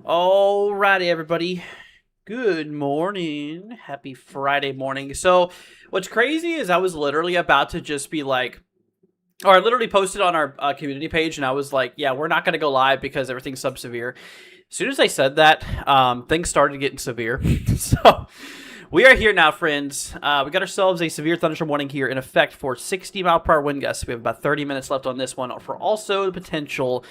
Alrighty, everybody. Good morning. Happy Friday morning. So, what's crazy is I was literally about to just be like, or I literally posted on our community page, and I was like, yeah, we're not going to go live because everything's sub severe. As soon as I said that, things started getting severe. So, we are here now, friends. We got ourselves a severe thunderstorm warning here in effect for 60-mile-per-hour wind gusts. We have about 30 minutes left on this one for also the potential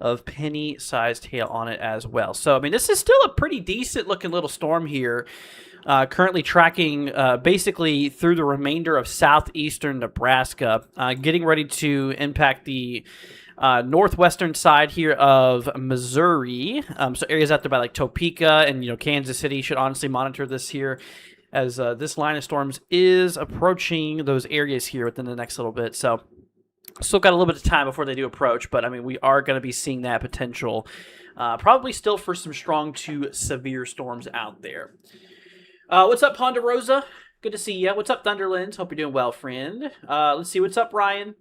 of penny-sized hail on it as well. So, I mean, this is still a pretty decent-looking little storm here. Currently tracking basically through the remainder of southeastern Nebraska, getting ready to impact the northwestern side here of Missouri. So areas out there by like Topeka and Kansas City should honestly monitor this here, as this line of storms is approaching those areas here within the next little bit. So still got a little bit of time before they do approach, but I mean, we are going to be seeing that potential probably still for some strong to severe storms out there. What's up, Ponderosa? Good to see you. What's up, Thunderlands? Hope you're doing well, friend. Let's see. What's up, Ryan?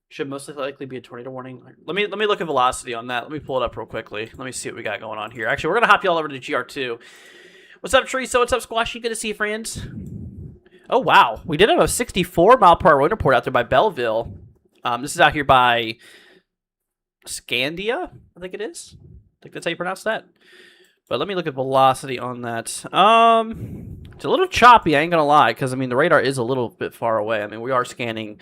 Should most likely be a tornado warning. Let me look at velocity on that. Let me pull it up real quickly. Let me see what we got going on here. Actually, we're gonna hop you all over to GR2. What's up, Teresa? What's up, Squashy? Good to see you, friends. Oh wow, we did have a 64-mile-per-hour wind report out there by Belleville. This is out here by Scandia, I think it is. I think that's how you pronounce that. But let me look at velocity on that. It's a little choppy, I ain't gonna lie, because I mean the radar is a little bit far away. I mean we are scanning,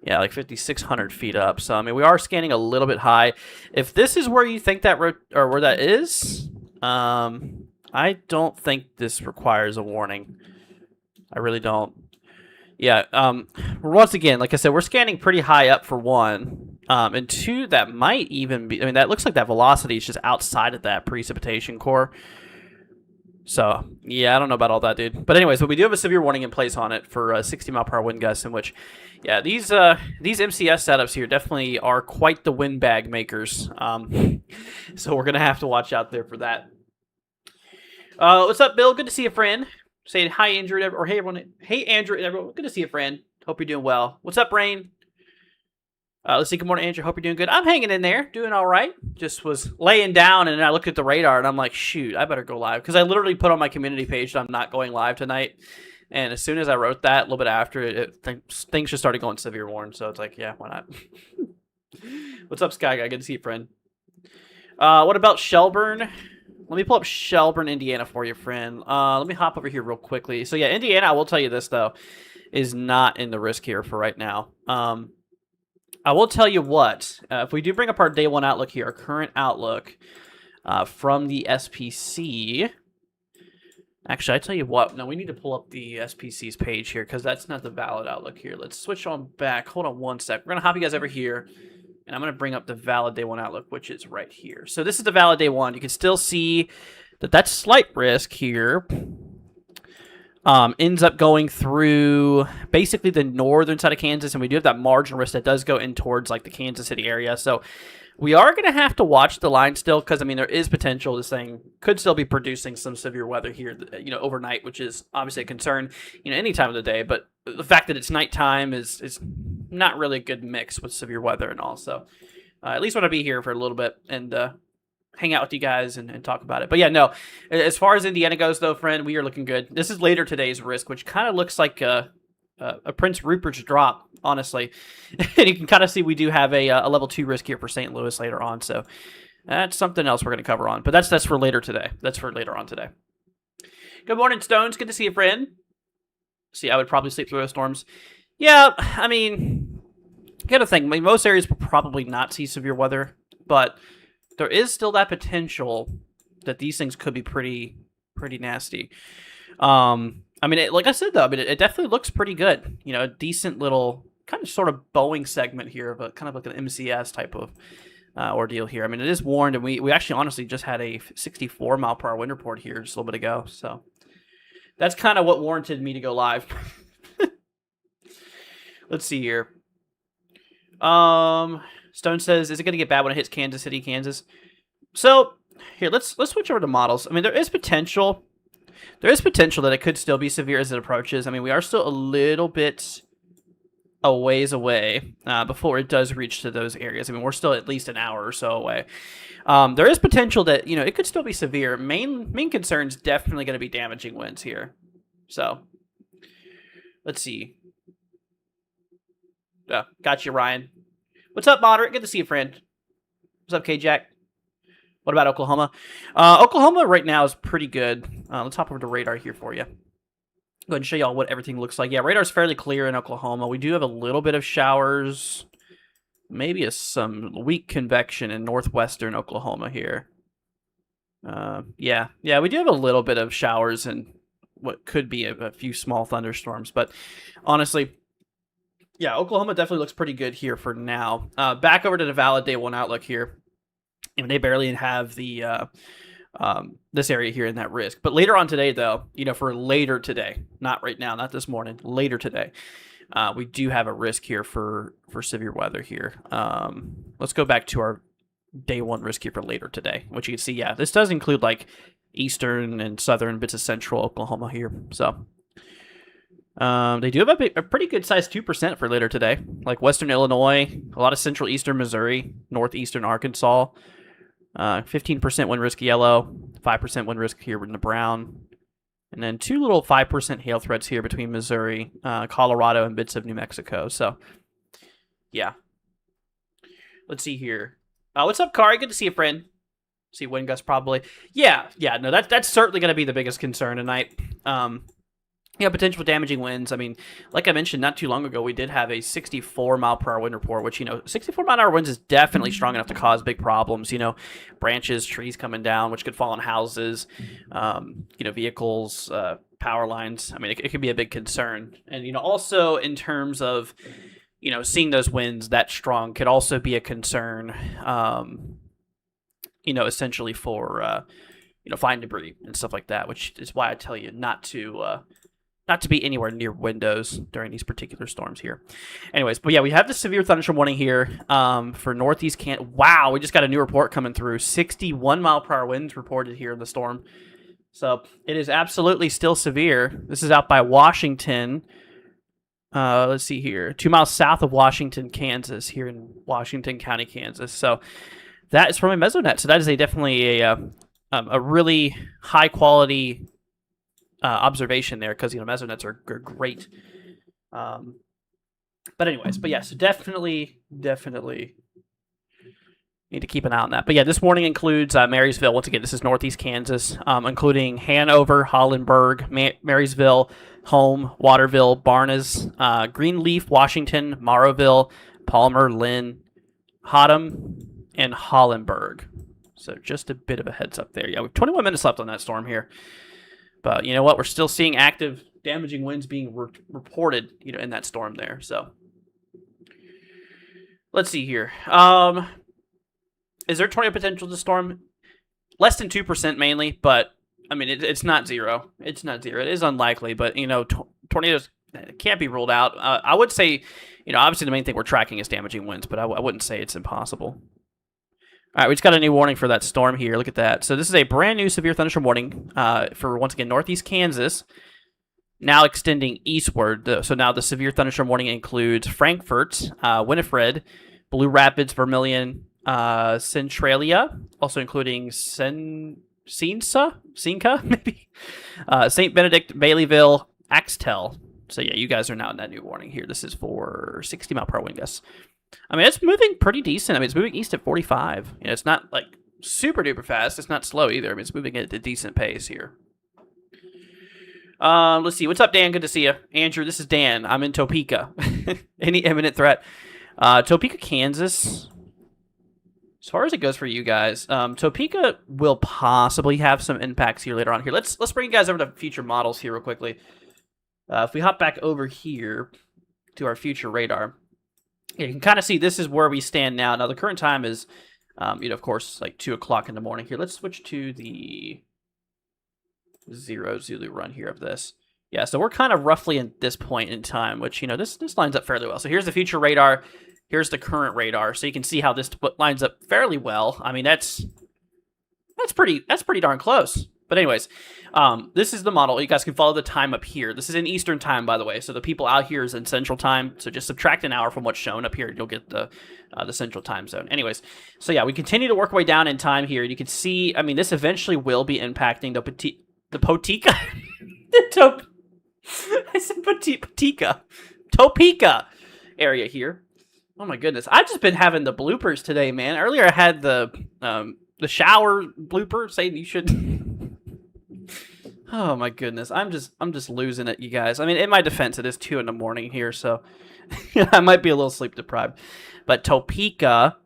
yeah, like 5,600 feet up. So I mean we are scanning a little bit high. If this is where you think that or where that is, I don't think this requires a warning. I really don't. Yeah, once again, like I said, we're scanning pretty high up for one. And two, that might even be, I mean, that looks like that velocity is just outside of that precipitation core. So, yeah, I don't know about all that, dude. But anyways, but we do have a severe warning in place on it for 60-mile-per-hour wind gusts, in which, yeah, these MCS setups here definitely are quite the windbag makers. So we're going to have to watch out there for that. What's up, Bill? Good to see you, friend. Saying hi, Andrew, or hey, everyone. Hey, Andrew, and everyone. Good to see you, friend. Hope you're doing well. What's up, Rain? Let's see. Good morning, Andrew. Hope you're doing good. I'm hanging in there, doing all right. Just was laying down, and I looked at the radar, and I'm like, shoot, I better go live. Because I literally put on my community page that I'm not going live tonight. And as soon as I wrote that, a little bit after, things just started going severe warn. So it's like, yeah, why not? What's up, Sky Guy? Good to see you, friend. What about Shelburne? Let me pull up Shelburne, Indiana for you, friend. Let me hop over here real quickly. So, yeah, Indiana, I will tell you this, though, is not in the risk here for right now. I will tell you what. If we do bring up our day one outlook here, our current outlook from the SPC. Actually, I tell you what. No, we need to pull up the SPC's page here because that's not the valid outlook here. Let's switch on back. Hold on one sec. We're going to hop you guys over here. And I'm going to bring up the valid day one outlook, which is right here. So this is the valid day one. You can still see that that slight risk here ends up going through basically the northern side of Kansas. And we do have that marginal risk that does go in towards like the Kansas City area. So we are going to have to watch the line still because, I mean, there is potential this thing could still be producing some severe weather here, overnight, which is obviously a concern, any time of the day. But the fact that it's nighttime is not really a good mix with severe weather and all. So at least want to be here for a little bit and hang out with you guys and talk about it. But yeah, no, as far as Indiana goes, though, friend, we are looking good. This is later today's risk, which kind of looks like a Prince Rupert's drop, honestly. And you can kind of see we do have a level 2 risk here for St. Louis later on. So that's something else we're going to cover on. But that's for later today. That's for later on today. Good morning, Stones. Good to see you, friend. See, I would probably sleep through those storms. Yeah, I mean, you got to think. I mean, most areas will probably not see severe weather, but there is still that potential that these things could be pretty nasty. I mean, like I said, though, I mean, it definitely looks pretty good. A decent little kind of sort of Boeing segment here of a kind of like an MCS type of ordeal here. I mean, it is warned, and we actually honestly just had a 64-mile-per-hour wind report here just a little bit ago. So that's kind of what warranted me to go live. Let's see here. Stone says, is it going to get bad when it hits Kansas City, Kansas? So here, let's switch over to models. I mean, there is potential. There is potential that it could still be severe as it approaches. I mean, we are still a little bit a ways away before it does reach to those areas. I mean, we're still at least an hour or so away. There is potential that, you know, it could still be severe. Main concern is definitely going to be damaging winds here. So, let's see. Got you, Ryan. What's up, Moderate? Good to see you, friend. What's up, K-Jack? What about Oklahoma? Oklahoma right now is pretty good. Let's hop over to radar here for you. Go ahead and show y'all what everything looks like. Yeah, radar's fairly clear in Oklahoma. We do have a little bit of showers. Maybe some weak convection in northwestern Oklahoma here. Yeah, we do have a little bit of showers and what could be a few small thunderstorms. But honestly, yeah, Oklahoma definitely looks pretty good here for now. Back over to the valid day one outlook here. And they barely have the this area here in that risk. But later on today, though, you know, for later today, not right now, not this morning, later today, we do have a risk here for severe weather here. Let's go back to our day one risk here for later today, which you can see, yeah, this does include like eastern and southern bits of central Oklahoma here. So they do have a pretty good size 2% for later today, like western Illinois, a lot of central eastern Missouri, northeastern Arkansas. 15% wind risk yellow, 5% wind risk here in the brown, and then 2 little 5% hail threats here between Missouri, Colorado, and bits of New Mexico. So, yeah. Let's see here. What's up, Kari? Good to see you, friend. See wind gusts probably. Yeah. No, that's certainly going to be the biggest concern tonight. Yeah, potential damaging winds. I mean, like I mentioned not too long ago, we did have a 64 mile per hour wind report, which, you know, 64 mile per hour winds is definitely strong enough to cause big problems. You know, branches, trees coming down, which could fall on houses, you know, vehicles, power lines. I mean, it could be a big concern. And, you know, also in terms of, you know, seeing those winds that strong could also be a concern, you know, essentially for, you know, fine debris and stuff like that, which is why I tell you not to be anywhere near windows during these particular storms here. Anyways, but yeah, we have the severe thunderstorm warning here for northeast Wow, we just got a new report coming through. 61 mile per hour winds reported here in the storm. So it is absolutely still severe. This is out by Washington. Let's see here. 2 miles south of Washington, Kansas, here in Washington County, Kansas. So that is from a mesonet. So that is definitely a really high quality observation there, because, you know, mesonets are great. But anyways, but yeah, so definitely need to keep an eye on that. But yeah, this warning includes Marysville. Once again, this is northeast Kansas, including Hanover, Hollenberg, Marysville, Home, Waterville, Barnes, Greenleaf, Washington, Morrowville, Palmer, Lynn, Hotham, and Hollenberg. So just a bit of a heads up there. Yeah, we have 21 minutes left on that storm here. But you know what? We're still seeing active damaging winds being reported, you know, in that storm there. So let's see here. Is there tornado potential to storm? Less than 2% mainly, but I mean, it's not zero. It's not zero. It is unlikely, but you know, tornadoes can't be ruled out. I would say, you know, obviously the main thing we're tracking is damaging winds, but I wouldn't say it's impossible. All right, we just got a new warning for that storm here. Look at that. So this is a brand new severe thunderstorm warning for, once again, northeast Kansas, now extending eastward. So now the severe thunderstorm warning includes Frankfort, Winifred, Blue Rapids, Vermilion, Centralia, also including Cinca, maybe, St. Benedict, Baileyville, Axtell. So yeah, you guys are now in that new warning here. This is for 60 mile per hour wind gusts. I mean, it's moving pretty decent. I mean, it's moving east at 45. You know, it's not like super duper fast. It's not slow either. I mean, it's moving at a decent pace here. Let's see. What's up, Dan? Good to see you. Andrew, this is Dan. I'm in Topeka. Any imminent threat? Topeka, Kansas. As far as it goes for you guys, Topeka will possibly have some impacts here later on here. Let's bring you guys over to future models here real quickly. If we hop back over here to our future radar, you can kind of see this is where we stand now. Now, the current time is, you know, of course, like 2 o'clock in the morning here. Let's switch to the 0 Zulu run here of this. Yeah, so we're kind of roughly at this point in time, which, you know, this lines up fairly well. So here's the future radar. Here's the current radar. So you can see how this lines up fairly well. I mean, that's pretty darn close. But anyways, this is the model. You guys can follow the time up here. This is in Eastern time, by the way. So the people out here is in Central time. So just subtract an hour from what's shown up here. You'll get the Central time zone. Anyways, so yeah, we continue to work our way down in time here. You can see, I mean, this eventually will be impacting the Potica. I said Potica. Topeka area here. Oh my goodness. I've just been having the bloopers today, man. Earlier I had the shower blooper saying you should... Oh my goodness, I'm just losing it, you guys. I mean, in my defense, it is 2 in the morning here, so I might be a little sleep deprived. But Topeka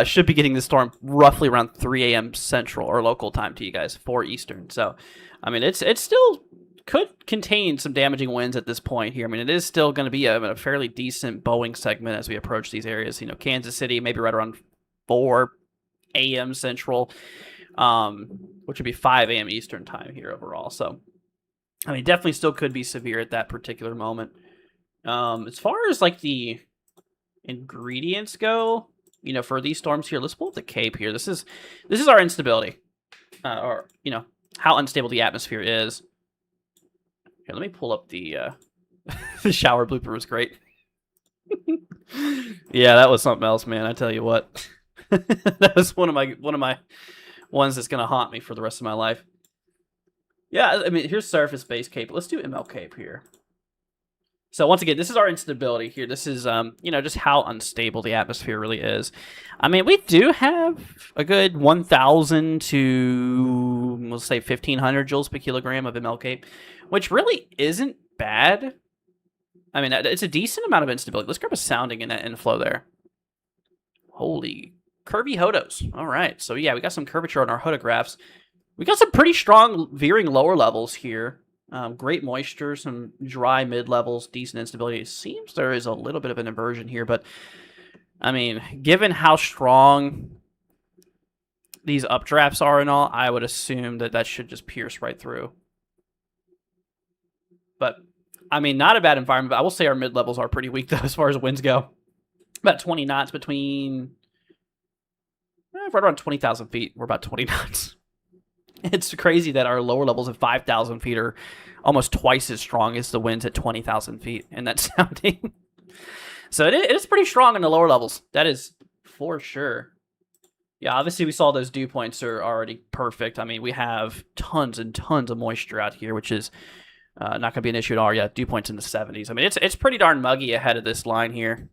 should be getting the storm roughly around 3 a.m. Central or local time to you guys, 4 Eastern. So, I mean, it's still could contain some damaging winds at this point here. I mean, it is still going to be a fairly decent bowing segment as we approach these areas. You know, Kansas City maybe right around 4 a.m. Central. Which would be 5 a.m. Eastern time here overall. So, I mean, definitely still could be severe at that particular moment. As far as like the ingredients go, you know, for these storms here, let's pull up the Cape here. This is our instability, or you know, how unstable the atmosphere is. Here, let me pull up the the shower blooper was great. Yeah, that was something else, man. I tell you what, that was one of my ones that's going to haunt me for the rest of my life. Yeah, I mean, here's surface-based Cape. Let's do ML Cape here. So once again, this is our instability here. This is, you know, just how unstable the atmosphere really is. I mean, we do have a good 1,000 to, let's say, 1,500 joules per kilogram of ML Cape, which really isn't bad. I mean, it's a decent amount of instability. Let's grab a sounding in that inflow there. Holy curvy hodos. All right. So, yeah, we got some curvature on our hodographs. We got some pretty strong veering lower levels here. Great moisture, some dry mid-levels, decent instability. It seems there is a little bit of an inversion here, but, I mean, given how strong these updrafts are and all, I would assume that that should just pierce right through. But, I mean, not a bad environment, but I will say our mid-levels are pretty weak, though, as far as winds go. About 20 knots between... right around 20,000 feet. We're about 20 knots. It's crazy that our lower levels of 5,000 feet are almost twice as strong as the winds at 20,000 feet in that sounding. So it is pretty strong in the lower levels. That is for sure. Yeah, obviously we saw those dew points are already perfect. I mean, we have tons and tons of moisture out here, which is not going to be an issue at all. Yeah, dew points in the 70s. I mean, it's pretty darn muggy ahead of this line here.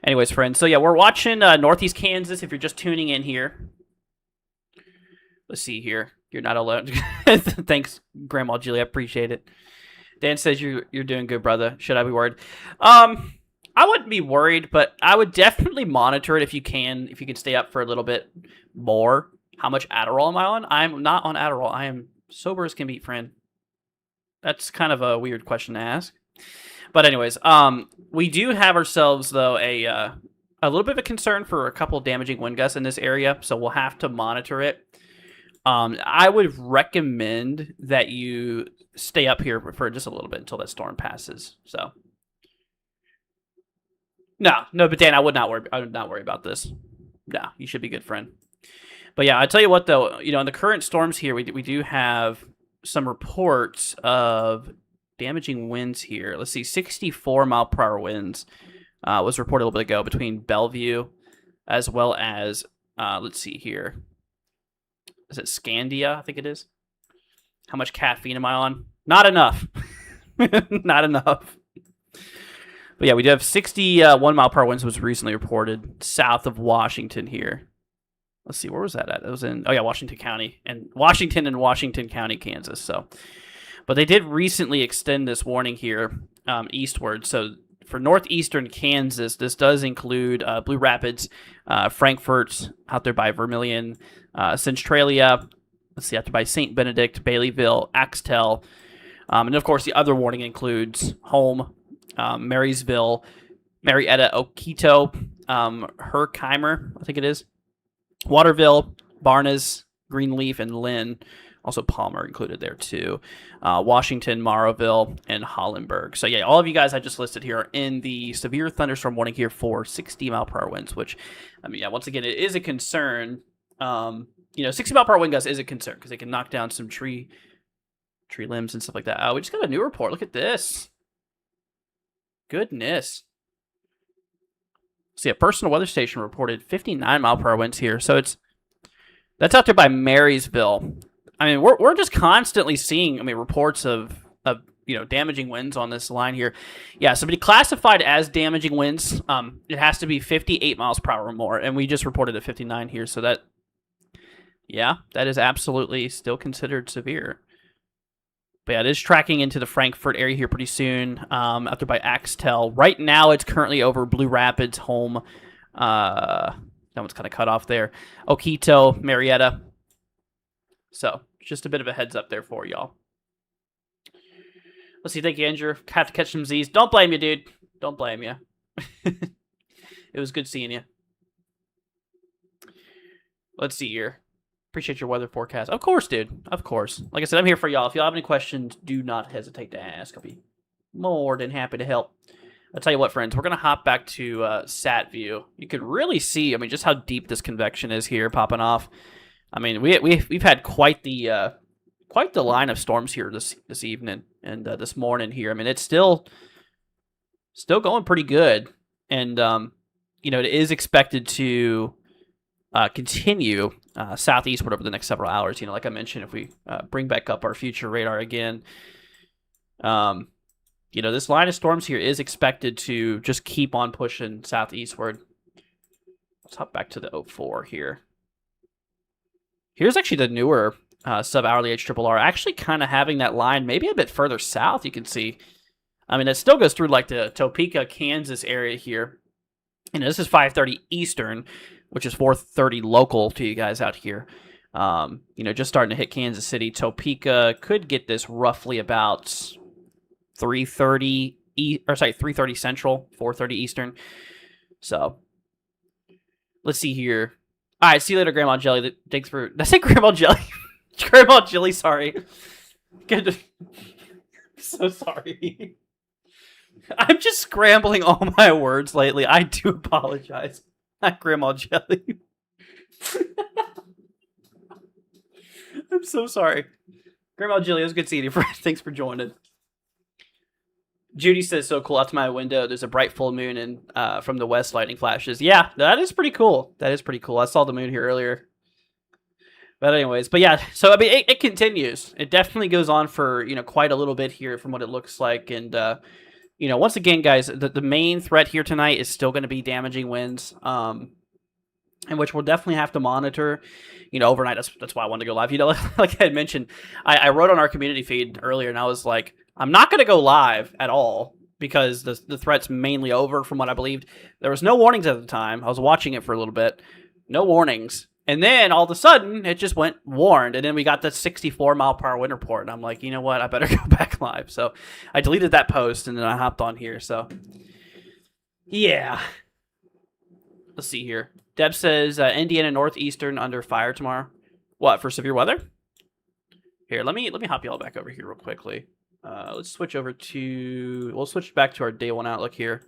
Anyways, friends, so yeah, we're watching Northeast Kansas if you're just tuning in here. Let's see here. You're not alone. Thanks, Grandma Julie. I appreciate it. Dan says you're doing good, brother. Should I be worried? I wouldn't be worried, but I would definitely monitor it if you can stay up for a little bit more. How much Adderall am I on? I'm not on Adderall. I am sober as can be, friend. That's kind of a weird question to ask. But anyways, we do have ourselves, though, a little bit of a concern for a couple damaging wind gusts in this area, so we'll have to monitor it. I would recommend that you stay up here for just a little bit until that storm passes. So, no, but Dan, I would not worry about this. No, you should be good, friend. But yeah, I tell you what, though, you know, in the current storms here, we do have some reports of damaging winds here. Let's see, 64 mile per hour winds was reported a little bit ago between Bellevue as well as, let's see here. Is it Scandia? I think it is. How much caffeine am I on? Not enough. Not enough. But yeah, we do have 61 mile per hour winds was recently reported south of Washington here. Let's see, where was that at? It was in, oh yeah, Washington County. And Washington County, Kansas. So, but they did recently extend this warning here eastward. So for northeastern Kansas, this does include Blue Rapids, Frankfort, out there by Vermilion, Centralia, let's see, out there by St. Benedict, Baileyville, Axtell, and of course the other warning includes Holme, Marysville, Marietta, Oquito, Herkimer, I think it is, Waterville, Barnes, Greenleaf, and Lynn. Also Palmer included there too. Washington, Morrowville, and Hollenberg. So yeah, all of you guys I just listed here are in the severe thunderstorm warning here for 60 mile per hour winds, which, I mean, yeah, once again, it is a concern 60-mile-per-hour wind gusts is a concern because they can knock down some tree limbs and stuff like that. We just got a new report. Look at this. Goodness. See, a personal weather station reported 59-mile-per-hour winds here. So that's out there by Marysville. I mean, we're just constantly seeing, reports of damaging winds on this line here. Yeah, so to be classified as damaging winds, it has to be 58 miles per hour or more, and we just reported a 59 here. So that is absolutely still considered severe. But yeah, it is tracking into the Frankfurt area here pretty soon, out there by Axtell. Right now, it's currently over Blue Rapids, Home. That one's kind of cut off there. Oquito, Marietta. So, just a bit of a heads up there for y'all. Let's see. Thank you, Andrew. Have to catch some Z's. Don't blame you, dude. Don't blame you. It was good seeing you. Let's see here. Appreciate your weather forecast. Of course, dude. Of course. Like I said, I'm here for y'all. If y'all have any questions, do not hesitate to ask. I'll be more than happy to help. I'll tell you what, friends. We're going to hop back to sat view. You can really see, just how deep this convection is here popping off. We've had quite the line of storms here this evening and this morning here. It's still going pretty good. And, it is expected to continue southeastward over the next several hours. Like I mentioned, if we bring back up our future radar again, this line of storms here is expected to just keep on pushing southeastward. Let's hop back to the 04 here. Here's actually the newer sub-hourly HRRR, actually kind of having that line maybe a bit further south, you can see. It still goes through like the Topeka, Kansas area here. This is 5:30 Eastern, which is 4:30 local to you guys out here. Just starting to hit Kansas City. Topeka could get this roughly about 3:30 Central, 4:30 Eastern. So, let's see here. All right, see you later, Grandma Jelly. Thanks for... Did I say Grandma Jelly? Grandma Jelly, sorry. Good. So sorry. I'm just scrambling all my words lately. I do apologize. Not Grandma Jelly. I'm so sorry. Grandma Jelly, it was good seeing you. Thanks for joining. Judy says, so cool. Out to my window, there's a bright full moon and from the west lightning flashes. Yeah, that is pretty cool. That is pretty cool. I saw the moon here earlier. But anyways, so it continues. It definitely goes on for, quite a little bit here from what it looks like. And, once again, guys, the main threat here tonight is still going to be damaging winds, and which we'll definitely have to monitor, overnight. That's why I wanted to go live. Like I had mentioned, I wrote on our community feed earlier, and I was like, I'm not going to go live at all because the threat's mainly over from what I believed. There was no warnings at the time. I was watching it for a little bit. No warnings. And then all of a sudden, it just went warned. And then we got the 64-mile-per-hour wind report. And I'm like, you know what? I better go back live. So I deleted that post, and then I hopped on here. So, yeah. Let's see here. Deb says, Indiana Northeastern under fire tomorrow. What, for severe weather? Here, let me hop y'all back over here real quickly. Let's switch over to... We'll switch back to our day one outlook here.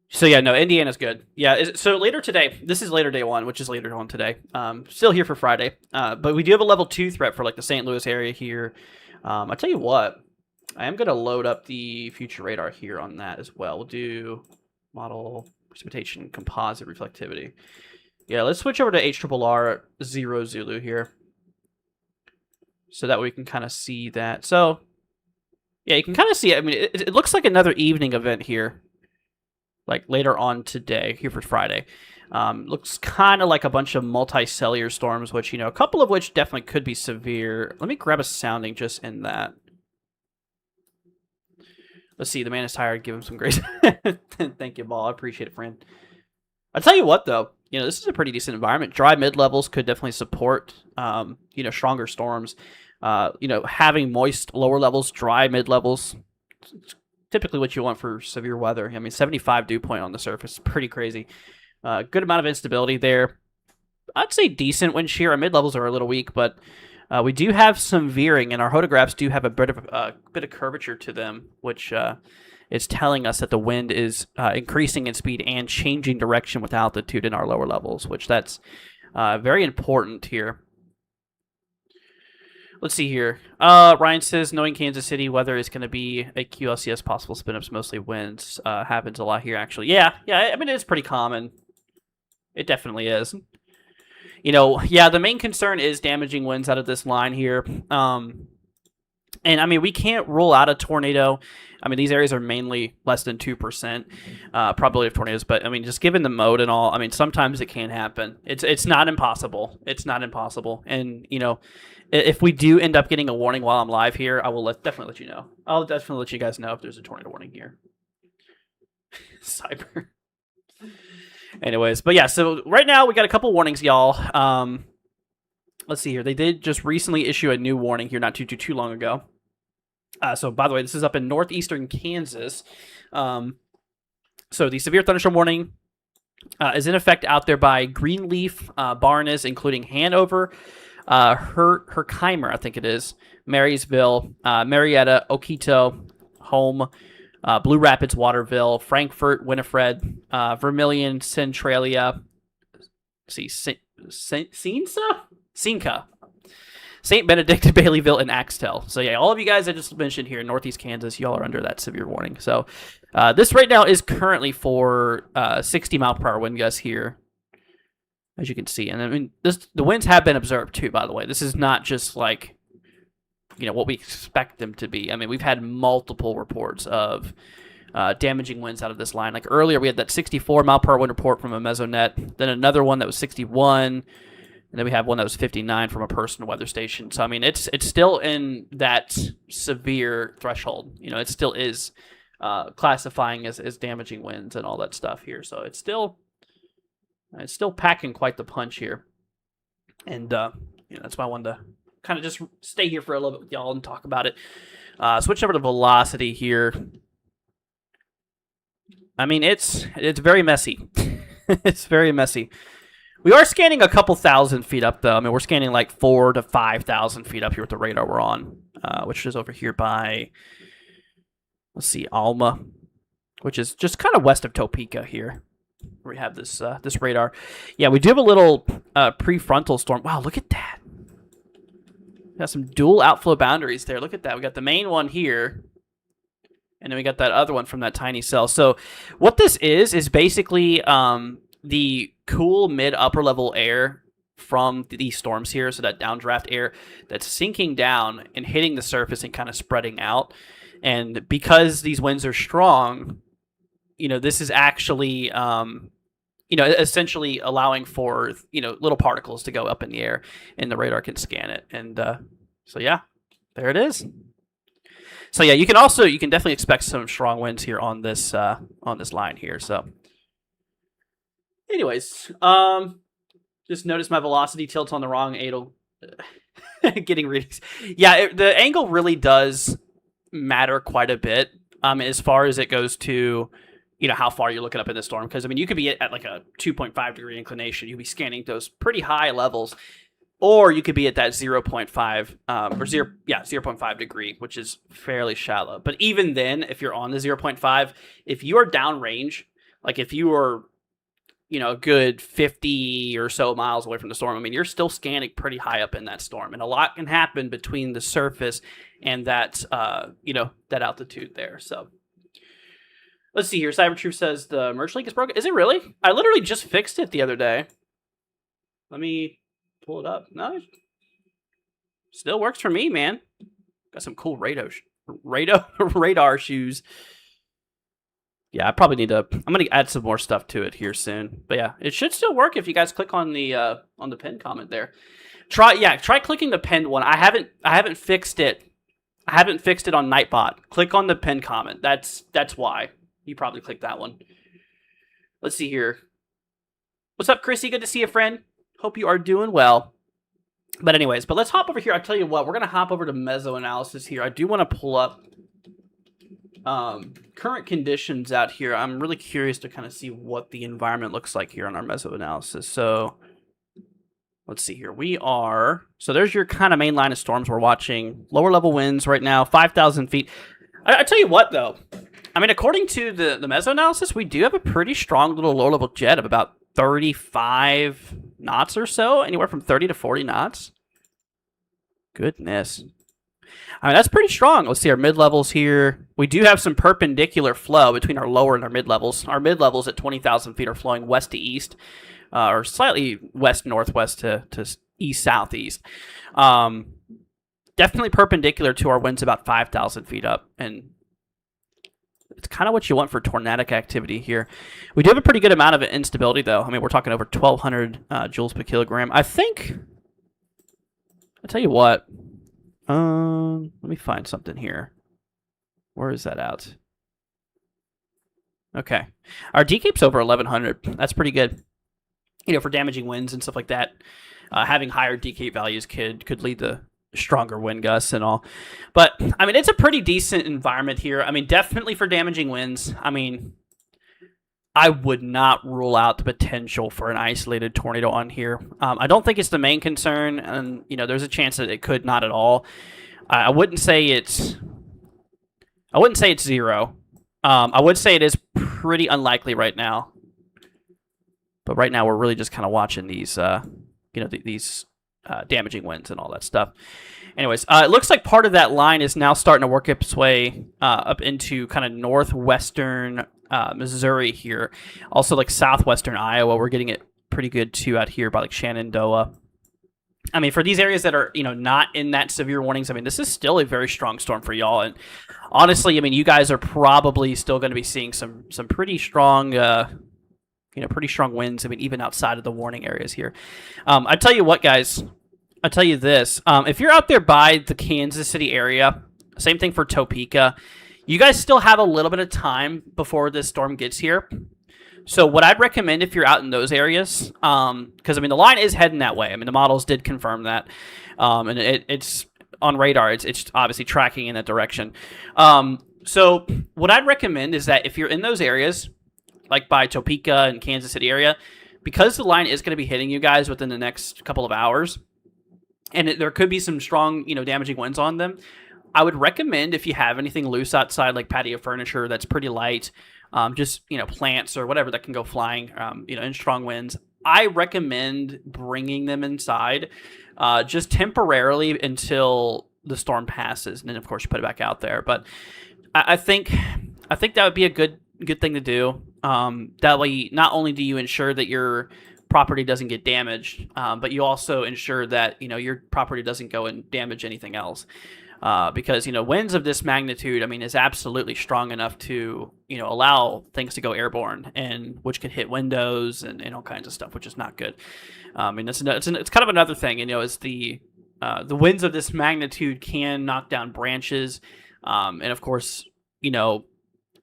So, yeah, no, Indiana's good. Yeah, so later today, this is later day one, which is later on today. Still here for Friday. But we do have a level 2 threat for, like, the St. Louis area here. I'll tell you what. I am going to load up the future radar here on that as well. We'll do model precipitation composite reflectivity. Yeah, let's switch over to HRRR 0 Zulu here. So that we can kind of see that. So, yeah, you can kind of see it. It looks like another evening event here. Like later on today, here for Friday. Looks kind of like a bunch of multicellular storms, which, a couple of which definitely could be severe. Let me grab a sounding just in that. Let's see, the man is tired. Give him some grace. Thank you, Ball. I appreciate it, friend. I'll tell you what, though. This is a pretty decent environment. Dry mid-levels could definitely support, stronger storms. Having moist lower levels, dry mid-levels, typically what you want for severe weather. 75 dew point on the surface. Pretty crazy. Good amount of instability there. I'd say decent wind shear. Our mid-levels are a little weak, but we do have some veering, and our photographs do have a bit of curvature to them, which it's telling us that the wind is increasing in speed and changing direction with altitude in our lower levels, which that's very important here. Let's see here. Ryan says, knowing Kansas City weather is going to be a QLCS possible spin-ups, mostly winds. Happens a lot here, actually. Yeah, I mean, it's pretty common. It definitely is. You know, yeah, the main concern is damaging winds out of this line here. And, I mean, we can't rule out a tornado. I mean, these areas are mainly less than 2% probability of tornadoes. But, I mean, just given the mode and all, I mean, sometimes it can happen. It's not impossible. It's not impossible. And, you know, if we do end up getting a warning while I'm live here, I will definitely let you know. I'll definitely let you guys know if there's a tornado warning here. Cyber. Anyways, but yeah, so right now we got a couple warnings, y'all. Let's see here. They did just recently issue a new warning here not too long ago. So, by the way, this is up in northeastern Kansas. So the severe thunderstorm warning is in effect out there by Greenleaf, Barnes, including Hanover, Herkimer, I think it is, Marysville, Marietta, Oquito, Home, Blue Rapids, Waterville, Frankfort, Winifred, Vermilion, Centralia, Cinca, St. Benedict, Baileyville, and Axtell. So yeah, all of you guys I just mentioned here in Northeast Kansas, y'all are under that severe warning. So this right now is currently for 60 mile per hour wind gusts here, as you can see. And I mean, the winds have been observed too, by the way. This is not just like, you know, what we expect them to be. I mean, we've had multiple reports of damaging winds out of this line. Like earlier, we had that 64 mile per hour wind report from a Mesonet, then another one that was 61. And then we have one that was 59 from a personal weather station. So, I mean, it's still in that severe threshold. You know, it still is classifying as damaging winds and all that stuff here. So, it's still packing quite the punch here. And, you know, that's why I wanted to kind of just stay here for a little bit with y'all and talk about it. Switch over to velocity here. I mean, it's very messy. It's very messy. We are scanning a couple thousand feet up, though. I mean, we're scanning like 4,000 to 5,000 feet up here with the radar we're on, which is over here by, let's see, Alma, which is just kind of west of Topeka here. Where we have this this radar. Yeah, we do have a little prefrontal storm. Wow, look at that. We got some dual outflow boundaries there. Look at that. We got the main one here. And then we got that other one from that tiny cell. So what this is basically the cool mid-upper level air from these storms here, so that downdraft air that's sinking down and hitting the surface and kind of spreading out. And because these winds are strong, you know, this is actually, you know, essentially allowing for, you know, little particles to go up in the air, and the radar can scan it. And so, yeah, there it is. So, yeah, you can definitely expect some strong winds here on this line here. So, anyways, just notice my velocity tilts on the wrong angle. Getting readings. Yeah, the angle really does matter quite a bit as far as it goes to, you know, how far you're looking up in the storm. Because, I mean, you could be at like a 2.5 degree inclination. You'd be scanning those pretty high levels. Or you could be at that 0.5 0.5 degree, which is fairly shallow. But even then, if you're on the 0.5, if you are downrange, like if you are, you know, a good 50 or so miles away from the storm, I mean, you're still scanning pretty high up in that storm. And a lot can happen between the surface and that, you know, that altitude there. So let's see here. Cybertruth says the merge link is broken. Is it really? I literally just fixed it the other day. Let me pull it up. No, still works for me, man. Got some cool radar shoes. Yeah, I probably need to. I'm gonna add some more stuff to it here soon. But yeah, it should still work if you guys click on the pinned comment there. Try clicking the pinned one. I haven't fixed it. I haven't fixed it on Nightbot. Click on the pinned comment. That's why you probably clicked that one. Let's see here. What's up, Chrissy? Good to see you, friend. Hope you are doing well. But anyways, let's hop over here. I'll tell you what. We're gonna hop over to meso analysis here. I do want to pull up current conditions out here. I'm really curious to kind of see what the environment looks like here on our meso analysis. So let's see here. So there's your kind of main line of storms we're watching. Lower level winds right now, 5,000 feet. I tell you what, though. I mean, according to the meso analysis, we do have a pretty strong little low level jet of about 35 knots or so, anywhere from 30 to 40 knots. Goodness. I mean, that's pretty strong. Let's see our mid-levels here. We do have some perpendicular flow between our lower and our mid-levels. Our mid-levels at 20,000 feet are flowing west to east, or slightly west-northwest to east-southeast. Definitely perpendicular to our winds about 5,000 feet up, and it's kind of what you want for tornadic activity here. We do have a pretty good amount of instability, though. I mean, we're talking over 1,200 joules per kilogram. I think, I'll tell you what, let me find something here. Where is that out? Okay. Our decape's over 1,100. That's pretty good. You know, for damaging winds and stuff like that. Having higher decape values could lead to stronger wind gusts and all. But, I mean, it's a pretty decent environment here. I mean, definitely for damaging winds. I mean, I would not rule out the potential for an isolated tornado on here. I don't think it's the main concern, and, you know, there's a chance that it could not at all. I wouldn't say it's zero. I would say it is pretty unlikely right now. But right now we're really just kind of watching these, these damaging winds and all that stuff. Anyways, it looks like part of that line is now starting to work its way up into kind of northwestern Missouri here. Also, like southwestern Iowa, we're getting it pretty good too out here by like Shenandoah. I mean, for these areas that are, not in that severe warnings, I mean, this is still a very strong storm for y'all. And honestly, I mean, you guys are probably still going to be seeing some pretty strong, pretty strong winds. I mean, even outside of the warning areas here. I tell you what, guys. I tell you this. If you're out there by the Kansas City area, same thing for Topeka. You guys still have a little bit of time before this storm gets here. So what I'd recommend if you're out in those areas, because, I mean, the line is heading that way. I mean, the models did confirm that. And it's on radar. It's obviously tracking in that direction. So what I'd recommend is that if you're in those areas, like by Topeka and Kansas City area, because the line is going to be hitting you guys within the next couple of hours, and there could be some strong, damaging winds on them, I would recommend if you have anything loose outside, like patio furniture that's pretty light, just, plants or whatever that can go flying, in strong winds, I recommend bringing them inside just temporarily until the storm passes. And then, of course, you put it back out there. But I think that would be a good thing to do. That way, not only do you ensure that your property doesn't get damaged, but you also ensure that, your property doesn't go and damage anything else. Because, winds of this magnitude, I mean, is absolutely strong enough to, allow things to go airborne, and which could hit windows and all kinds of stuff, which is not good. I mean, it's kind of another thing, is the winds of this magnitude can knock down branches, and of course,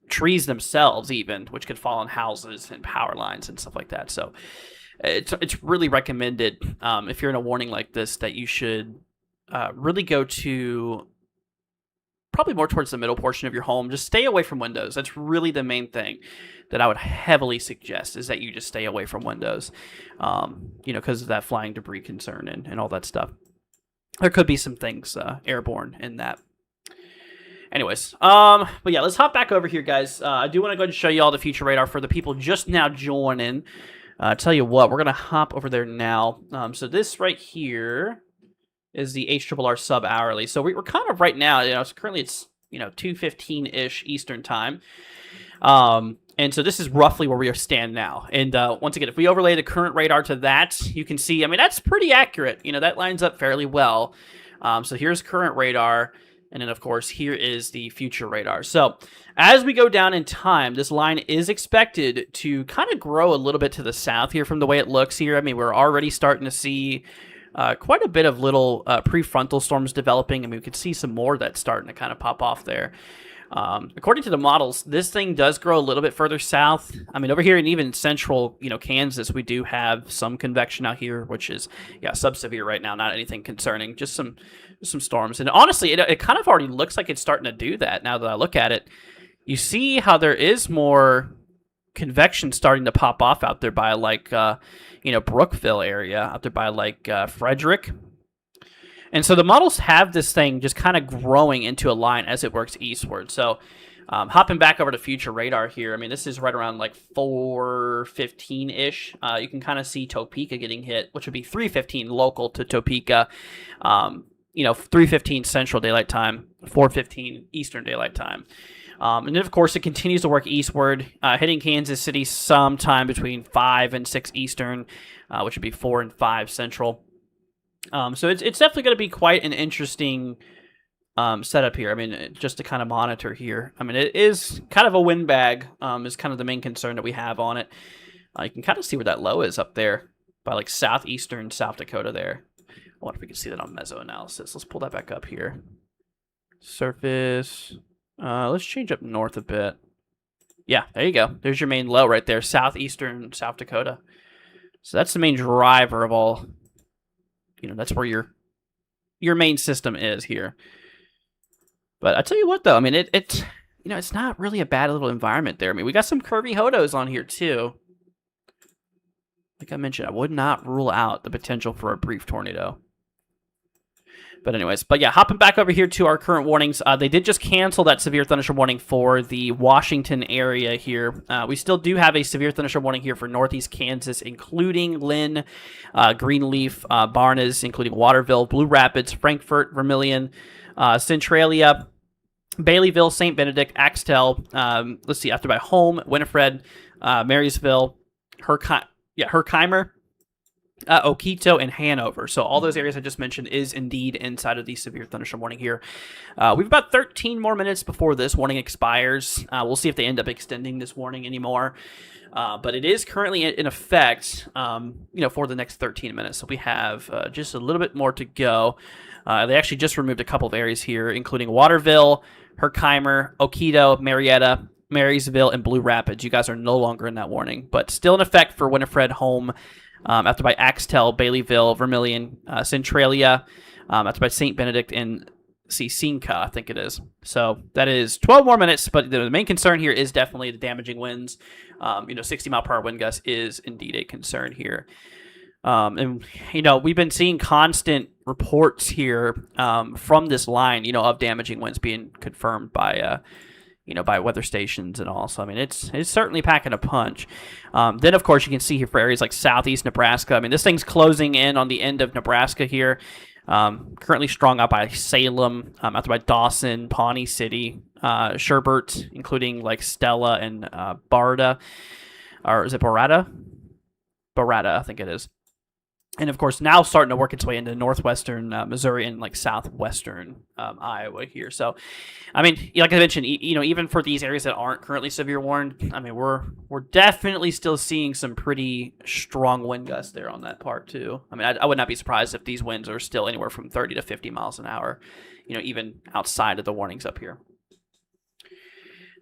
trees themselves even, which could fall on houses and power lines and stuff like that. So it's really recommended, if you're in a warning like this, that you should really go to probably more towards the middle portion of your home. Just stay away from windows. That's really the main thing that I would heavily suggest, is that you just stay away from windows, because of that flying debris concern and all that stuff. There could be some things airborne in that. Anyways, but yeah, let's hop back over here, guys. I do want to go ahead and show you all the future radar for the people just now joining. Tell you what, we're going to hop over there now. So this right here is the HRRR sub-hourly. So we're kind of right now, so currently it's, 2:15-ish Eastern time. And so this is roughly where we are stand now. And once again, if we overlay the current radar to that, you can see, I mean, that's pretty accurate. That lines up fairly well. So here's current radar. And then, of course, here is the future radar. So as we go down in time, this line is expected to kind of grow a little bit to the south here from the way it looks here. I mean, we're already starting to see quite a bit of little prefrontal storms developing. I mean, we could see some more that's starting to kind of pop off there. According to the models, this thing does grow a little bit further south. I mean, over here in even central, Kansas, we do have some convection out here, which is, sub-severe right now. Not anything concerning, just some storms. And honestly, it kind of already looks like it's starting to do that now that I look at it. You see how there is more convection starting to pop off out there by like, Brookville area, out there by like Frederick. And so the models have this thing just kind of growing into a line as it works eastward. So Hopping back over to future radar here, I mean, this is right around like 4:15-ish. You can kind of see Topeka getting hit, which would be 3:15 local to Topeka. 3:15 Central Daylight Time, 4:15 Eastern Daylight Time. And then, of course, it continues to work eastward, hitting Kansas City sometime between 5 and 6 Eastern, which would be 4 and 5 Central. So it's definitely going to be quite an interesting setup here. I mean, just to kind of monitor here. I mean, it is kind of a windbag, is kind of the main concern that we have on it. You can kind of see where that low is up there by like southeastern South Dakota there. I wonder if we can see that on meso analysis. Let's pull that back up here. Surface. Let's change up north a bit. Yeah, there you go. There's your main low right there, southeastern South Dakota. So that's the main driver of all. That's where your main system is here. But I tell you what, though, I mean, it's not really a bad little environment there. I mean, we got some curvy hodos on here too. Like I mentioned, I would not rule out the potential for a brief tornado. But anyways, yeah, hopping back over here to our current warnings, they did just cancel that severe thunderstorm warning for the Washington area here. We still do have a severe thunderstorm warning here for northeast Kansas, including Lynn, Greenleaf, Barnes, including Waterville, Blue Rapids, Frankfort, Vermilion, Centralia, Baileyville, St. Benedict, Axtell, let's see, after by Home, Winifred, Marysville, Herkimer, Oquito, and Hanover. So all those areas I just mentioned is indeed inside of the severe thunderstorm warning here. We've about 13 more minutes before this warning expires. We'll see if they end up extending this warning anymore. But it is currently in effect, for the next 13 minutes. So we have just a little bit more to go. They actually just removed a couple of areas here, including Waterville, Herkimer, Oquito, Marietta, Marysville, and Blue Rapids. You guys are no longer in that warning, but still in effect for Winifred, Home, after by Axtell, Baileyville, Vermilion, Centralia, after by St. Benedict, and Cinca, I think it is. So that is 12 more minutes, but the main concern here is definitely the damaging winds. 60-mile-per-hour wind gust is indeed a concern here. And we've been seeing constant reports here from this line, of damaging winds being confirmed by by weather stations and all. So, I mean, it's certainly packing a punch. Then, of course, you can see here for areas like southeast Nebraska. I mean, this thing's closing in on the end of Nebraska here. Currently strung out by Salem, out by Dawson, Pawnee City, Sherbert, including like Stella and Barda. Or is it Barada? Barada, I think it is. And, of course, now starting to work its way into northwestern Missouri and, like, southwestern Iowa here. So, I mean, like I mentioned, even for these areas that aren't currently severe warned, I mean, we're definitely still seeing some pretty strong wind gusts there on that part, too. I mean, I would not be surprised if these winds are still anywhere from 30 to 50 miles an hour, even outside of the warnings up here.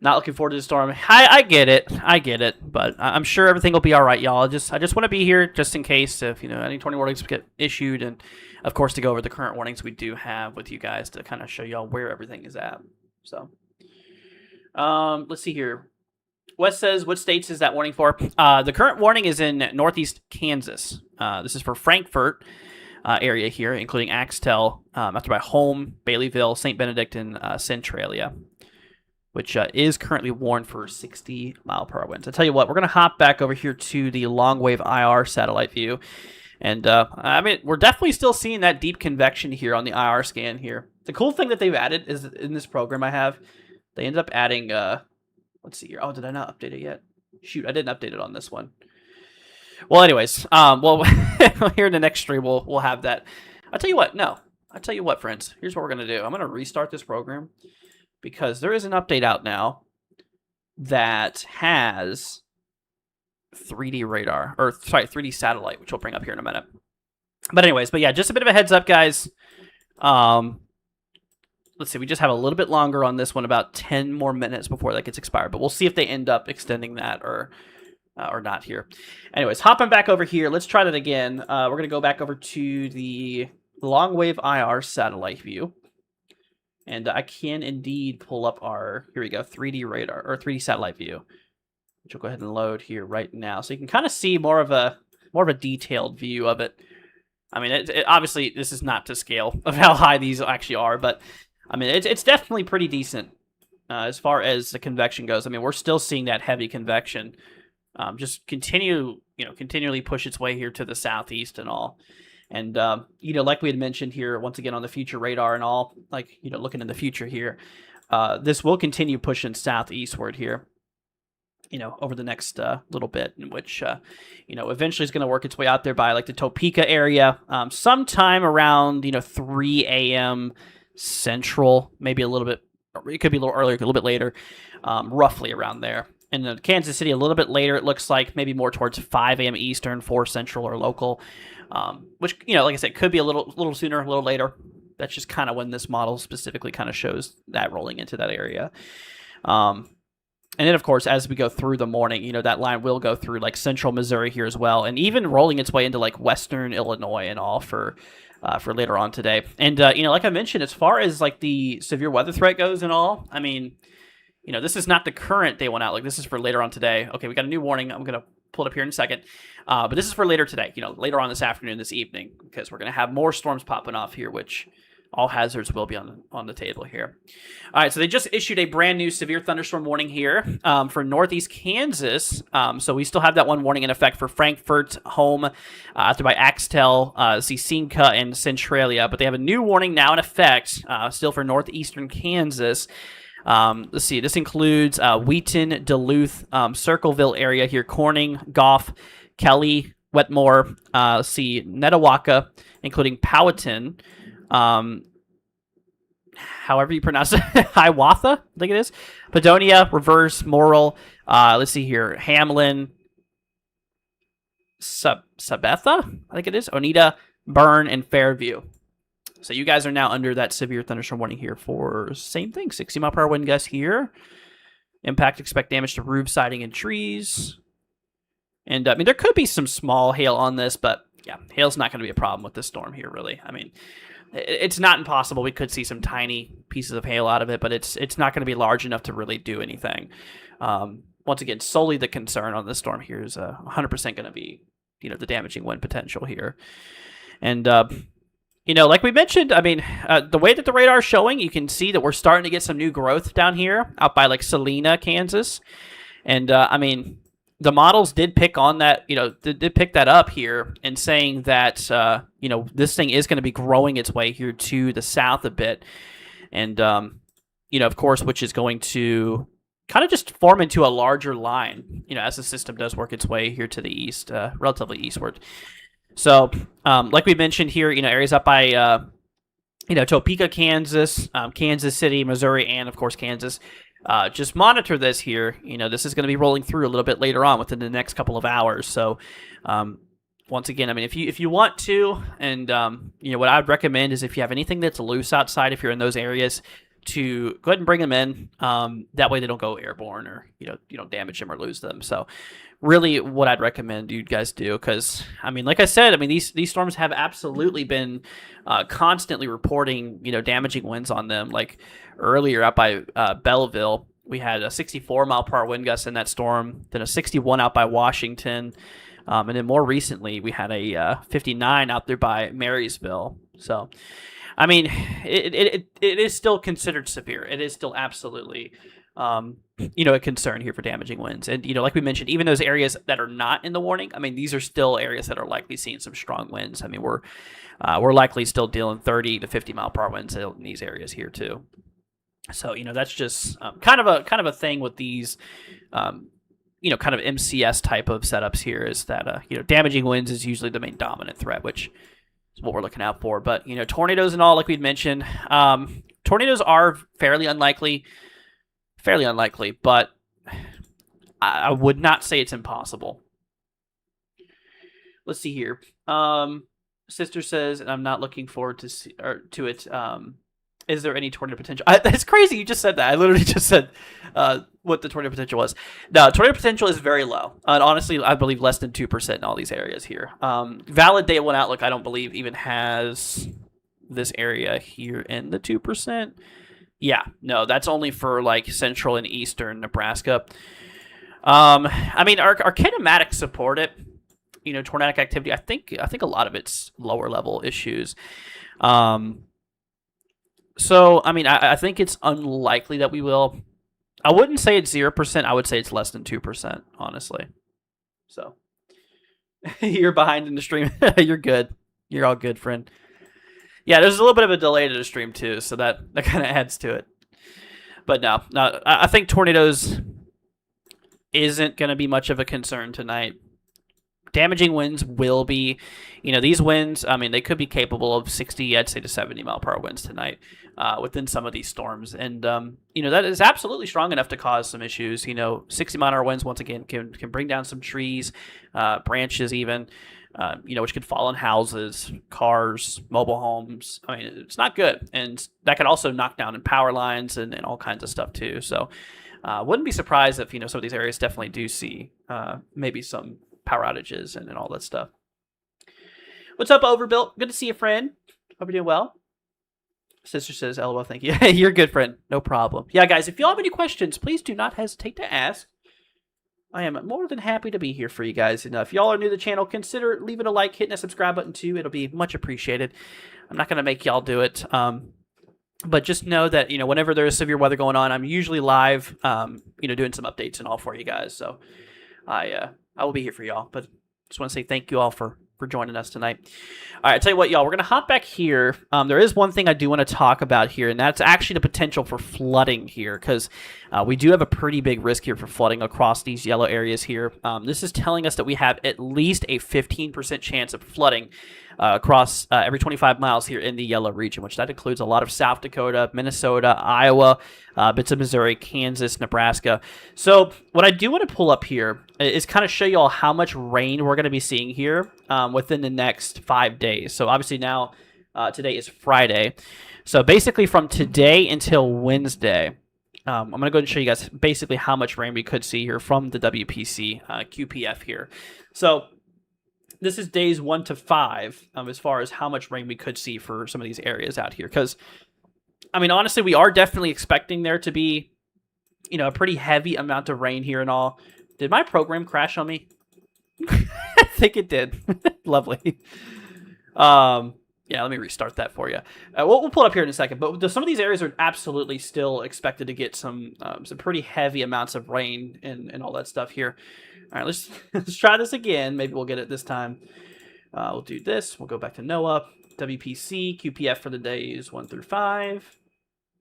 Not looking forward to the storm. I get it, but I'm sure everything will be all right, y'all. I just want to be here just in case if any tornado warnings get issued, and of course to go over the current warnings we do have with you guys to kind of show y'all where everything is at. So, let's see here. Wes says, what states is that warning for? The current warning is in northeast Kansas. This is for Frankfort area here, including Axtell, after by Home, Baileyville, St. Benedict, and Centralia, which is currently warned for 60-mile-per-hour winds. I tell you what, we're going to hop back over here to the long-wave IR satellite view. And, I mean, we're definitely still seeing that deep convection here on the IR scan here. The cool thing that they've added is in this program I have, they ended up adding, let's see here. Oh, did I not update it yet? Shoot, I didn't update it on this one. Well, anyways, here in the next stream, we'll have that. I tell you what, friends. Here's what we're going to do. I'm going to restart this program, because there is an update out now that has 3D radar, 3D satellite, which we'll bring up here in a minute. But anyways, yeah, just a bit of a heads up, guys. Let's see, we just have a little bit longer on this one, about 10 more minutes before that gets expired. But we'll see if they end up extending that or not here. Anyways, hopping back over here, let's try that again. We're going to go back over to the long-wave IR satellite view. And I can indeed pull up our, here we go, 3D radar, or 3D satellite view, which we'll go ahead and load here right now. So you can kind of see more of a detailed view of it. I mean, obviously, this is not to scale of how high these actually are, but I mean, it's definitely pretty decent as far as the convection goes. I mean, we're still seeing that heavy convection just continually push its way here to the southeast and all. And, like we had mentioned here, once again on the future radar and all, like, looking in the future here, this will continue pushing southeastward here, over the next little bit, in which, eventually is going to work its way out there by like the Topeka area, sometime around, 3 a.m. Central, maybe a little bit, it could be a little earlier, a little bit later, roughly around there. And then Kansas City a little bit later, it looks like maybe more towards 5 a.m. Eastern, 4 Central or local, which, like I said, could be a little sooner, a little later. That's just kind of when this model specifically kind of shows that rolling into that area. And then, of course, as we go through the morning, that line will go through like central Missouri here as well, and even rolling its way into like western Illinois and all for later on today. And, like I mentioned, as far as like the severe weather threat goes and all, I mean, this is not the current day one outlook. This is for later on today. Okay, we got a new warning. I'm going to pull it up here in a second. But this is for later today, later on this afternoon, this evening, because we're going to have more storms popping off here, which all hazards will be on the table here. All right, so they just issued a brand new severe thunderstorm warning here for northeast Kansas. So we still have that one warning in effect for Frankfort, home, out there by Axtell, Cicinca, and Centralia. But they have a new warning now in effect, still for northeastern Kansas. Let's see, this includes Wheaton, Duluth, Circleville area here, Corning, Goff, Kelly, Wetmore, Netawaka, including Powhatan, however you pronounce it, Hiawatha, I think it is, Padonia, Reverse, Morrill, let's see here, Hamlin, Sabetha, I think it is, Oneida, Byrne, and Fairview. So you guys are now under that severe thunderstorm warning here for same thing, 60 mile per hour wind gusts here. Impact, expect damage to roof, siding, and trees. And I mean, there could be some small hail on this, but yeah, hail's not going to be a problem with this storm here, really. I mean, it's not impossible. We could see some tiny pieces of hail out of it, but it's not going to be large enough to really do anything. Once again, solely the concern on this storm here is 100% going to be, the damaging wind potential here. And, like we mentioned, I mean, the way that the radar is showing, you can see that we're starting to get some new growth down here out by like Salina, Kansas. And, I mean, the models did pick on that, did pick that up here and saying that, this thing is going to be growing its way here to the south a bit. And, of course, which is going to kind of just form into a larger line, as the system does work its way here to the east, relatively eastward. So, like we mentioned here, areas up by, Topeka, Kansas, Kansas City, Missouri, and, of course, Kansas. Just monitor this here. This is going to be rolling through a little bit later on within the next couple of hours. So, once again, I mean, if you want to, and, what I would recommend is if you have anything that's loose outside, if you're in those areas, to go ahead and bring them in. That way they don't go airborne or, you don't damage them or lose them. So, really what I'd recommend you guys do, because, I mean, like I said, I mean, these storms have absolutely been constantly reporting, damaging winds on them. Like earlier out by Belleville, we had a 64 mile per hour wind gust in that storm, then a 61 out by Washington, and then more recently we had a 59 out there by Marysville. So, I mean, it is still considered severe. It is still absolutely a concern here for damaging winds. And, like we mentioned, even those areas that are not in the warning, I mean, these are still areas that are likely seeing some strong winds. I mean, we're likely still dealing 30 to 50 mile per hour winds in these areas here too. So, that's just kind of a thing with these, kind of MCS type of setups here is that, damaging winds is usually the main dominant threat, which is what we're looking out for. But, tornadoes and all, like we'd mentioned, tornadoes are fairly unlikely, but I would not say it's impossible. Let's see here. Sister says, and I'm not looking forward to it. Is there any tornado potential? That's crazy. You just said that. I literally just said what the tornado potential was. No, tornado potential is very low. And honestly, I believe less than 2% in all these areas here. Valid day one outlook, I don't believe even has this area here in the 2%. Yeah, no, that's only for like central and eastern Nebraska. I mean, our kinematics support it. Tornadic activity. I think a lot of it's lower level issues. So, I mean, I think it's unlikely that we will. I wouldn't say it's 0%. I would say it's less than 2%, honestly. So you're behind in the stream. You're good. You're all good, friend. Yeah, there's a little bit of a delay to the stream too, so that kind of adds to it. But no, I think tornadoes isn't going to be much of a concern tonight. Damaging winds will be, these winds, I mean, they could be capable of 60, I'd say to 70 mile per hour winds tonight within some of these storms. And, that is absolutely strong enough to cause some issues. 60 mile per hour winds, once again, can bring down some trees, branches even, which could fall on houses, cars, mobile homes. I mean, it's not good. And that could also knock down in power lines and all kinds of stuff too. So wouldn't be surprised if, some of these areas definitely do see maybe some power outages and all that stuff. What's up, Overbuilt? Good to see you, friend. Hope you're doing well. Sister says, LOL, thank you. You're good, friend. No problem. Yeah, guys, if you all have any questions, please do not hesitate to ask. I am more than happy to be here for you guys. And if y'all are new to the channel, consider leaving a like, hitting a subscribe button too. It'll be much appreciated. I'm not going to make y'all do it. But just know that, whenever there's severe weather going on, I'm usually live, doing some updates and all for you guys. So I will be here for y'all. But just want to say thank you all for joining us tonight. All right, I'll tell you what, y'all, we're going to hop back here. There is one thing I do want to talk about here, and that's actually the potential for flooding here, because we do have a pretty big risk here for flooding across these yellow areas here. This is telling us that we have at least a 15% chance of flooding across every 25 miles here in the yellow region, which that includes a lot of South Dakota, Minnesota, Iowa, bits of Missouri, Kansas, Nebraska. So what I do want to pull up here is kind of show you all how much rain we're going to be seeing here within the next 5 days. So obviously now today is Friday. So basically from today until Wednesday, I'm going to go ahead and show you guys basically how much rain we could see here from the WPC QPF here. So this is days 1 to 5 as far as how much rain we could see for some of these areas out here. Because, I mean, honestly, we are definitely expecting there to be, a pretty heavy amount of rain here and all. Did my program crash on me? I think it did. Lovely. Yeah, let me restart that for you. We'll pull it up here in a second. But some of these areas are absolutely still expected to get some pretty heavy amounts of rain and all that stuff here. All right, let's try this again. Maybe we'll get it this time. We'll do this. We'll go back to NOAA, WPC, QPF for the days 1 through 5.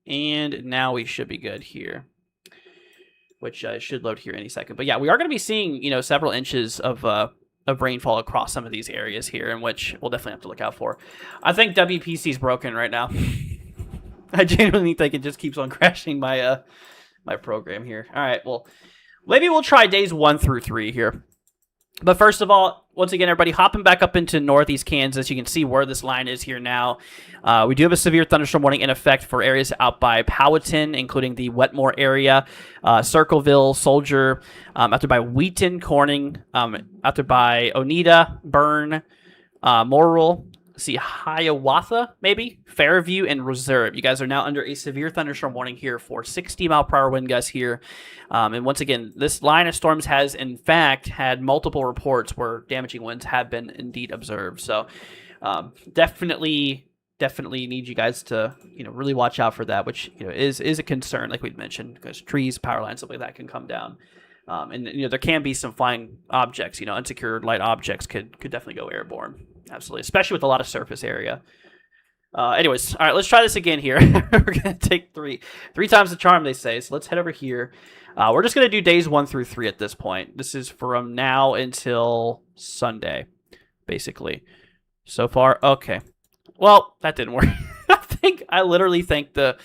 And now we should be good here, which should load here any second. But yeah, we are going to be seeing, several inches of rainfall across some of these areas here, in which we'll definitely have to look out for. I think WPC is broken right now. I genuinely think it just keeps on crashing my my program here. All right, well, maybe we'll try days 1 through 3 here. But first of all, once again, everybody, hopping back up into northeast Kansas, you can see where this line is here now. We do have a severe thunderstorm warning in effect for areas out by Powhatan, including the Wetmore area, Circleville, Soldier, out there by Wheaton, Corning, out there by Oneida, Bern, Morrill, see Hiawatha, maybe, Fairview, and Reserve. You guys are now under a severe thunderstorm warning here for 60 mile per hour wind gusts here. And once again, this line of storms has, in fact, had multiple reports where damaging winds have been indeed observed. So definitely need you guys to, really watch out for that, which, is a concern, like we'd mentioned, because trees, power lines, stuff like that can come down. And, there can be some flying objects, unsecured light objects could definitely go airborne. Absolutely, especially with a lot of surface area. Anyways, all right, let's try this again here. We're going to take three times the charm, they say. So let's head over here. We're just going to do days 1 through 3 at this point. This is from now until Sunday, basically. So far, okay. Well, that didn't work. I literally think it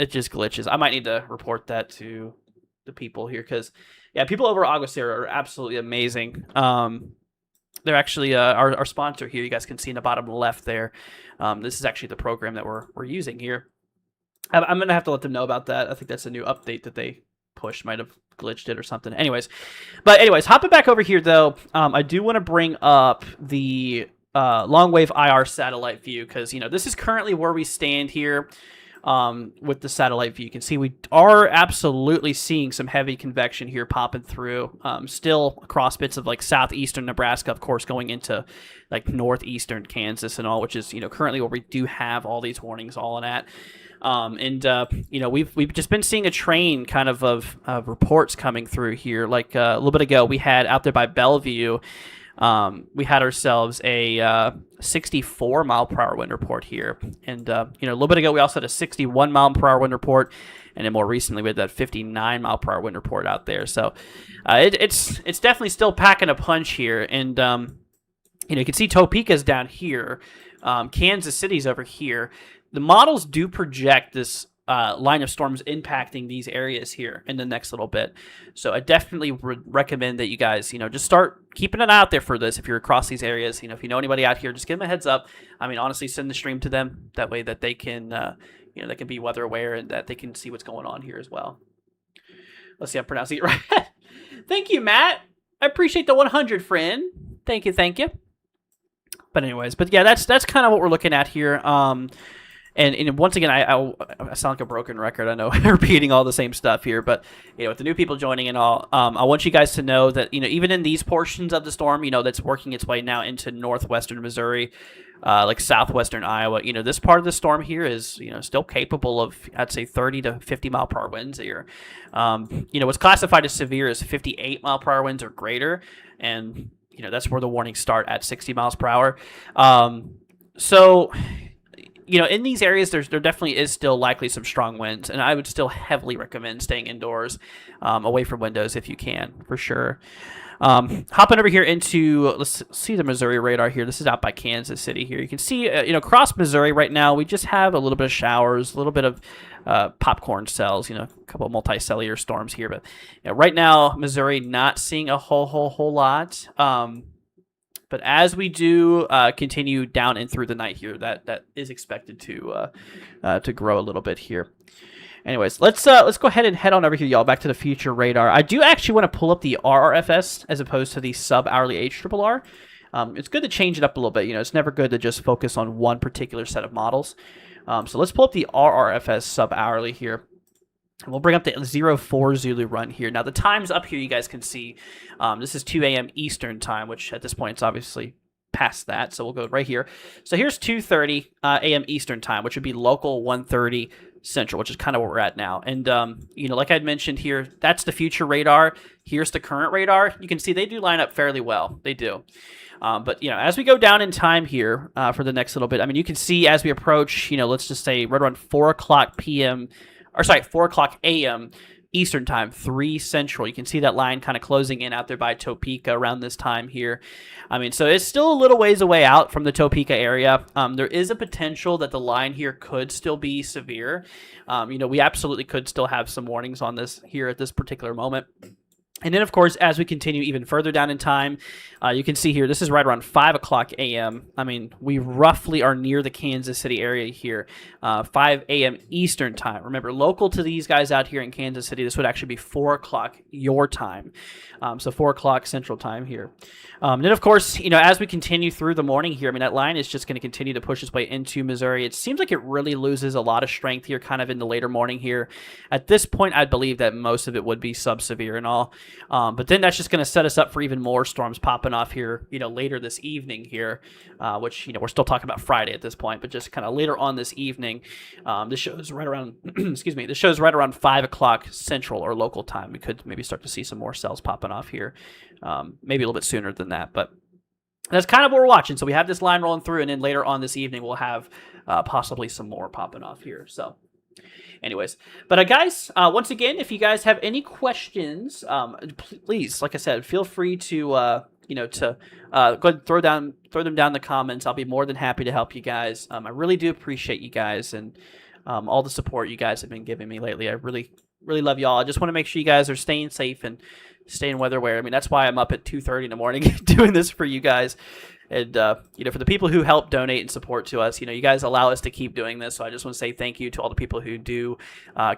just glitches. I might need to report that to the people here, because, yeah, people over at Aguacero are absolutely amazing. They're actually our sponsor here. You guys can see in the bottom left there. This is actually the program that we're using here. I'm going to have to let them know about that. I think that's a new update that they pushed. Might have glitched it or something. Anyways, hopping back over here, though, I do want to bring up the long wave IR satellite view, because, this is currently where we stand here. With the satellite view, you can see we are absolutely seeing some heavy convection here popping through, still across bits of like southeastern Nebraska, of course, going into like northeastern Kansas and all, which is, currently where we do have all these warnings all in at. We've just been seeing a train kind of reports coming through here. Like a little bit ago, we had out there by Bellevue, we had ourselves a 64 mile per hour wind report here, and a little bit ago we also had a 61 mile per hour wind report, and then more recently we had that 59 mile per hour wind report out there. So it's definitely still packing a punch here, and you can see Topeka's down here, Kansas City's over here. The models do project this line of storms impacting these areas here in the next little bit. So I definitely would recommend that you guys, just start keeping an eye out there for this. If you're across these areas, if you know anybody out here, just give them a heads up. I mean, honestly, send the stream to them. That way that they can, they can be weather aware and that they can see what's going on here as well. Let's see, I'm pronouncing it right. Thank you, Matt. I appreciate the 100, friend. Thank you. But anyways, yeah, that's kind of what we're looking at here. And once again, I sound like a broken record. I know repeating all the same stuff here, but with the new people joining and all, I want you guys to know that even in these portions of the storm, that's working its way now into northwestern Missouri, like southwestern Iowa. This part of the storm here is still capable of, I'd say, 30 to 50 mile per hour winds here. What's classified as severe is 58 mile per hour winds or greater, and that's where the warnings start at 60 miles per hour. So in these areas, there definitely is still likely some strong winds, and I would still heavily recommend staying indoors, away from windows if you can, for sure. Hopping over here into, let's see the Missouri radar here. This is out by Kansas City here. You can see, across Missouri right now, we just have a little bit of showers, a little bit of popcorn cells, a couple of multicellular storms here. But right now, Missouri not seeing a whole lot. But as we do continue down and through the night here, that is expected to grow a little bit here. Anyways, let's go ahead and head on over here, y'all, back to the future radar. I do actually want to pull up the RRFS as opposed to the sub-hourly HRRR. It's good to change it up a little bit. It's never good to just focus on one particular set of models. So let's pull up the RRFS sub-hourly here. And we'll bring up the 04 Zulu run here. Now, the times up here you guys can see. This is 2 a.m. Eastern time, which at this point it's obviously past that. So we'll go right here. So here's 2:30 a.m. Eastern time, which would be local 1:30 Central, which is kind of where we're at now. And, like I'd mentioned here, that's the future radar. Here's the current radar. You can see they do line up fairly well. They do. But as we go down in time here for the next little bit, I mean, you can see as we approach, let's just say right around 4 o'clock p.m., 4 o'clock a.m. Eastern time, 3 Central. You can see that line kind of closing in out there by Topeka around this time here. I mean, so it's still a little ways away out from the Topeka area. There is a potential that the line here could still be severe. We absolutely could still have some warnings on this here at this particular moment. And then, of course, as we continue even further down in time, you can see here, this is right around 5 o'clock a.m. I mean, we roughly are near the Kansas City area here, 5 a.m. Eastern time. Remember, local to these guys out here in Kansas City, this would actually be 4 o'clock your time. So 4 o'clock Central time here. And then, of course, as we continue through the morning here, I mean, that line is just going to continue to push its way into Missouri. It seems like it really loses a lot of strength here kind of in the later morning here. At this point, I believe that most of it would be sub-severe and all. But then that's just going to set us up for even more storms popping off here, later this evening here, which, we're still talking about Friday at this point, but just kind of later on this evening. This shows right around, this shows right around 5 o'clock Central or local time. We could maybe start to see some more cells popping off here, maybe a little bit sooner than that, but that's kind of what we're watching. So we have this line rolling through, and then later on this evening, we'll have possibly some more popping off here. So anyways, but guys, once again, if you guys have any questions, please, like I said, feel free to go ahead and throw them down in the comments. I'll be more than happy to help you guys. I really do appreciate you guys and all the support you guys have been giving me lately. I really love y'all. I just want to make sure you guys are staying safe and staying weather aware. I mean, that's why I'm up at 2:30 in the morning doing this for you guys. And, for the people who help donate and support to us, you guys allow us to keep doing this. So I just want to say thank you to all the people who do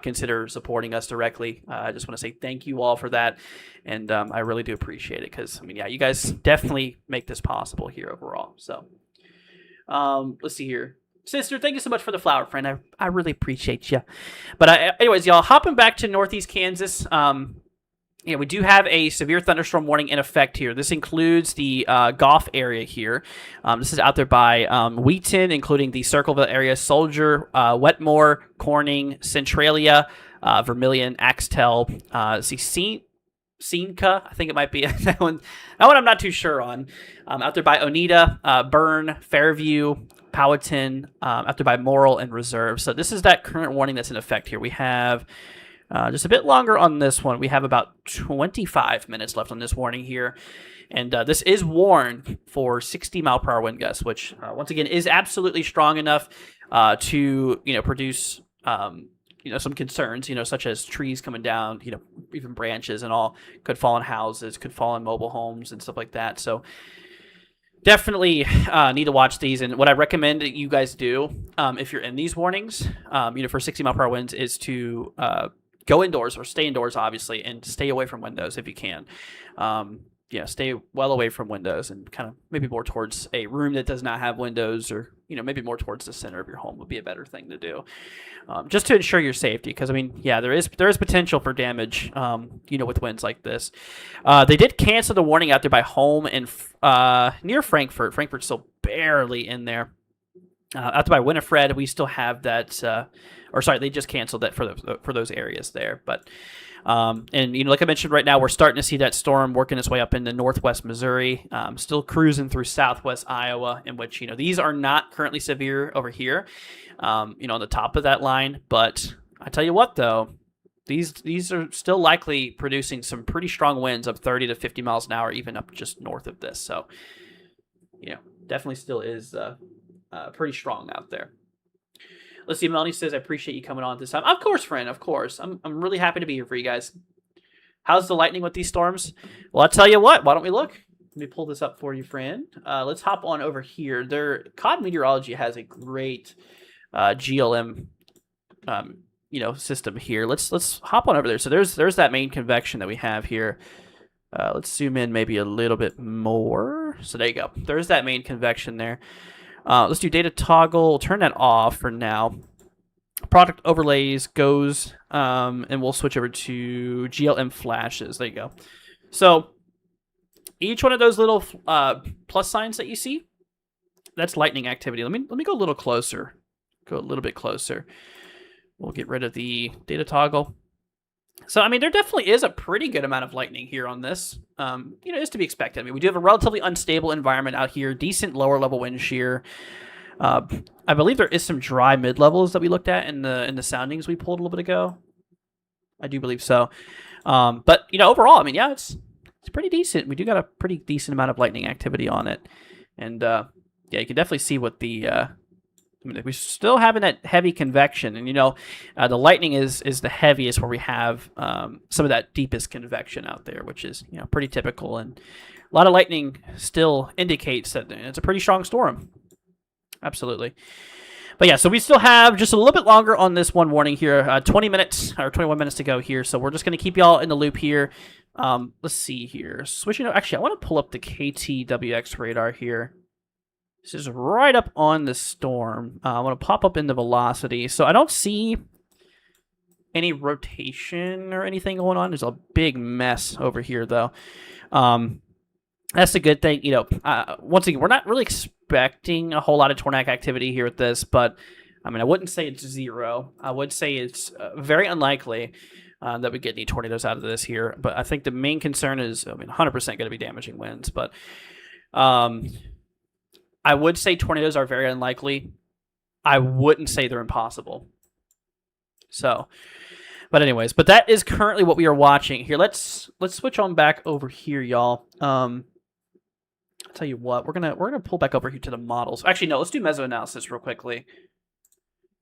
consider supporting us directly. I just want to say thank you all for that. And I really do appreciate it because, you guys definitely make this possible here overall. So let's see here. Sister, thank you so much for the flower, friend. I really appreciate you. But anyways, y'all, hopping back to Northeast Kansas. Yeah, we do have a severe thunderstorm warning in effect here. This includes the Goff area here. This is out there by Wheaton, including the Circleville area, Soldier, Wetmore, Corning, Centralia, Vermilion, Axtell, Seneca, I think it might be that one. That one I'm not too sure on. Out there by Oneida, Bern, Fairview, Powhatan, out there by Morrill and Reserve. So this is that current warning that's in effect here. We have just a bit longer on this one. We have about 25 minutes left on this warning here. And this is warned for 60-mile-per-hour wind gusts, which, once again, is absolutely strong enough to, produce, some concerns, such as trees coming down, even branches and all could fall on houses, could fall on mobile homes and stuff like that. So definitely need to watch these. And what I recommend that you guys do if you're in these warnings, for 60-mile-per-hour winds is to go indoors or stay indoors, obviously, and stay away from windows if you can. Stay well away from windows and kind of maybe more towards a room that does not have windows, or, maybe more towards the center of your home would be a better thing to do, just to ensure your safety. Because, there is potential for damage, with winds like this. They did cancel the warning out there by Home and near Frankfurt. Frankfurt's still barely in there. Out there by Winifred, we still have that, they just canceled that for those areas there. But, like I mentioned, right now we're starting to see that storm working its way up into northwest Missouri, still cruising through southwest Iowa, in which, these are not currently severe over here, on the top of that line. But I tell you what, though, these are still likely producing some pretty strong winds of 30 to 50 miles an hour, even up just north of this. So, definitely still is pretty strong out there. Let's see. Melanie says, "I appreciate you coming on this time." Of course, friend. Of course. I'm really happy to be here for you guys. How's the lightning with these storms? Well, I'll tell you what. Why don't we look? Let me pull this up for you, friend. Let's hop on over here. COD Meteorology has a great GLM, system here. Let's hop on over there. So there's that main convection that we have here. Let's zoom in maybe a little bit more. So there you go. There's that main convection there. Let's do data toggle. Turn that off for now. Product overlays goes, and we'll switch over to GLM flashes. There you go. So each one of those little plus signs that you see, that's lightning activity. Let me go a little closer. Go a little bit closer. We'll get rid of the data toggle. So, there definitely is a pretty good amount of lightning here on this. Is to be expected. We do have a relatively unstable environment out here, decent lower level wind shear. I believe there is some dry mid levels that we looked at in the soundings we pulled a little bit ago. I do believe so. But overall, it's pretty decent. We do got a pretty decent amount of lightning activity on it, and you can definitely see what the we're still having that heavy convection, and the lightning is the heaviest where we have some of that deepest convection out there, which is pretty typical, and a lot of lightning still indicates that it's a pretty strong storm. Absolutely. But yeah, so we still have just a little bit longer on this one warning here, 20 minutes or 21 minutes to go here, so we're just going to keep y'all in the loop here. Let's see here. Switching. Actually, I want to pull up the KTWX radar here. This is right up on the storm. I want to pop up into velocity. So I don't see any rotation or anything going on. There's a big mess over here, though. That's a good thing. Once again, we're not really expecting a whole lot of tornadic activity here with this, but I wouldn't say it's zero. I would say it's very unlikely that we get any tornadoes out of this here. But I think the main concern is, 100% going to be damaging winds, but I would say tornadoes are very unlikely. I wouldn't say they're impossible. So, but that is currently what we are watching here. Let's switch on back over here, y'all. I'll tell you what, we're gonna pull back over here to the models. Actually, no, let's do mesoanalysis real quickly.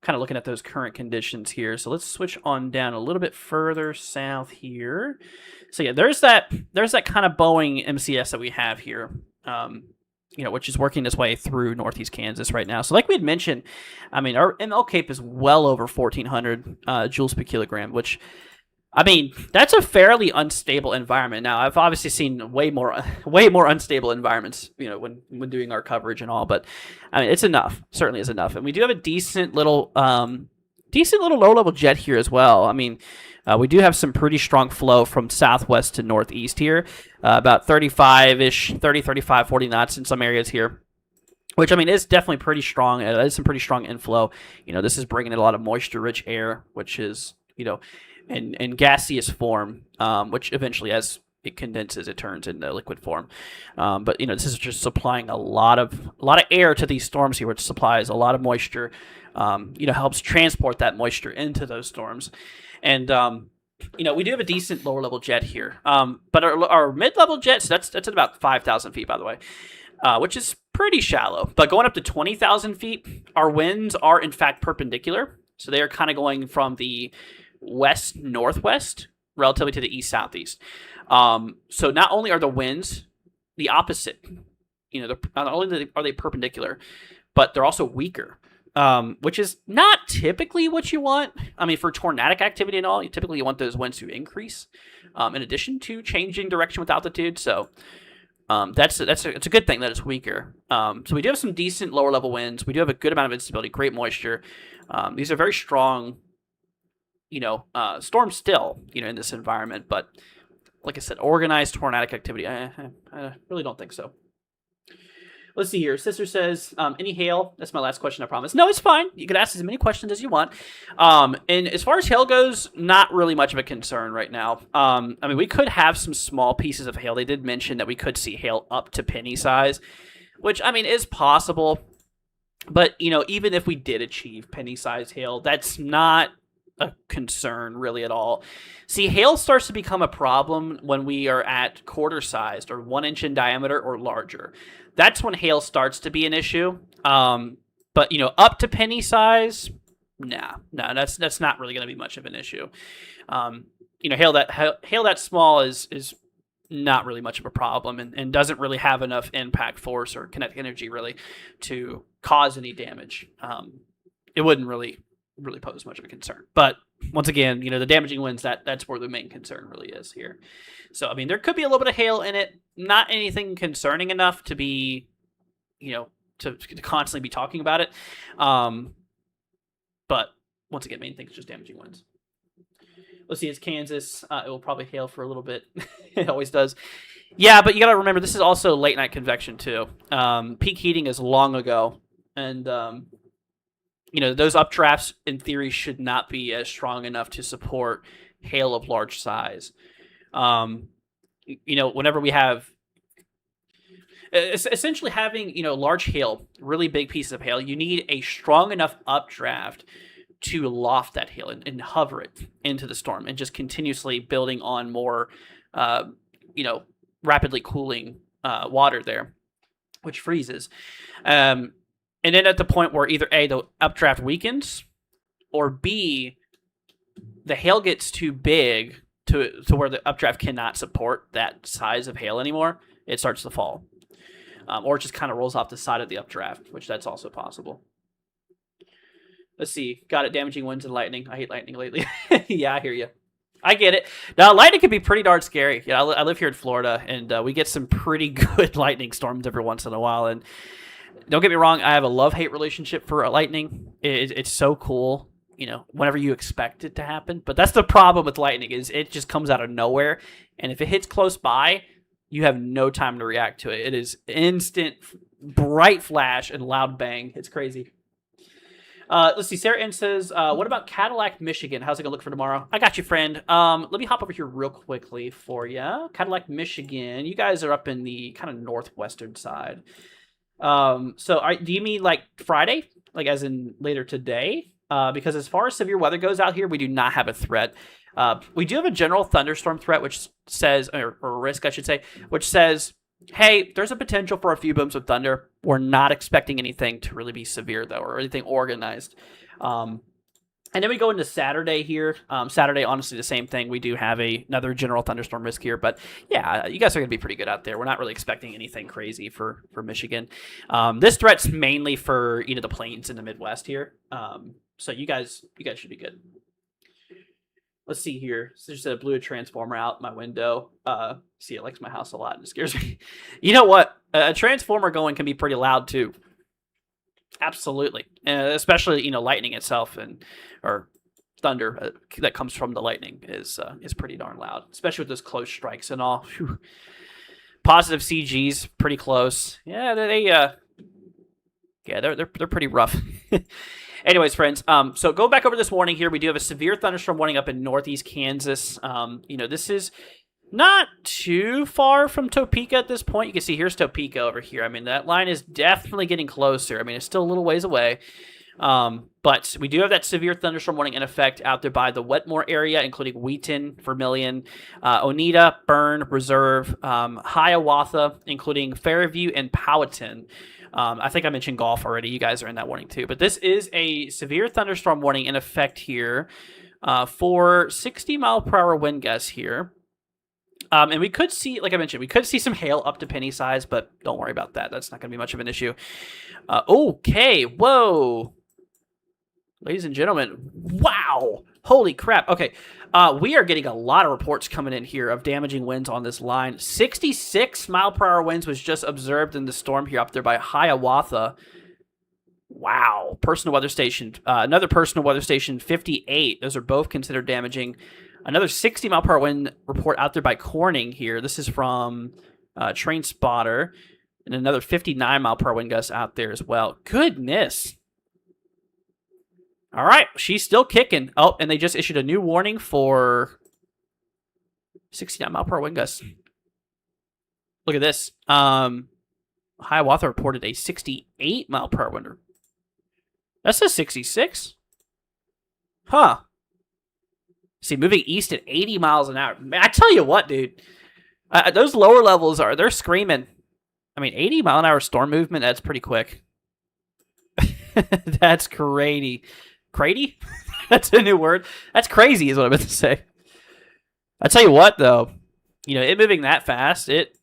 Kind of looking at those current conditions here. So let's switch on down a little bit further south here. So yeah, there's that kind of Boeing MCS that we have here. Which is working its way through northeast Kansas right now. So like we had mentioned, our ML Cape is well over 1,400 joules per kilogram, which, that's a fairly unstable environment. Now, I've obviously seen way more unstable environments, when doing our coverage and all, but it's enough. Certainly is enough. And we do have a decent little decent little low-level jet here as well. I mean, we do have some pretty strong flow from southwest to northeast here, about 35-ish, 30, 35, 40 knots in some areas here. Which, I mean, is definitely pretty strong. It is some pretty strong inflow. This is bringing in a lot of moisture-rich air, which is, in gaseous form, which eventually, as it condenses, it turns into liquid form. But this is just supplying a lot of air to these storms here, which supplies a lot of moisture. Helps transport that moisture into those storms, and we do have a decent lower level jet here. But our mid level jets, that's at about 5,000 feet, by the way, which is pretty shallow. But going up to 20,000 feet, our winds are in fact perpendicular, so they are kind of going from the west northwest relatively to the east southeast. So not only are the winds the opposite, not only are they perpendicular, but they're also weaker, which is not typically what you want. I mean, for tornadic activity and all, you want those winds to increase, in addition to changing direction with altitude. So it's a good thing that it's weaker. So we do have some decent lower level winds. We do have a good amount of instability, great moisture. These are very strong, storms still, in this environment, but like I said, organized tornadic activity, I really don't think so. Let's see here. Sister says, any hail? That's my last question, I promise. No, it's fine. You can ask as many questions as you want. And as far as hail goes, not really much of a concern right now. I mean, we could have some small pieces of hail. They did mention that we could see hail up to penny size, which, I mean, is possible. But, even if we did achieve penny-sized hail, that's not a concern really at all. See, hail starts to become a problem when we are at quarter-sized or 1 inch in diameter or larger. That's when hail starts to be an issue. But up to penny size, nah, that's not really going to be much of an issue. Hail that small is not really much of a problem and doesn't really have enough impact force or kinetic energy really to cause any damage. It wouldn't really pose much of a concern. But once again, the damaging winds, that's where the main concern really is here. So, I mean, there could be a little bit of hail in it, not anything concerning enough to be, to constantly be talking about it. But once again, main thing is just damaging winds. Let's see, it's Kansas. It will probably hail for a little bit. It always does. Yeah, but you got to remember, this is also late night convection too. Peak heating is long ago. And, those updrafts, in theory, should not be as strong enough to support hail of large size. Whenever we have, essentially having, large hail, really big pieces of hail, you need a strong enough updraft to loft that hail and hover it into the storm and just continuously building on more, rapidly cooling water there, which freezes. And then at the point where either A, the updraft weakens, or B, the hail gets too big to where the updraft cannot support that size of hail anymore, it starts to fall. Or it just kind of rolls off the side of the updraft, which that's also possible. Let's see. Got it. Damaging winds and lightning. I hate lightning lately. Yeah, I hear you. I get it. Now, lightning can be pretty darn scary. I live here in Florida, and we get some pretty good lightning storms every once in a while, and don't get me wrong, I have a love-hate relationship for lightning. It's so cool, whenever you expect it to happen. But that's the problem with lightning, is it just comes out of nowhere. And if it hits close by, you have no time to react to it. It is instant, bright flash and loud bang. It's crazy. Let's see. Sarah Ann says, what about Cadillac, Michigan? How's it going to look for tomorrow? I got you, friend. Let me hop over here real quickly for you. Cadillac, Michigan. You guys are up in the kind of northwestern side. Do you mean like Friday? Like as in later today? Because as far as severe weather goes out here, we do not have a threat. We do have a general thunderstorm threat, which says, or risk, I should say, which says, hey, there's a potential for a few booms of thunder. We're not expecting anything to really be severe, though, or anything organized. And then we go into Saturday here. Saturday, honestly, the same thing. We do have another general thunderstorm risk here. But yeah, you guys are going to be pretty good out there. We're not really expecting anything crazy for Michigan. This threat's mainly for the plains in the Midwest here. So you guys should be good. Let's see here. So just blew a transformer out my window. See, it likes my house a lot and it scares me. You know what? A transformer going can be pretty loud too. Absolutely, especially lightning itself or thunder that comes from the lightning is pretty darn loud, especially with those close strikes and all. Whew. Positive CGs, pretty close. Yeah, they're pretty rough. Anyways, friends, so go back over this warning here. We do have a severe thunderstorm warning up in northeast Kansas. This is not too far from Topeka at this point. You can see here's Topeka over here. I mean, that line is definitely getting closer. I mean, it's still a little ways away. But we do have that severe thunderstorm warning in effect out there by the Wetmore area, including Wheaton, Vermilion, Oneida, Bern, Reserve, Hiawatha, including Fairview and Powhatan. I think I mentioned golf already. You guys are in that warning too. But this is a severe thunderstorm warning in effect here for 60 mile per hour wind gusts here. And we could see, like I mentioned, we could see some hail up to penny size, but don't worry about that. That's not going to be much of an issue. Okay, whoa. Ladies and gentlemen, wow. Holy crap. Okay, we are getting a lot of reports coming in here of damaging winds on this line. 66 mile per hour winds was just observed in the storm here up there by Hiawatha. Wow. Personal weather station. Another personal weather station, 58. Those are both considered damaging. Another 60 mile per hour wind report out there by Corning here. This is from Train Spotter. And another 59 mile per hour wind gust out there as well. Goodness. All right. She's still kicking. Oh, and they just issued a new warning for 69 mile per hour wind gusts. Look at this. Hiawatha reported a 68 mile per hour wind. That says 66. Huh. See, moving east at 80 miles an hour. Man, I tell you what, dude. Those lower levels they're screaming. I mean, 80 mile an hour storm movement, that's pretty quick. That's crazy. Crazy? That's a new word. That's crazy is what I meant to say. I tell you what, though. It moving that fast, it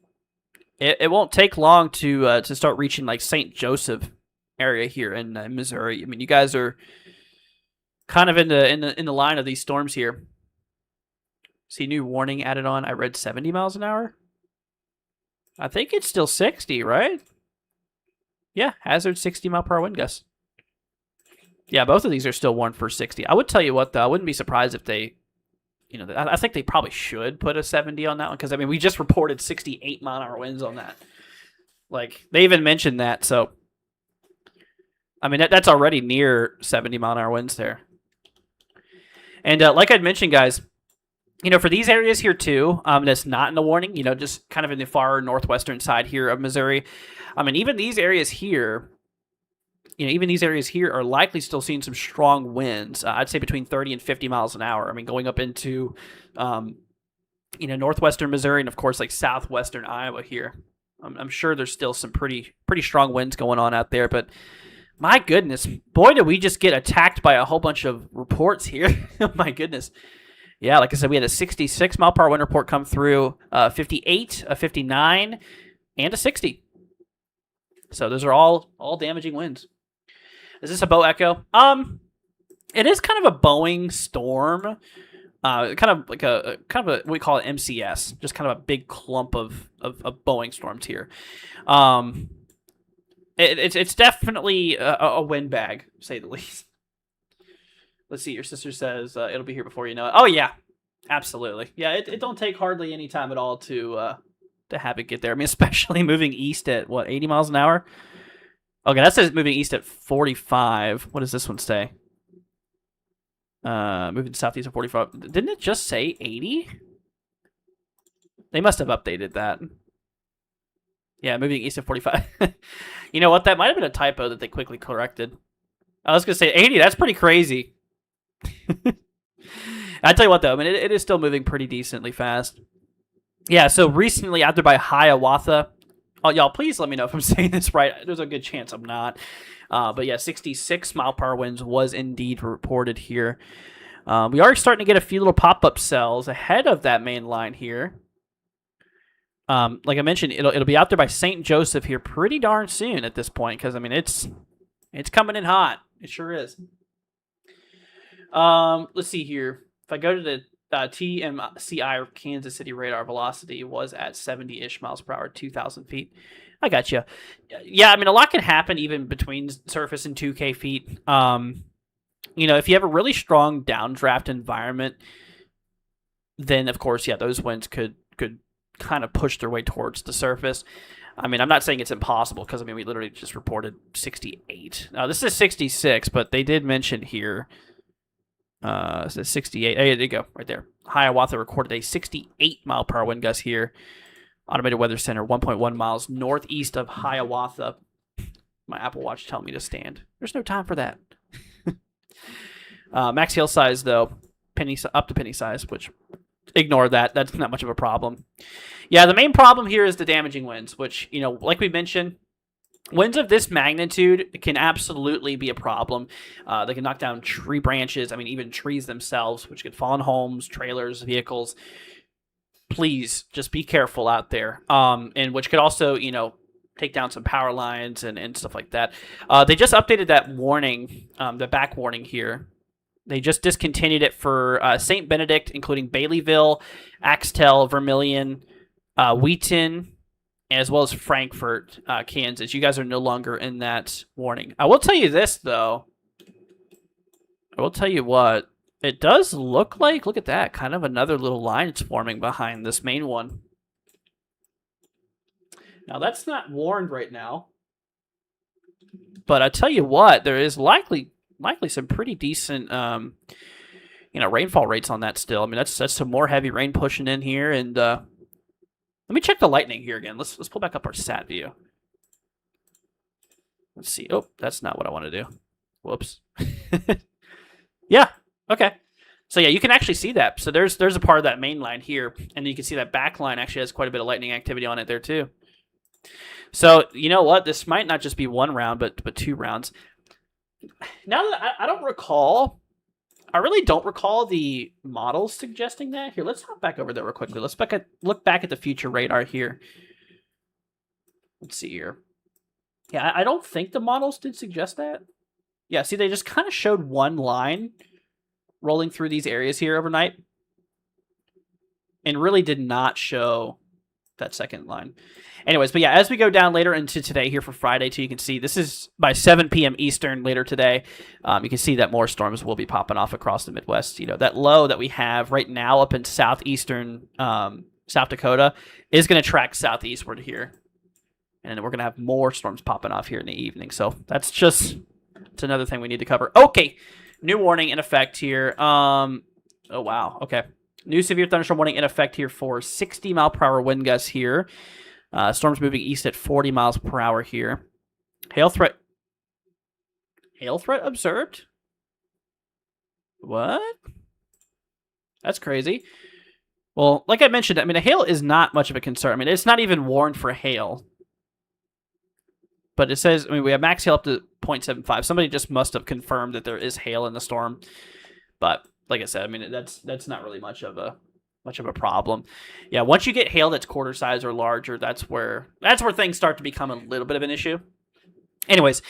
won't take long to start reaching like St. Joseph area here in Missouri. I mean, you guys are kind of in the line of these storms here. See, new warning added on. I read 70 miles an hour. I think it's still 60, right? Yeah, hazard 60 mile per hour wind gusts. Yeah, both of these are still warned for 60. I would tell you what, though, I wouldn't be surprised if they, I think they probably should put a 70 on that one because, I mean, we just reported 68 mile an hour winds on that. Like, they even mentioned that, so, I mean, that's already near 70 mile an hour winds there. And like I'd mentioned, guys, for these areas here too, that's not in the warning, just kind of in the far northwestern side here of Missouri. I mean, even these areas here, are likely still seeing some strong winds. I'd say between 30 and 50 miles an hour. I mean, going up into, northwestern Missouri and, of course, like southwestern Iowa here. I'm sure there's still some pretty strong winds going on out there, but my goodness, boy, did we just get attacked by a whole bunch of reports here. Oh, my goodness. Yeah, like I said, we had a 66 mile per hour wind report come through, 58, a 59, and a 60. So those are all damaging winds. Is this a Bow Echo? It is kind of a Boeing storm. Kind of a we call it MCS, just kind of a big clump of Boeing storms here. It's definitely a windbag, to say the least. Let's see. Your sister says it'll be here before you know it. Oh yeah, absolutely. Yeah, it don't take hardly any time at all to have it get there. I mean, especially moving east at 80 miles an hour. Okay, that says moving east at 45. What does this one say? Moving southeast at 45. Didn't it just say 80? They must have updated that. Yeah, moving east at 45. You know what? That might have been a typo that they quickly corrected. I was going to say 80. That's pretty crazy. I tell you what, though. I mean, it is still moving pretty decently fast. Yeah, so recently out there by Hiawatha. Oh, y'all, please let me know if I'm saying this right. There's a good chance I'm not. But yeah, 66 mile per hour winds was indeed reported here. We are starting to get a few little pop-up cells ahead of that main line here. Like I mentioned, it'll be out there by St. Joseph here pretty darn soon at this point because, I mean, it's coming in hot. It sure is. Let's see here. If I go to TMCI Kansas City radar velocity was at 70-ish miles per hour, 2,000 feet. I got you. Yeah, I mean, a lot can happen even between surface and 2K feet. If you have a really strong downdraft environment, then of course, yeah, those winds could kind of push their way towards the surface. I mean, I'm not saying it's impossible because, I mean, we literally just reported 68. Now, this is 66, but they did mention here, it says 68. Hey, there you go, right there. Hiawatha recorded a 68 mile per hour wind gust here. Automated Weather Center, 1.1 miles northeast of Hiawatha. My Apple Watch telling me to stand. There's no time for that. Max hail size, though, up to penny size, which ignore that. That's not much of a problem. Yeah, the main problem here is the damaging winds, which, like we mentioned, winds of this magnitude can absolutely be a problem. They can knock down tree branches. I mean, even trees themselves, which could fall on homes, trailers, vehicles. Please just be careful out there. And which could also, take down some power lines and stuff like that. They just updated that warning, the back warning here. They just discontinued it for St. Benedict, including Baileyville, Axtell, Vermilion, Wheaton, as well as Frankfort, Kansas. You guys are no longer in that warning. I will tell you this, though. I will tell you what. It does look like, look at that, kind of another little line it's forming behind this main one. Now, that's not warned right now. But I tell you what, there is likely some pretty decent, rainfall rates on that still. I mean, that's some more heavy rain pushing in here. And let me check the lightning here again. Let's pull back up our sat view. Let's see. Oh, that's not what I want to do. Whoops. Yeah. Okay. So yeah, you can actually see that. So there's a part of that main line here, and you can see that back line actually has quite a bit of lightning activity on it there too. So you know what? This might not just be one round, but two rounds. Now that I really don't recall the models suggesting that. Here, let's hop back over there real quickly. Let's look back at the future radar here. Let's see here. Yeah, I don't think the models did suggest that. Yeah, see, they just kind of showed one line rolling through these areas here overnight and really did not show that second line. Anyways, but yeah, as we go down later into today here for Friday too, you can see this is by 7 p.m. Eastern later today. You can see that more storms will be popping off across the Midwest. That low that we have right now up in southeastern South Dakota is going to track southeastward here. And we're going to have more storms popping off here in the evening. So it's another thing we need to cover. Okay. New warning in effect here. Oh, wow. Okay. New severe thunderstorm warning in effect here for 60 mile per hour wind gusts here. Storms moving east at 40 miles per hour here. Hail threat observed? What? That's crazy. Well, like I mentioned, I mean, a hail is not much of a concern. I mean, it's not even warned for hail. But it says, I mean, we have max hail up to 0.75. Somebody just must have confirmed that there is hail in the storm. But like I said, I mean, that's not really much of a problem. Yeah, once you get hail that's quarter size or larger, that's where things start to become a little bit of an issue. Anyways,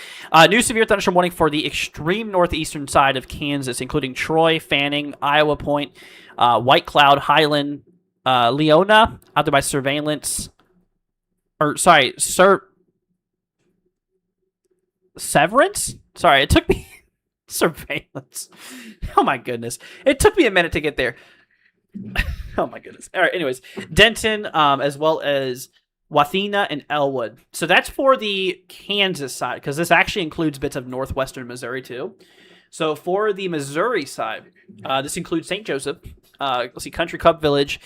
new severe thunderstorm warning for the extreme northeastern side of Kansas, including Troy, Fanning, Iowa Point, White Cloud, Highland, Leona, out there by Surveillance. Severance? Sorry, it took me... Surveillance. Oh my goodness. It took me a minute to get there. Oh my goodness. All right, anyways. Denton, as well as Wathena and Elwood. So that's for the Kansas side, because this actually includes bits of northwestern Missouri too. So for the Missouri side, this includes St. Joseph, let's see, Country Club Village,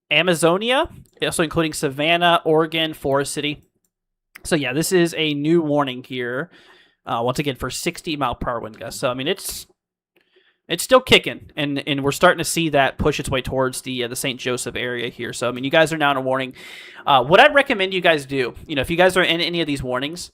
Amazonia, also including Savannah, Oregon, Forest City. So yeah, this is a new warning here. Once again, for 60 mile per hour wind gusts. So I mean, it's still kicking, and we're starting to see that push its way towards the St. Joseph area here. So I mean, you guys are now in a warning. What I'd recommend you guys do, if you guys are in any of these warnings,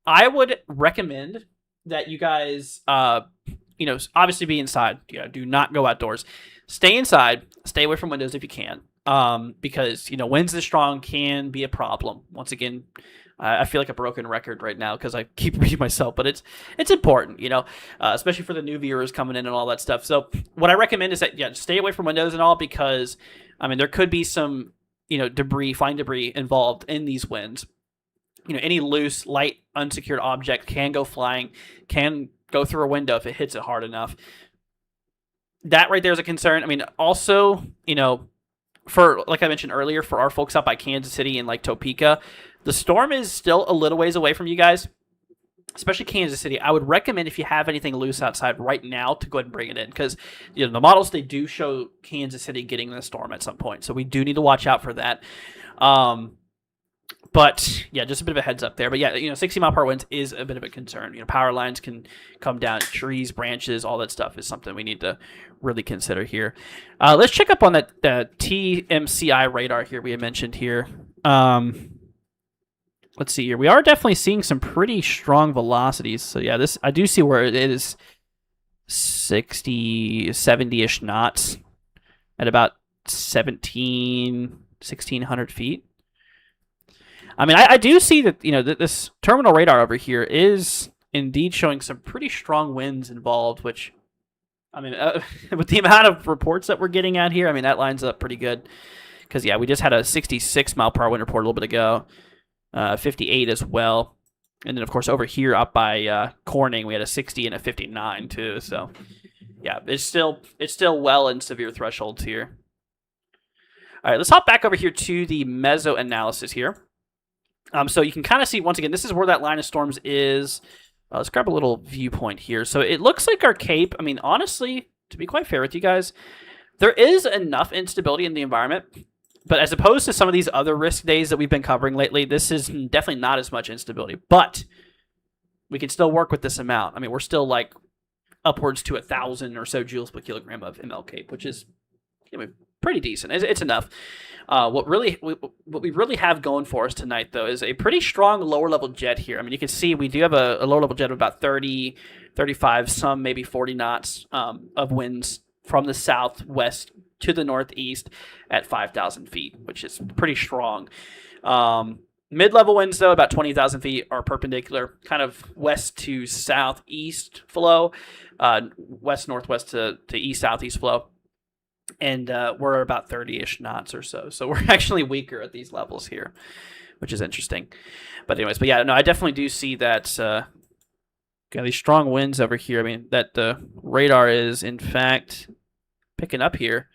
I would recommend that you guys, obviously be inside. Do not go outdoors. Stay inside. Stay away from windows if you can. because winds this strong can be a problem. Once again, I feel like a broken record right now because I keep reading myself, but it's important, especially for the new viewers coming in and all that stuff. So what I recommend is that stay away from windows and all, because there could be some debris, fine debris involved in these winds. Any loose, light, unsecured object can go flying, can go through a window if it hits it hard enough. That right there is a concern. Also, for, like I mentioned earlier, for our folks out by Kansas City and like Topeka, the storm is still a little ways away from you guys, especially Kansas City. I would recommend, if you have anything loose outside right now, to go ahead and bring it in, because the models, they do show Kansas City getting the storm at some point, so we do need to watch out for that. But yeah, just a bit of a heads up there. But yeah, 60 mile per hour winds is a bit of a concern. Power lines can come down, trees, branches, all that stuff is something we need to really consider here. Let's check up on that TMCI radar here we had mentioned here. Let's see here. We are definitely seeing some pretty strong velocities. So yeah, I do see where it is 60, 70-ish knots at about 1,600 feet. I do see that, this terminal radar over here is indeed showing some pretty strong winds involved, which, with the amount of reports that we're getting out here, that lines up pretty good. Because, yeah, we just had a 66 mile per hour wind report a little bit ago, 58 as well. And then, of course, over here up by Corning, we had a 60 and a 59 too. So, yeah, it's still well in severe thresholds here. All right, let's hop back over here to the meso analysis here. So you can kind of see, once again, this is where that line of storms is. Let's grab a little viewpoint here. So it looks like our Cape, honestly, to be quite fair with you guys, there is enough instability in the environment. But as opposed to some of these other risk days that we've been covering lately, this is definitely not as much instability. But we can still work with this amount. We're still like upwards to 1,000 or so joules per kilogram of ML Cape, which is pretty decent. It's enough. What we really have going for us tonight, though, is a pretty strong lower level jet here. You can see we do have a lower level jet of about 30, 35, some maybe 40 knots of winds from the southwest to the northeast at 5,000 feet, which is pretty strong. Mid-level winds, though, about 20,000 feet, are perpendicular, kind of west to southeast flow, west-northwest to east-southeast flow. And we're about 30-ish knots or so. So we're actually weaker at these levels here, which is interesting. But yeah, no, I definitely do see that got these strong winds over here. That the radar is, in fact, picking up here.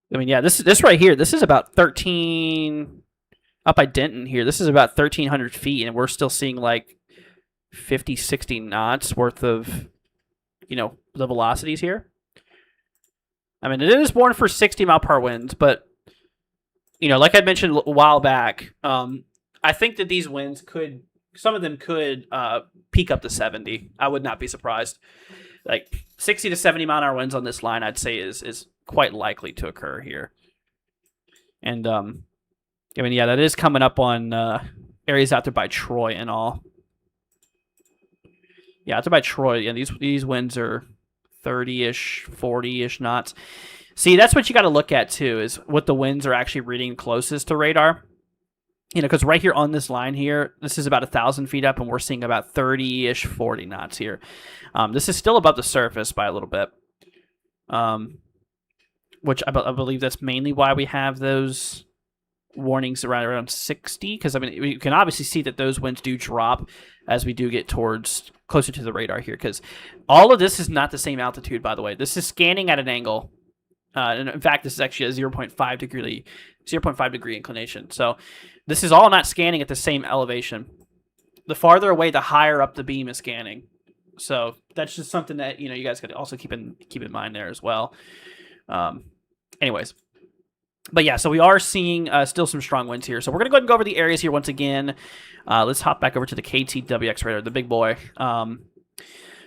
Yeah, this right here, this is about 13, up by Denton here, this is about 1,300 feet, and we're still seeing like 50, 60 knots worth of, the velocities here. It is born for 60 mile per hour winds, but, like I mentioned a while back, I think that these winds some of them could peak up to 70. I would not be surprised. Like 60 to 70 mile an hour winds on this line, I'd say is quite likely to occur here. And, yeah, that is coming up on areas out there by Troy and all. Yeah, out there by Troy, yeah, these winds are 30-ish, 40-ish knots. See, that's what you got to look at, too, is what the winds are actually reading closest to radar. Because right here on this line here, this is about 1,000 feet up, and we're seeing about 30-ish, 40 knots here. This is still above the surface by a little bit, which I believe that's mainly why we have those warnings around 60, because we can obviously see that those winds do drop as we do get towards closer to the radar here, because all of this is not the same altitude, by the way. This is scanning at an angle, and in fact, this is actually a 0.5 degree inclination. So this is all not scanning at the same elevation. The farther away, the higher up the beam is scanning. So that's just something that you guys could also keep in mind there as well. Anyways. But yeah, so we are seeing still some strong winds here. So we're going to go ahead and go over the areas here once again. Let's hop back over to the KTWX radar, the big boy.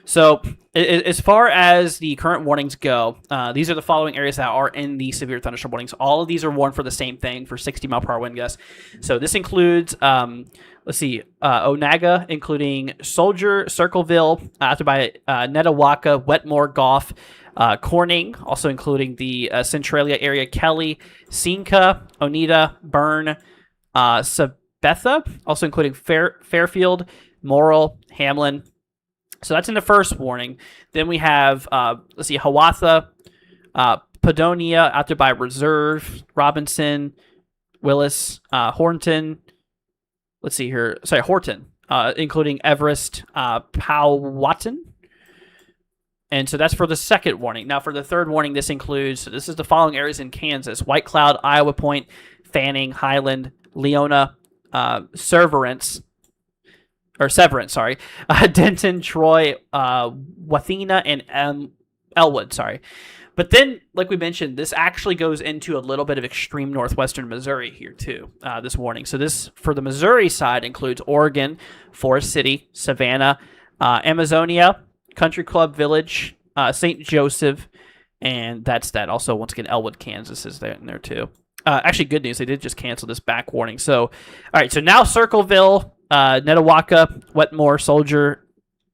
So as far as the current warnings go, these are the following areas that are in the severe thunderstorm warnings. All of these are warned for the same thing, for 60 mile per hour wind gusts. So this includes, Onaga, including Soldier, Circleville, out by Netawaka, Wetmore, Goff, Corning, also including the Centralia area, Kelly, Cinca, Oneida, Bern, Sabetha, also including Fairfield, Morrill, Hamlin. So that's in the first warning. Then we have, Hiawatha, Padonia out there by Reserve, Robinson, Willis, Horton. Let's see here. Sorry, Horton, including Everest, Powhatan. And so that's for the second warning. Now, for the third warning, this is the following areas in Kansas: White Cloud, Iowa Point, Fanning, Highland, Leona, Severance, Denton, Troy, Wathena, and Elwood, sorry. But then, like we mentioned, this actually goes into a little bit of extreme northwestern Missouri here, too, this warning. So this, for the Missouri side, includes Oregon, Forest City, Savannah, Amazonia, Country Club Village, St. Joseph, and that's that. Also, once again, Elwood, Kansas is there in there, too. Actually, good news, they did just cancel this back warning. So, all right, so now Circleville, Netawaka, Wetmore, Soldier,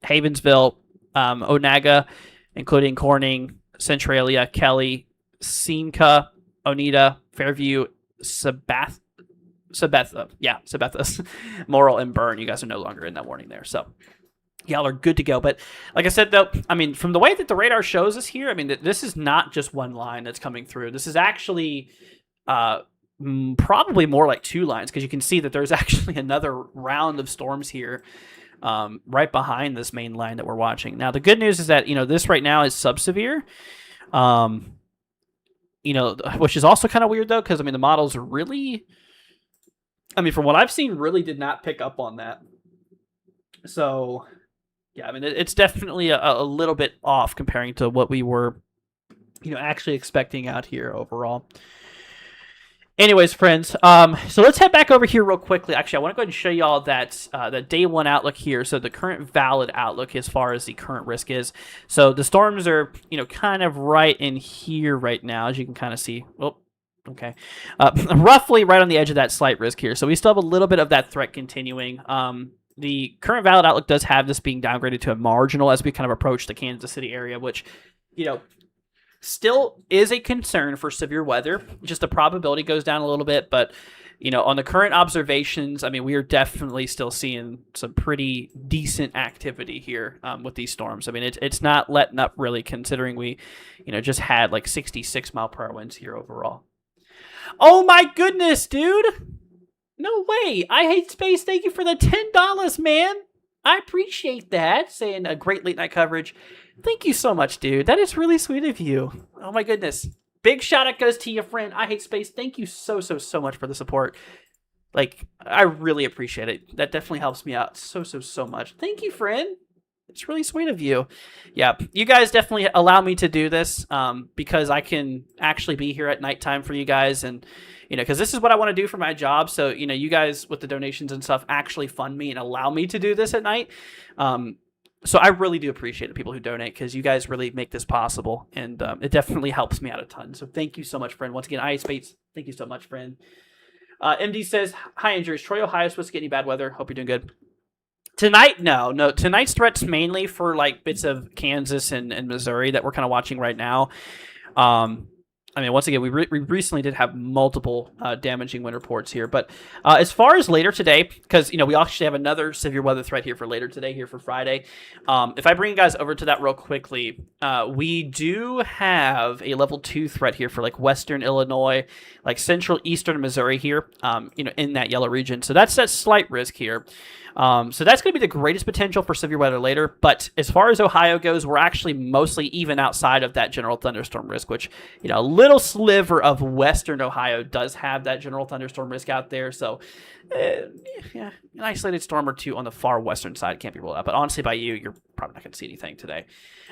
Havensville, Onaga, including Corning, Centralia, Kelly, Cinca, Oneida, Fairview, Sabetha, Morrill, and Bern. You guys are no longer in that warning there. So y'all are good to go. But like I said, though, I mean, from the way that the radar shows us here, I mean, this is not just one line that's coming through. This is actually probably more like two lines, because you can see that there's actually another round of storms here right behind this main line that we're watching. Now, the good news is that, this right now is subsevere, which is also kind of weird, though, because, the models really, from what I've seen, really did not pick up on that. So, yeah, it's definitely a little bit off comparing to what we were, actually expecting out here overall. Anyways, friends, so let's head back over here real quickly. Actually, I want to go ahead and show y'all that the day one outlook here. So the current valid outlook as far as the current risk is. So the storms are, kind of right in here right now, as you can kind of see. Oh, okay. Roughly right on the edge of that slight risk here. So we still have a little bit of that threat continuing. The current valid outlook does have this being downgraded to a marginal as we kind of approach the Kansas City area, which, still is a concern for severe weather. Just the probability goes down a little bit, but on the current observations, we are definitely still seeing some pretty decent activity here with these storms. It's not letting up really, considering we just had like 66 mile per hour winds here overall. Oh my goodness, dude, no way. I Hate Space, thank you for the $10, man. I appreciate that. Saying a great late night coverage. Thank you so much, dude. That is really sweet of you. Oh my goodness. Big shout out goes to your friend, I Hate Space. Thank you so much for the support. Like, I really appreciate it. That definitely helps me out so much. Thank you, friend. It's really sweet of you. Yeah, you guys definitely allow me to do this because I can actually be here at nighttime for you guys, and because this is what I want to do for my job. So you guys with the donations and stuff actually fund me and allow me to do this at night. So I really do appreciate the people who donate, because you guys really make this possible, and it definitely helps me out a ton. So thank you so much, friend. Once again, I Hate Space, thank you so much, friend. MD says, hi, injuries. Troy, Ohio, supposed to get any bad weather. Hope you're doing good. Tonight, no. Tonight's threat's mainly for like bits of Kansas and Missouri that we're kind of watching right now. Once again, we recently did have multiple damaging wind reports here. But as far as later today, because, we actually have another severe weather threat here for later today, here for Friday. If I bring you guys over to that real quickly, we do have a level 2 threat here for like western Illinois, like central eastern Missouri here, in that yellow region. So that's that slight risk here. So that's going to be the greatest potential for severe weather later. But as far as Ohio goes, we're actually mostly even outside of that general thunderstorm risk, which, a little sliver of western Ohio does have that general thunderstorm risk out there. So, an isolated storm or two on the far western side can't be ruled out. But honestly, by you're probably not going to see anything today.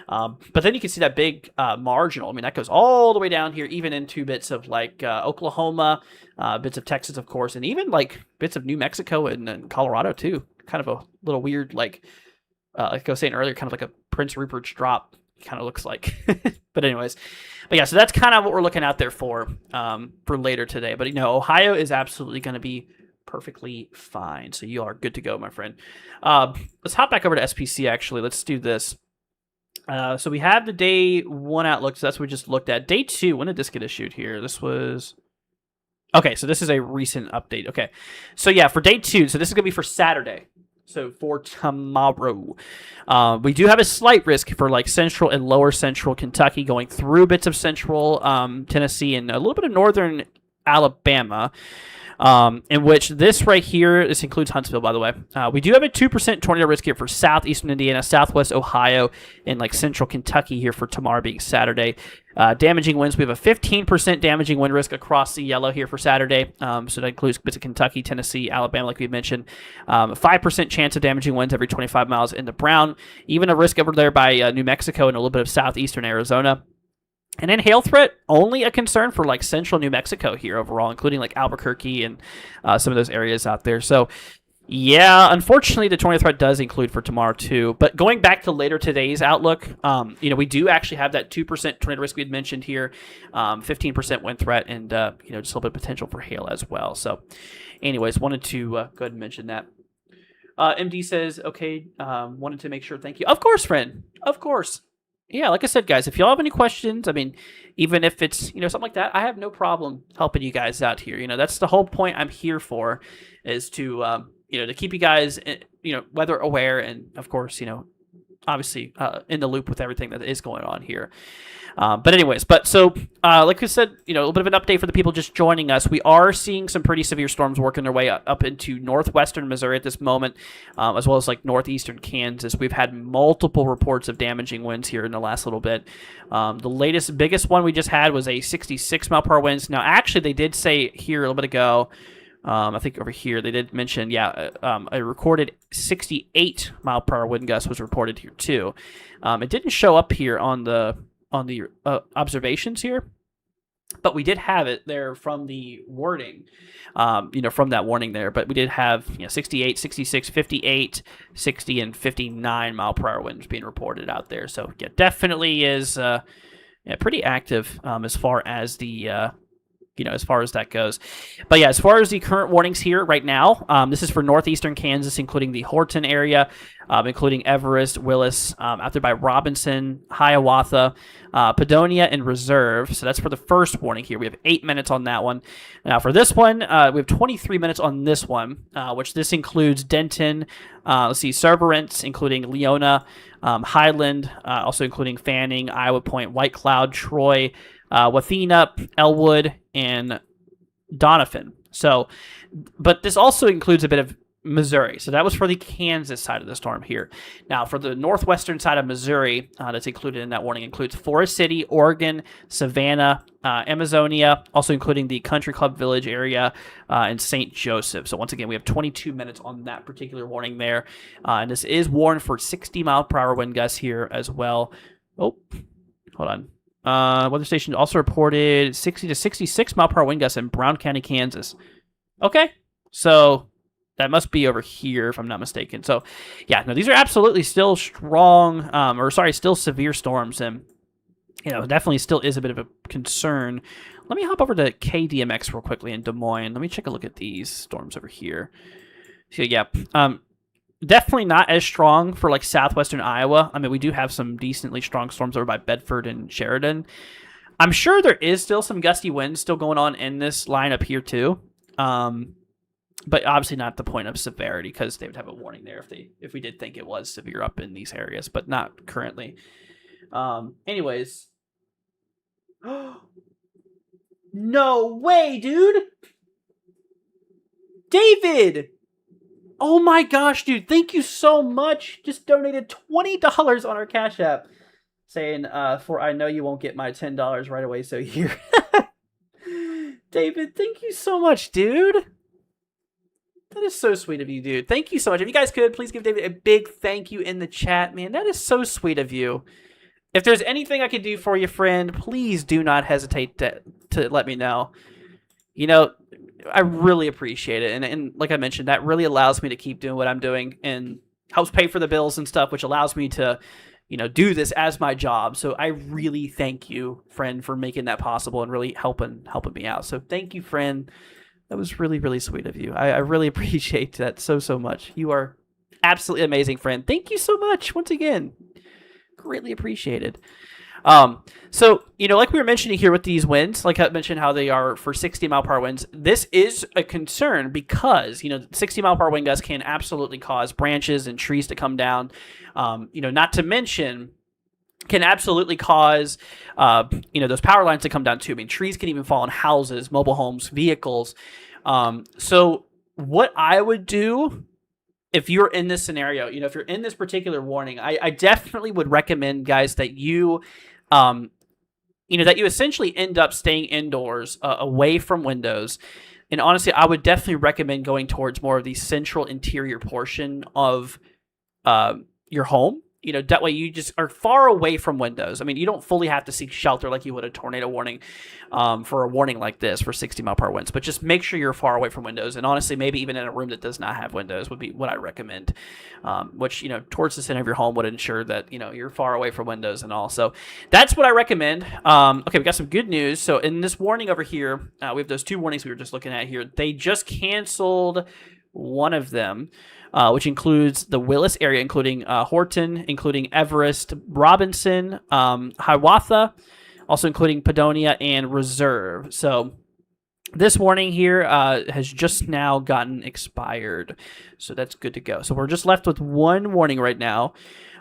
But then you can see that big marginal. That goes all the way down here, even into bits of like Oklahoma, bits of Texas, of course, and even like bits of New Mexico and Colorado too. Kind of a little weird, like I was saying earlier, kind of like a Prince Rupert's drop kind of looks like. But anyways, so that's kind of what we're looking out there for later today. But Ohio is absolutely going to be perfectly fine. So you are good to go, my friend. Let's hop back over to SPC. Actually, let's do this. So we have the day 1 outlook. So that's what we just looked at. Day 2. When did this get issued here? This was. Okay, so this is a recent update. Okay, so yeah, for day 2, so this is gonna be for Saturday. So for tomorrow, we do have a slight risk for like central and lower central Kentucky, going through bits of central Tennessee and a little bit of northern Alabama. In which this right here, this includes Huntsville, by the way. We do have a 2% tornado risk here for southeastern Indiana, southwest Ohio, and like central Kentucky here for tomorrow being Saturday. Damaging winds, we have a 15% damaging wind risk across the yellow here for Saturday. So that includes bits of Kentucky, Tennessee, Alabama, like we mentioned. 5% chance of damaging winds every 25 miles in the brown. Even a risk over there by New Mexico and a little bit of southeastern Arizona. And then hail threat, only a concern for like central New Mexico here overall, including like Albuquerque and some of those areas out there. So, yeah, unfortunately, the tornado threat does include for tomorrow too. But going back to later today's outlook, we do actually have that 2% tornado risk we had mentioned here, 15% wind threat, and just a little bit of potential for hail as well. So, anyways, wanted to go ahead and mention that. MD says, okay, wanted to make sure. Thank you. Of course, friend. Of course. Yeah, like I said, guys, if y'all have any questions, I mean, even if it's, something like that, I have no problem helping you guys out here. That's the whole point I'm here for, is to, to keep you guys, weather aware and, of course, obviously in the loop with everything that is going on here. But anyways, like I said, a little bit of an update for the people just joining us. We are seeing some pretty severe storms working their way up into northwestern Missouri at this moment, as well as like northeastern Kansas. We've had multiple reports of damaging winds here in the last little bit. The biggest one we just had was a 66 mile per hour winds. Now, actually, they did say here a little bit ago, I think over here they did mention, a recorded 68 mile per hour wind gust was reported here too. It didn't show up here on the observations here, but we did have it there from the wording, from that warning there. But we did have 68, 66, 58, 60, and 59 mile per hour winds being reported out there. So yeah, definitely is pretty active as far as the as far as that goes. But yeah, as far as the current warnings here right now, this is for northeastern Kansas, including the Horton area, including Everest, Willis, out there by Robinson, Hiawatha, Padonia, and Reserve. So that's for the first warning here. We have 8 minutes on that one. Now for this one, we have 23 minutes on this one, which this includes Denton, Cerberus, including Leona, Highland, also including Fanning, Iowa Point, White Cloud, Troy, Wathena, Elwood, and Donovan. So, but this also includes a bit of Missouri. So that was for the Kansas side of the storm here. Now, for the northwestern side of Missouri, that's included in that warning, includes Forest City, Oregon, Savannah, Amazonia, also including the Country Club Village area, and St. Joseph. So once again, we have 22 minutes on that particular warning there. And this is warned for 60 mile per hour wind gusts here as well. Oh, hold on. Weather station also reported 60 to 66 mile per hour wind gusts in Brown County, Kansas. Okay, so that must be over here if I'm not mistaken. So, yeah, no, these are absolutely still strong, still severe storms, and definitely still is a bit of a concern. Let me hop over to KDMX real quickly in Des Moines. Let me take a look at these storms over here. So, yeah, definitely not as strong for like southwestern Iowa. I mean, we do have some decently strong storms over by Bedford and Sheridan. I'm sure there is still some gusty winds still going on in this line up here too. But obviously not at the point of severity, because they would have a warning there if we did think it was severe up in these areas, but not currently. Anyways. No way, dude! David! Oh my gosh, dude, thank you so much. Just donated $20 on our Cash App. Saying, for I know you won't get my $10 right away, so here. David, thank you so much, dude. That is so sweet of you, dude. Thank you so much. If you guys could, please give David a big thank you in the chat, man. That is so sweet of you. If there's anything I can do for you, friend, please do not hesitate to let me know. I really appreciate it. And like I mentioned, that really allows me to keep doing what I'm doing and helps pay for the bills and stuff, which allows me to, do this as my job. So I really thank you, friend, for making that possible and really helping me out. So thank you, friend. That was really, really sweet of you. I really appreciate that so much. You are absolutely amazing, friend. Thank you so much once again. Greatly appreciated. So, like we were mentioning here with these winds, like I mentioned how they are for 60-mile-per-hour winds, this is a concern because, 60-mile-per-hour wind gusts can absolutely cause branches and trees to come down. Not to mention can absolutely cause, those power lines to come down too. I mean, trees can even fall on houses, mobile homes, vehicles. So what I would do if you're in this scenario, if you're in this particular warning, I definitely would recommend, guys, that that you essentially end up staying indoors, away from windows. And honestly, I would definitely recommend going towards more of the central interior portion of your home. That way you just are far away from windows. I mean, you don't fully have to seek shelter like you would a tornado warning for a warning like this for 60-mile-per-hour winds. But just make sure you're far away from windows. And honestly, maybe even in a room that does not have windows would be what I recommend, which, towards the center of your home would ensure that, you're far away from windows and all. So that's what I recommend. Okay, we got some good news. So in this warning over here, we have those two warnings we were just looking at here. They just canceled one of them, which includes the Willis area, including Horton, including Everest, Robinson, Hiawatha, also including Padonia and Reserve. So this warning here has just now gotten expired. So that's good to go. So we're just left with one warning right now.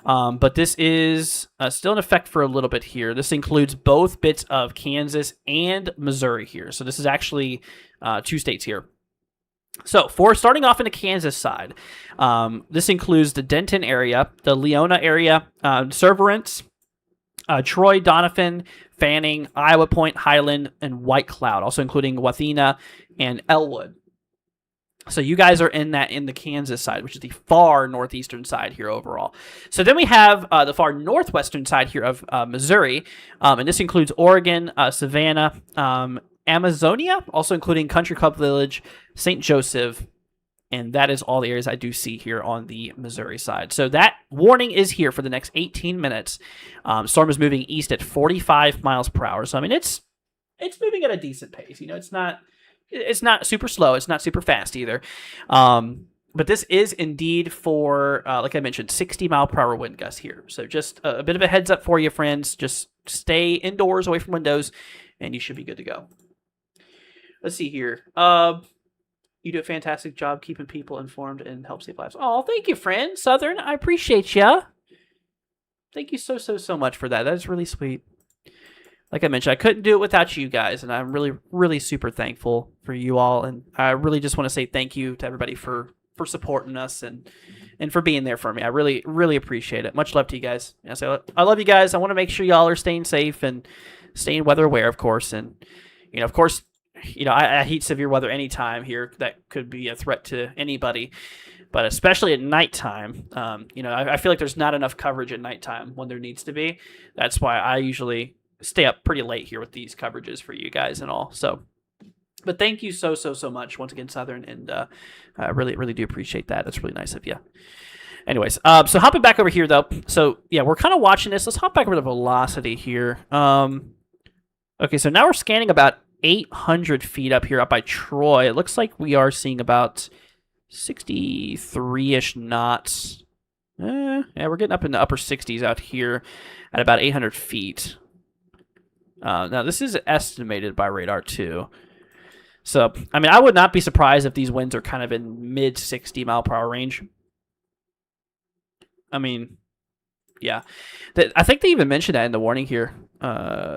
But this is still in effect for a little bit here. This includes both bits of Kansas and Missouri here. So this is actually two states here. So, for starting off in the Kansas side, this includes the Denton area, the Leona area, Severance, Troy, Doniphan, Fanning, Iowa Point, Highland, and White Cloud, also including Wathena and Elwood. So you guys are in the Kansas side, which is the far northeastern side here overall. So then we have the far northwestern side here of Missouri, and this includes Oregon, Savannah, Amazonia, also including Country Club Village, St. Joseph, and that is all the areas I do see here on the Missouri side. So that warning is here for the next 18 minutes. Storm is moving east at 45 miles per hour. So I mean, it's moving at a decent pace. It's not super slow. It's not super fast either. But this is indeed for, like I mentioned, 60-mile-per-hour wind gusts here. So just a bit of a heads up for you, friends. Just stay indoors, away from windows, and you should be good to go. Let's see here. You do a fantastic job keeping people informed and help save lives. Oh, thank you, friend. Southern, I appreciate ya. Thank you so much for that. That is really sweet. Like I mentioned, I couldn't do it without you guys, and I'm really, really super thankful for you all. And I really just want to say thank you to everybody for supporting us and for being there for me. I really, really appreciate it. Much love to you guys. I love you guys. I want to make sure y'all are staying safe and staying weather aware, of course. And, of course, I hate severe weather anytime here. That could be a threat to anybody, but especially at nighttime. I feel like there's not enough coverage at nighttime when there needs to be. That's why I usually stay up pretty late here with these coverages for you guys and all. So, but thank you so much once again, Southern, and I really, really do appreciate that. That's really nice of you. Anyways, so hopping back over here though. So yeah, we're kind of watching this. Let's hop back over to velocity here. Okay, so now we're scanning about 800 feet up here, up by Troy. It looks like we are seeing about 63-ish knots. Yeah, we're getting up in the upper 60s out here at about 800 feet. Now, this is estimated by radar, too. So, I mean, I would not be surprised if these winds are kind of in mid-60-mile-per-hour range. I mean, yeah. I think they even mentioned that in the warning here.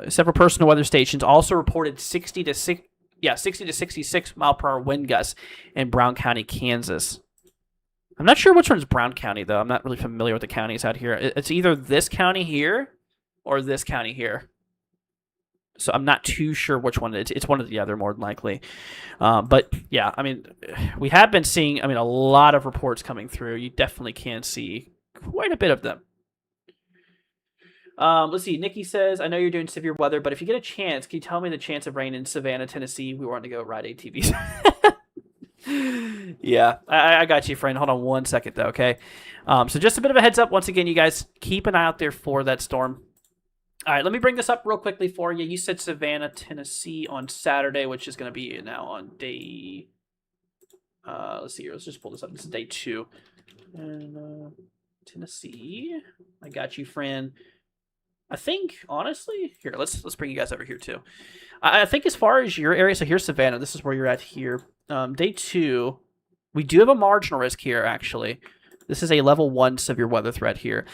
Several personal weather stations also reported 60 to 66 mile per hour wind gusts in Brown County, Kansas. I'm not sure which one's Brown County, though. I'm not really familiar with the counties out here. It's either this county here or this county here. So I'm not too sure which one it is. It's one or the other, more than likely. But yeah, I mean, we have been seeing, a lot of reports coming through. You definitely can see quite a bit of them. Let's see. Nikki says, I know you're doing severe weather, but if you get a chance, can you tell me the chance of rain in Savannah, Tennessee? We want to go ride ATVs. Yeah, I got you, friend. Hold on one second, though, okay? So just a bit of a heads up. Once again, you guys, keep an eye out there for that storm. All right, let me bring this up real quickly for you. You said Savannah, Tennessee on Saturday, which is going to be now on day... let's see here. Let's just pull this up. This is day 2. And Tennessee. I got you, friend. I think honestly, here let's bring you guys over here too. I think as far as your area, so here's Savannah. This is where you're at here. Day 2, we do have a marginal risk here. Actually, this is a level 1 severe weather threat here.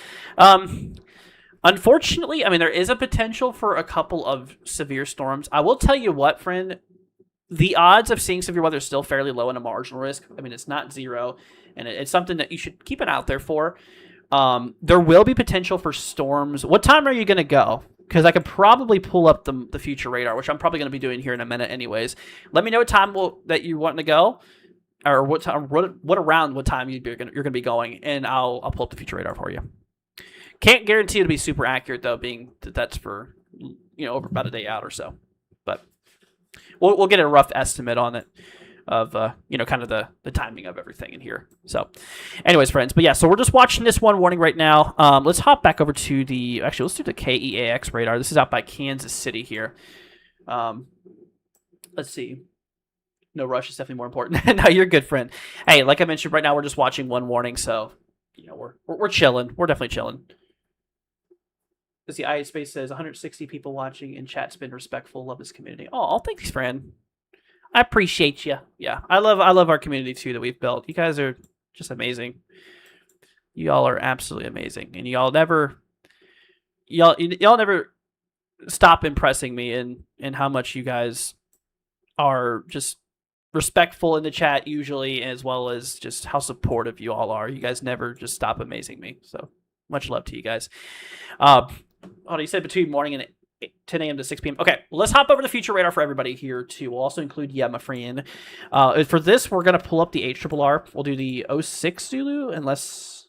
Unfortunately, I mean there is a potential for a couple of severe storms. I will tell you what, friend. The odds of seeing severe weather is still fairly low in a marginal risk. I mean, it's not zero, and it's something that you should keep an eye out there for. There will be potential for storms. What time are you going to go? Because I could probably pull up the future radar, which I'm probably going to be doing here in a minute anyways. Let me know what time that you want to go, or what time, what time you're going to be going, and I'll pull up the future radar for you. Can't guarantee it'll be super accurate, though, being that that's for, over about a day out or so. But we'll get a rough estimate on it of, kind of the timing of everything in here. So anyways, friends, but yeah, so we're just watching this one warning right now. Let's hop back over to let's do the KEAX radar. This is out by Kansas City here. Let's see. No rush is definitely more important. No, you're good, friend. Hey, like I mentioned, right now we're just watching one warning, so, we're chilling. We're definitely chilling. The iSpace says 160 people watching, and chat's been respectful. Love this community. Oh, thanks, friend. I appreciate you. Yeah, I love our community too that we've built. You guys are just amazing. Y'all are absolutely amazing, and y'all never stop impressing me in how much you guys are just respectful in the chat usually, as well as just how supportive you all are. You guys never just stop amazing me. So much love to you guys. You said between morning and 10 a.m. to 6 p.m. Okay, let's hop over the future radar for everybody here, too. We'll also include my friend. For this, we're going to pull up the HRRR. We'll do the 06 Zulu, unless...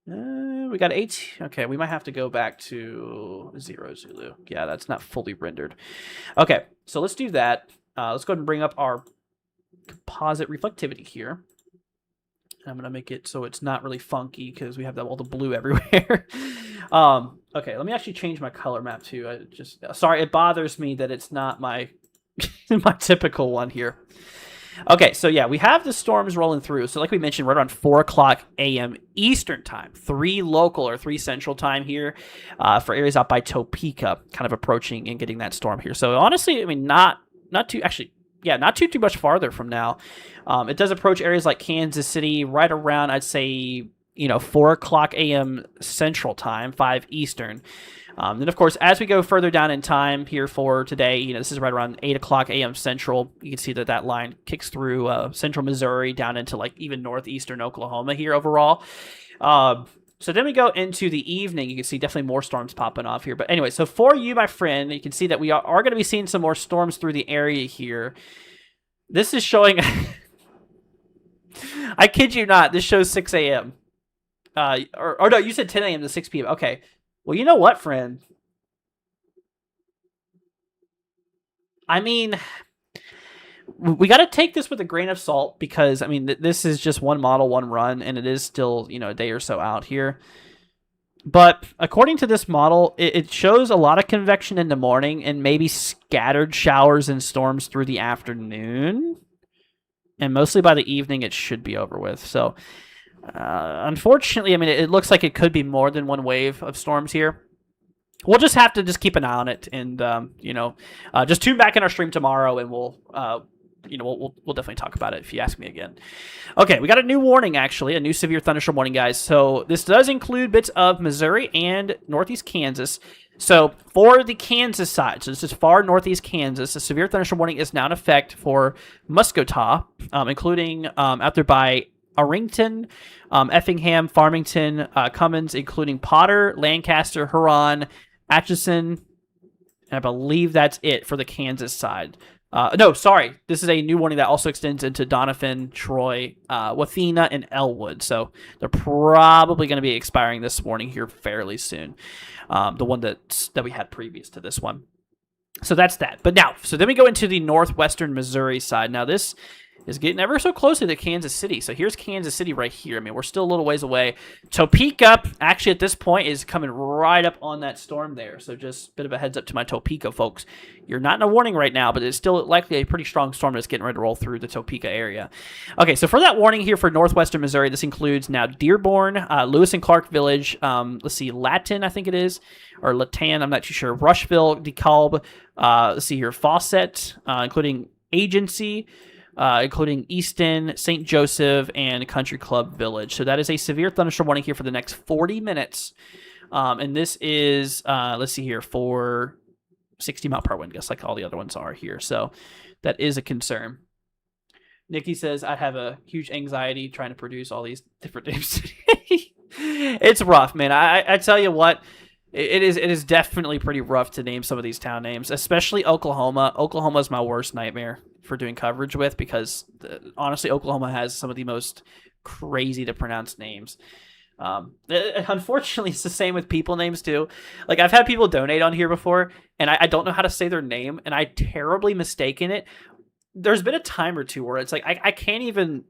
we got 8. Okay, we might have to go back to 0 Zulu. Yeah, that's not fully rendered. Okay, so let's do that. Let's go ahead and bring up our composite reflectivity here. I'm going to make it so it's not really funky because we have all the blue everywhere. Okay, let me actually change my color map too. Sorry, it bothers me that it's not my my typical one here. Okay, so yeah, we have the storms rolling through. So like we mentioned, right around 4 o'clock a.m. Eastern time, 3 local or 3 central time here for areas out by Topeka, kind of approaching and getting that storm here. So honestly, I mean, not too much farther from now. It does approach areas like Kansas City right around, I'd say, 4 o'clock a.m. Central Time, 5 Eastern. Then, of course, as we go further down in time here for today, this is right around 8 o'clock a.m. Central. You can see that line kicks through central Missouri down into, even northeastern Oklahoma here overall. So then we go into the evening. You can see definitely more storms popping off here. But anyway, so for you, my friend, you can see that we are going to be seeing some more storms through the area here. This is showing... I kid you not, this shows 6 a.m. Or no, you said 10 a.m. to 6 p.m. Okay. Well, you know what, friend? I mean, we got to take this with a grain of salt because, I mean, this is just one model, one run, and it is still, a day or so out here. But according to this model, it shows a lot of convection in the morning and maybe scattered showers and storms through the afternoon. And mostly by the evening, it should be over with. So, unfortunately, I mean, it looks like it could be more than one wave of storms here. We'll just have to keep an eye on it, and just tune back in our stream tomorrow, and we'll definitely talk about it if you ask me again. Okay, we got a new warning, actually, a new severe thunderstorm warning, guys. So this does include bits of Missouri and northeast Kansas. So for the Kansas side, so this is far northeast Kansas, a severe thunderstorm warning is now in effect for Muscatine, including out there by Arrington, Effingham, Farmington, Cummins, including Potter, Lancaster, Huron, Atchison, and I believe that's it for the Kansas side. No, sorry. This is a new warning that also extends into Donovan, Troy, Wathena, and Elwood. So they're probably going to be expiring this warning here fairly soon. The one that we had previous to this one. So that's that. But now, so then we go into the northwestern Missouri side. Now this is getting ever so closely to Kansas City. So here's Kansas City right here. I mean, we're still a little ways away. Topeka, actually, at this point, is coming right up on that storm there. So just a bit of a heads up to my Topeka folks. You're not in a warning right now, but it's still likely a pretty strong storm that's getting ready to roll through the Topeka area. Okay, so for that warning here for northwestern Missouri, this includes now Dearborn, Lewis and Clark Village, let's see, Latin, I think it is, or Latan, I'm not too sure, Rushville, DeKalb, let's see here, Fawcett, including Agency, including Easton, St. Joseph, and Country Club Village. So that is a severe thunderstorm warning here for the next 40 minutes. And this is, let's see here, for 60-mile-per-hour wind gusts like all the other ones are here. So that is a concern. Nikki says, I have a huge anxiety trying to produce all these different names. It's rough, man. I tell you what, it is definitely pretty rough to name some of these town names, especially Oklahoma. Oklahoma is my worst nightmare for doing coverage with because, honestly, Oklahoma has some of the most crazy to pronounce names. Unfortunately, it's the same with people names too. Like, I've had people donate on here before, and I don't know how to say their name, and I terribly mistaken it. There's been a time or two where it's like I can't even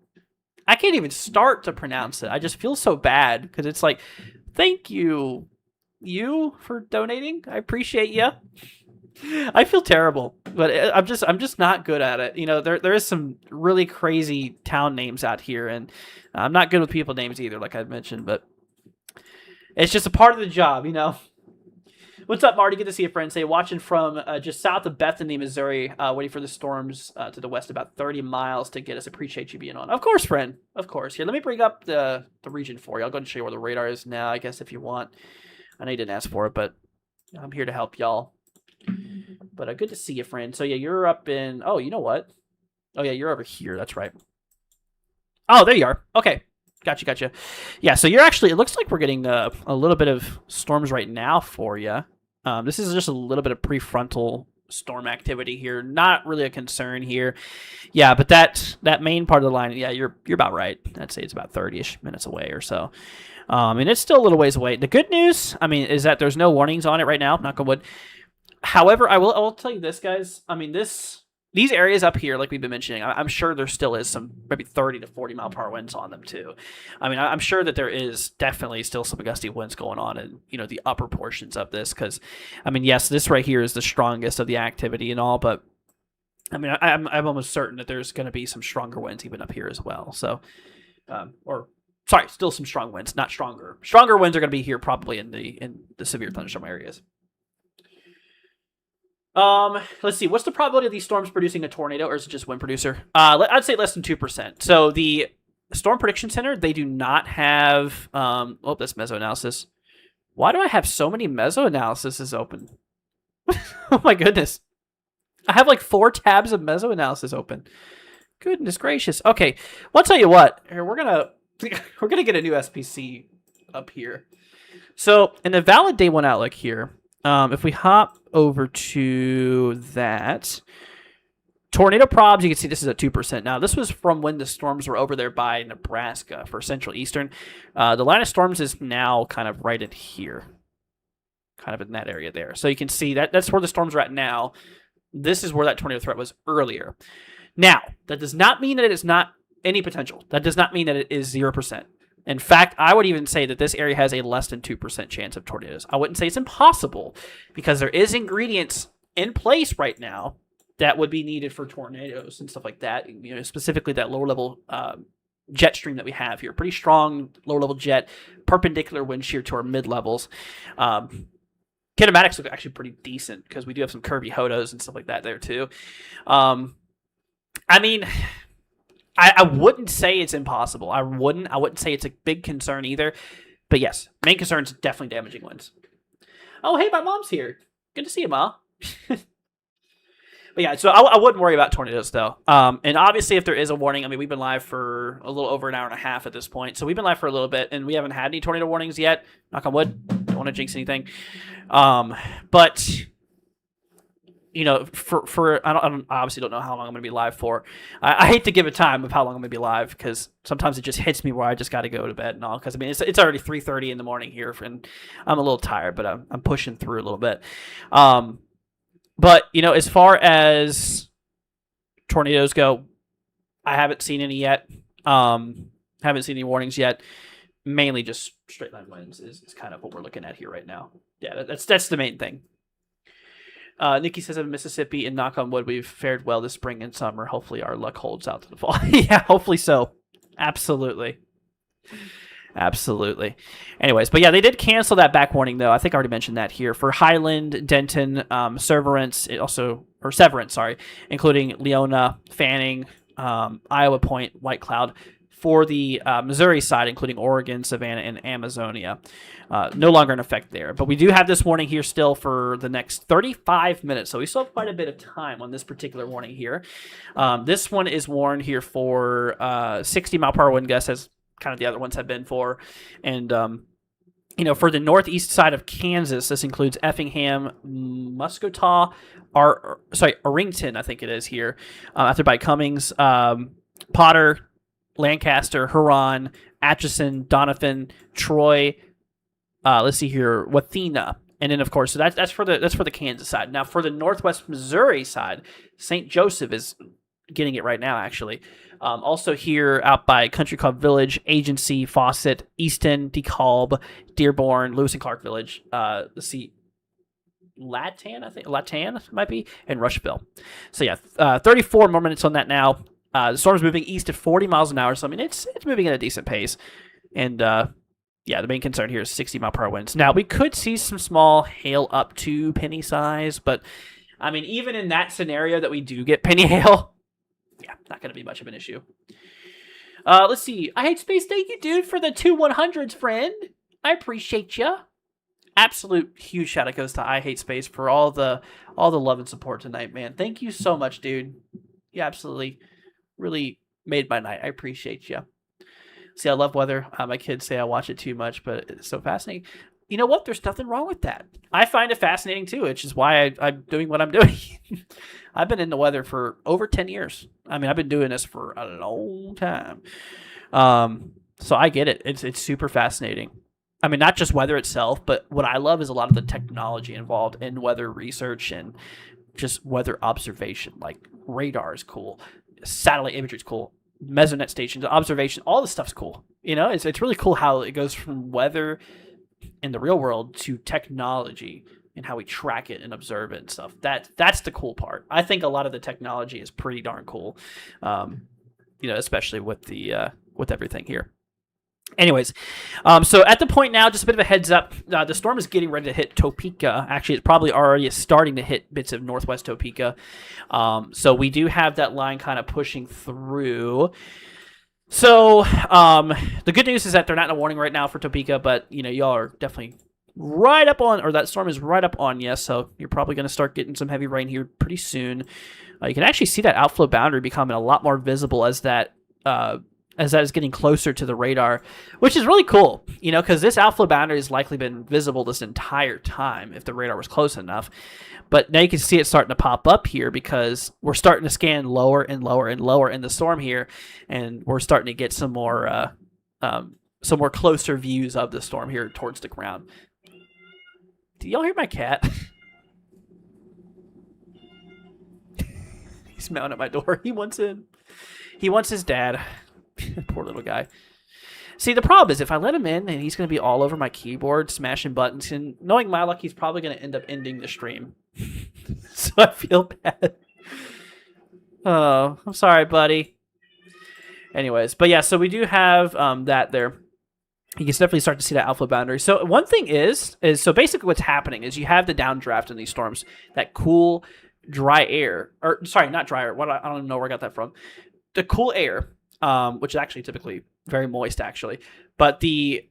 start to pronounce it. I just feel so bad because it's like, thank you for donating. I appreciate you. I feel terrible, but I'm just not good at it. You know, there is some really crazy town names out here, and I'm not good with people names either, like I mentioned, but it's just a part of the job, you know. What's up, Marty? Good to see you, friend. Say, watching from just south of Bethany, Missouri, waiting for the storms to the west, about 30 miles to get us. Appreciate you being on. Of course, friend. Of course. Here, let me bring up the region for you. I'll go and show you where the radar is now, I guess, if you want. I know you didn't ask for it, but I'm here to help y'all. But good to see you, friend. So, yeah, you're up in... Oh, you know what? Oh, yeah, you're over here. That's right. Oh, there you are. Okay. Gotcha. Yeah, so you're actually... It looks like we're getting a little bit of storms right now for you. This is just a little bit of prefrontal storm activity here. Not really a concern here. Yeah, but that main part of the line, yeah, you're about right. I'd say it's about 30-ish minutes away or so. And it's still a little ways away. The good news, I mean, is that there's no warnings on it right now, knock on wood. However, I will tell you this, guys. I mean, these areas up here, like we've been mentioning, I'm sure there still is some maybe 30 to 40 mile per hour winds on them too. I mean, I'm sure that there is definitely still some gusty winds going on in, you know, the upper portions of this. Because, I mean, yes, this right here is the strongest of the activity and all, but I mean, I'm almost certain that there's going to be some stronger winds even up here as well. So, sorry, still some strong winds, not stronger. Stronger winds are going to be here probably in the severe thunderstorm areas. Let's see. What's the probability of these storms producing a tornado, or is it just wind producer? I'd say less than 2%. So the Storm Prediction Center, they do not have. That's mesoanalysis. Why do I have so many mesoanalyses open? Oh my goodness, I have like 4 tabs of mesoanalysis open. Goodness gracious. Okay, well, I'll tell you what. Here, we're gonna get a new SPC up here. So in the valid day 1 outlook here. If we hop over to that, tornado probs, you can see this is at 2%. Now, this was from when the storms were over there by Nebraska for Central Eastern. The line of storms is now kind of right in here, kind of in that area there. So you can see that's where the storms are at now. This is where that tornado threat was earlier. Now, that does not mean that it is not any potential. That does not mean that it is 0%. In fact, I would even say that this area has a less than 2% chance of tornadoes. I wouldn't say it's impossible because there is ingredients in place right now that would be needed for tornadoes and stuff like that. You know, specifically that lower level jet stream that we have here. Pretty strong lower level jet, perpendicular wind shear to our mid levels. Kinematics look actually pretty decent because we do have some curvy hodos and stuff like that there too. I mean... I wouldn't say it's impossible. I wouldn't say it's a big concern either. But yes, main concern is definitely damaging winds. Oh, hey, my mom's here. Good to see you, Ma. But yeah, so I wouldn't worry about tornadoes, though. And obviously, if there is a warning, I mean, we've been live for a little over an hour and a half at this point. So we've been live for a little bit, and we haven't had any tornado warnings yet. Knock on wood. Don't want to jinx anything. But... You know, I obviously don't know how long I'm going to be live for. I hate to give a time of how long I'm going to be live because sometimes it just hits me where I just got to go to bed and all. Because I mean, it's already 3:30 in the morning here, and I'm a little tired, but I'm pushing through a little bit. But you know, as far as tornadoes go, I haven't seen any yet. Haven't seen any warnings yet. Mainly just straight line winds is kind of what we're looking at here right now. Yeah, that's the main thing. Nikki says in Mississippi, and knock on wood, we've fared well this spring and summer. Hopefully our luck holds out to the fall. Yeah, hopefully so. Absolutely. Absolutely. Anyways, but yeah, they did cancel that back warning though. I think I already mentioned that here for Highland, Denton, Severance, including Leona, Fanning, Iowa Point, White Cloud. For the Missouri side, including Oregon, Savannah, and Amazonia, no longer in effect there. But we do have this warning here still for the next 35 minutes. So we still have quite a bit of time on this particular warning here. This one is warned here for 60-mile-per-hour wind gusts, as kind of the other ones have been for. And, for the northeast side of Kansas, this includes Effingham, Muscatau, Arrington, I think it is here, after by Cummings, Potter, Lancaster, Huron, Atchison, Donovan, Troy. Let's see here, Wathena, and then of course, so that's for the Kansas side. Now for the Northwest Missouri side, St. Joseph is getting it right now. Actually, also here out by Country Club Village, Agency, Fawcett, Easton, DeKalb, Dearborn, Lewis and Clark Village. Let's see. Latan might be, and Rushville. So yeah, 34 more minutes on that now. The storm's moving east at 40 miles an hour, so I mean it's moving at a decent pace. And the main concern here is 60-mile-per-hour winds. Now we could see some small hail up to penny size, but I mean even in that scenario that we do get penny hail, not going to be much of an issue. Let's see. I hate space. Thank you, dude, for the 2 100s, friend. I appreciate you. Absolute huge shout out goes to I Hate Space for all the love and support tonight, man. Thank you so much, dude. You absolutely really made my night. I appreciate you. See, I love weather. My kids say I watch it too much, but it's so fascinating. You know what? There's nothing wrong with that. I find it fascinating too, which is why I'm doing what I'm doing. I've been in the weather for over 10 years. I mean, I've been doing this for a long time. So I get it. It's super fascinating. I mean, not just weather itself, but what I love is a lot of the technology involved in weather research and just weather observation. Like radar is cool. Satellite imagery is cool. Mesonet stations, observation, all this stuff's cool. It's really cool how it goes from weather in the real world to technology and how we track it and observe it and stuff. That's the cool part. I think a lot of the technology is pretty darn cool. Especially with everything here. Anyways, so at the point now, just a bit of a heads up, the storm is getting ready to hit Topeka. Actually, it's probably already starting to hit bits of northwest Topeka. So we do have that line kind of pushing through. So the good news is that they're not in a warning right now for Topeka, but y'all are definitely right up on, or that storm is right up on you. So you're probably going to start getting some heavy rain here pretty soon. You can actually see that outflow boundary becoming a lot more visible as that is getting closer to the radar, which is really cool, because this outflow boundary has likely been visible this entire time if the radar was close enough. But now you can see it starting to pop up here because we're starting to scan lower and lower and lower in the storm here, and we're starting to get some more closer views of the storm here towards the ground. Do y'all hear my cat? He's mounting at my door. He wants in. He wants his dad. Poor little guy. See, the problem is if I let him in, and he's going to be all over my keyboard, smashing buttons, and knowing my luck, he's probably going to end up ending the stream. So I feel bad. Oh, I'm sorry, buddy. Anyways, but yeah, so we do have that there. You can definitely start to see that outflow boundary. So one thing is so basically what's happening is you have the downdraft in these storms, that cool, dry air. Or, sorry, not dry air. I don't know where I got that from. The cool air. Which is actually typically very moist, actually. But the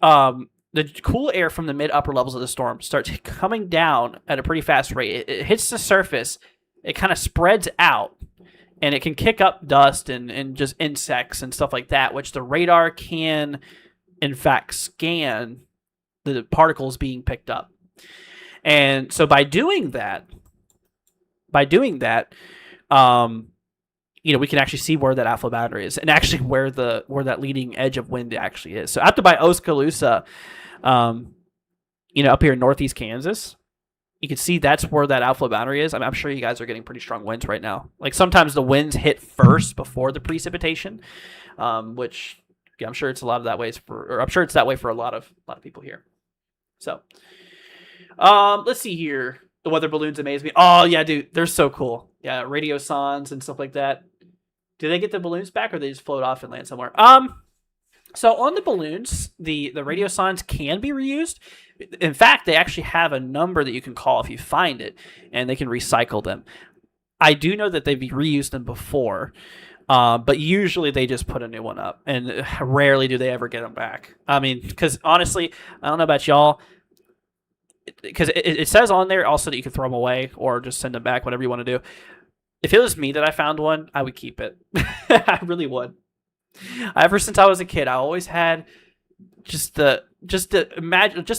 cool air from the mid-upper levels of the storm starts coming down at a pretty fast rate. It hits the surface, it kind of spreads out, and it can kick up dust and just insects and stuff like that, which the radar can, in fact, scan the particles being picked up. And so by doing that, we can actually see where that outflow boundary is and actually where that leading edge of wind actually is. So out to by Oskaloosa, up here in northeast Kansas, you can see that's where that outflow boundary is. I'm sure you guys are getting pretty strong winds right now. Like sometimes the winds hit first before the precipitation, which yeah, I'm sure it's a lot of that ways for, or I'm sure it's that way for a lot of people here. So, let's see here. The weather balloons amaze me. Oh yeah, dude, they're so cool. Yeah, radio songs and stuff like that. Do they get the balloons back, or they just float off and land somewhere? So on the balloons, the radio signs can be reused. In fact, they actually have a number that you can call if you find it, and they can recycle them. I do know that they've reused them before, but usually they just put a new one up, and rarely do they ever get them back. I mean, because honestly, I don't know about y'all, because it says on there also that you can throw them away or just send them back, whatever you want to do. If it was me that I found one, I would keep it. I really would. Ever since I was a kid, I always had just the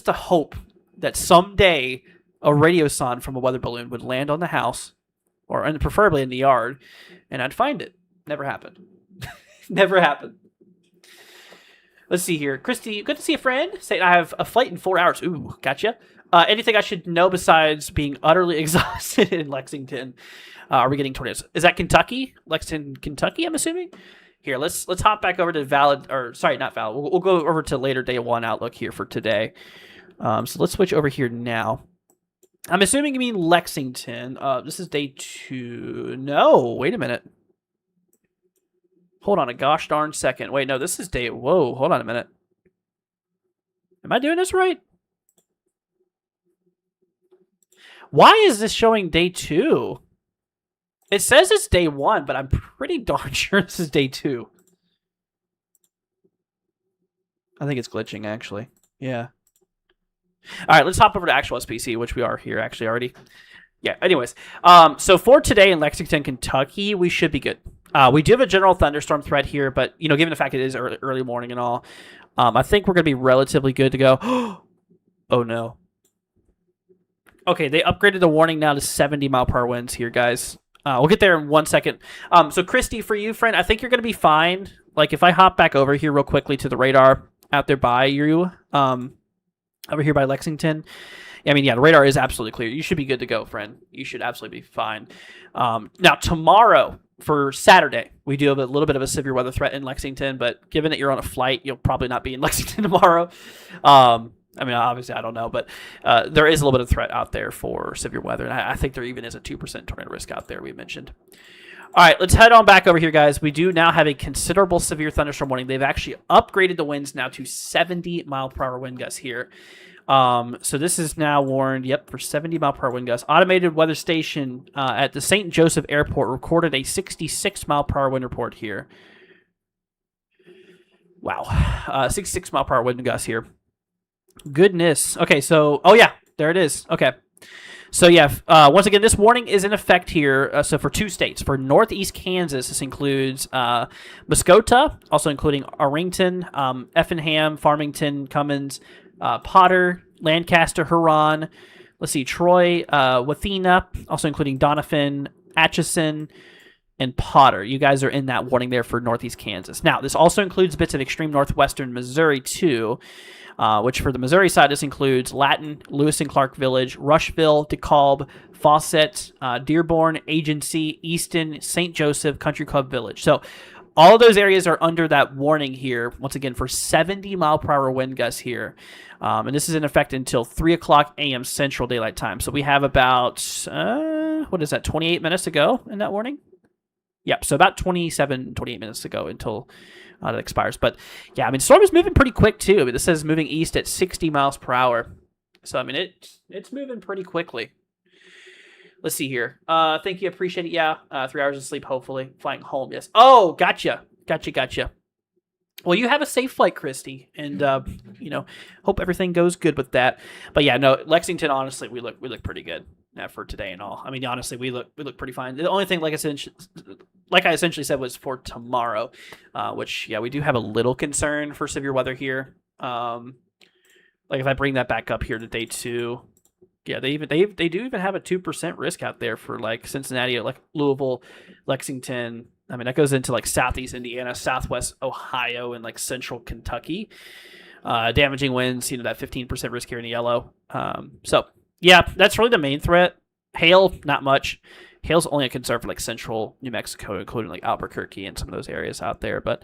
hope that someday a radio sign from a weather balloon would land on the house, or preferably in the yard, and I'd find it. Never happened. Never happened. Let's see here. Christy, good to see a friend. Saying I have a flight in 4 hours. Ooh, gotcha. Anything I should know besides being utterly exhausted in Lexington? Are we getting tornadoes? Is that Kentucky? Lexington, Kentucky, I'm assuming? Here, let's hop back over to not valid. We'll go over to later day one outlook here for today. So let's switch over here now. I'm assuming you mean Lexington. This is day 2. No, wait a minute. Hold on a gosh darn second. Wait, no, this is day... Whoa, hold on a minute. Am I doing this right? Why is this showing day 2? It says it's day 1, but I'm pretty darn sure this is day 2. I think it's glitching, actually. Yeah. All right, let's hop over to actual SPC, which we are here actually already. Yeah, anyways. So for today in Lexington, Kentucky, we should be good. We do have a general thunderstorm threat here, but, you know, given the fact it is early morning and all, I think we're going to be relatively good to go. Oh, no. Okay, they upgraded the warning now to 70-mile-per-hour winds here, guys. We'll get there in 1 second. So, Christy, for you, friend, I think you're going to be fine. Like, if I hop back over here real quickly to the radar out there by you, over here by Lexington. I mean, yeah, the radar is absolutely clear. You should be good to go, friend. You should absolutely be fine. Now, tomorrow, for Saturday, we do have a little bit of a severe weather threat in Lexington, but given that you're on a flight, you'll probably not be in Lexington tomorrow. I mean, obviously, I don't know, but there is a little bit of threat out there for severe weather, and I think there even is a 2% tornado risk out there we mentioned. All right, let's head on back over here, guys. We do now have a considerable severe thunderstorm warning. They've actually upgraded the winds now to 70-mile-per-hour wind gusts here. So this is now warned, for 70-mile-per-hour wind gusts. Automated weather station at the St. Joseph Airport recorded a 66-mile-per-hour wind report here. Wow, 66-mile-per-hour wind gusts here. Goodness. Okay, so, oh yeah, there it is. Okay. So yeah, once again, this warning is in effect here. So for 2 states, for Northeast Kansas, this includes Muskota, also including Arlington, Effingham, Farmington, Cummins, Potter, Lancaster, Huron. Let's see, Troy, Wathena, also including Doniphan, Atchison, and Potter. You guys are in that warning there for Northeast Kansas. Now, this also includes bits of extreme northwestern Missouri too. Which for the Missouri side, this includes Latin, Lewis and Clark Village, Rushville, DeKalb, Fawcett, Dearborn, Agency, Easton, St. Joseph, Country Club Village. So all of those areas are under that warning here, once again, for 70-mile-per-hour wind gusts here. And this is in effect until 3 o'clock a.m. Central Daylight Time. So we have about, 28 minutes to go in that warning? Yep, so about 28 minutes to go until that expires. But yeah, I mean, storm is moving pretty quick too. I mean, this says moving east at 60 miles per hour. So I mean, it's moving pretty quickly. Let's see here. Thank you, appreciate it. Yeah, 3 hours of sleep, hopefully. Flying home, yes. Oh, gotcha. Well, you have a safe flight, Christy, and hope everything goes good with that. But yeah, no, Lexington. Honestly, we look pretty good for today and all. I mean, honestly, we look pretty fine. The only thing, like I essentially said, was for tomorrow, which we do have a little concern for severe weather here. Like if I bring that back up here to day 2, yeah, they do even have a 2% risk out there for like Cincinnati, like Louisville, Lexington. I mean, that goes into like southeast Indiana, southwest Ohio, and like central Kentucky. Damaging winds, that 15% risk here in the yellow. So Yeah, that's really the main threat. Hail, not much. Hail's only a concern for like central New Mexico, including like Albuquerque and some of those areas out there. But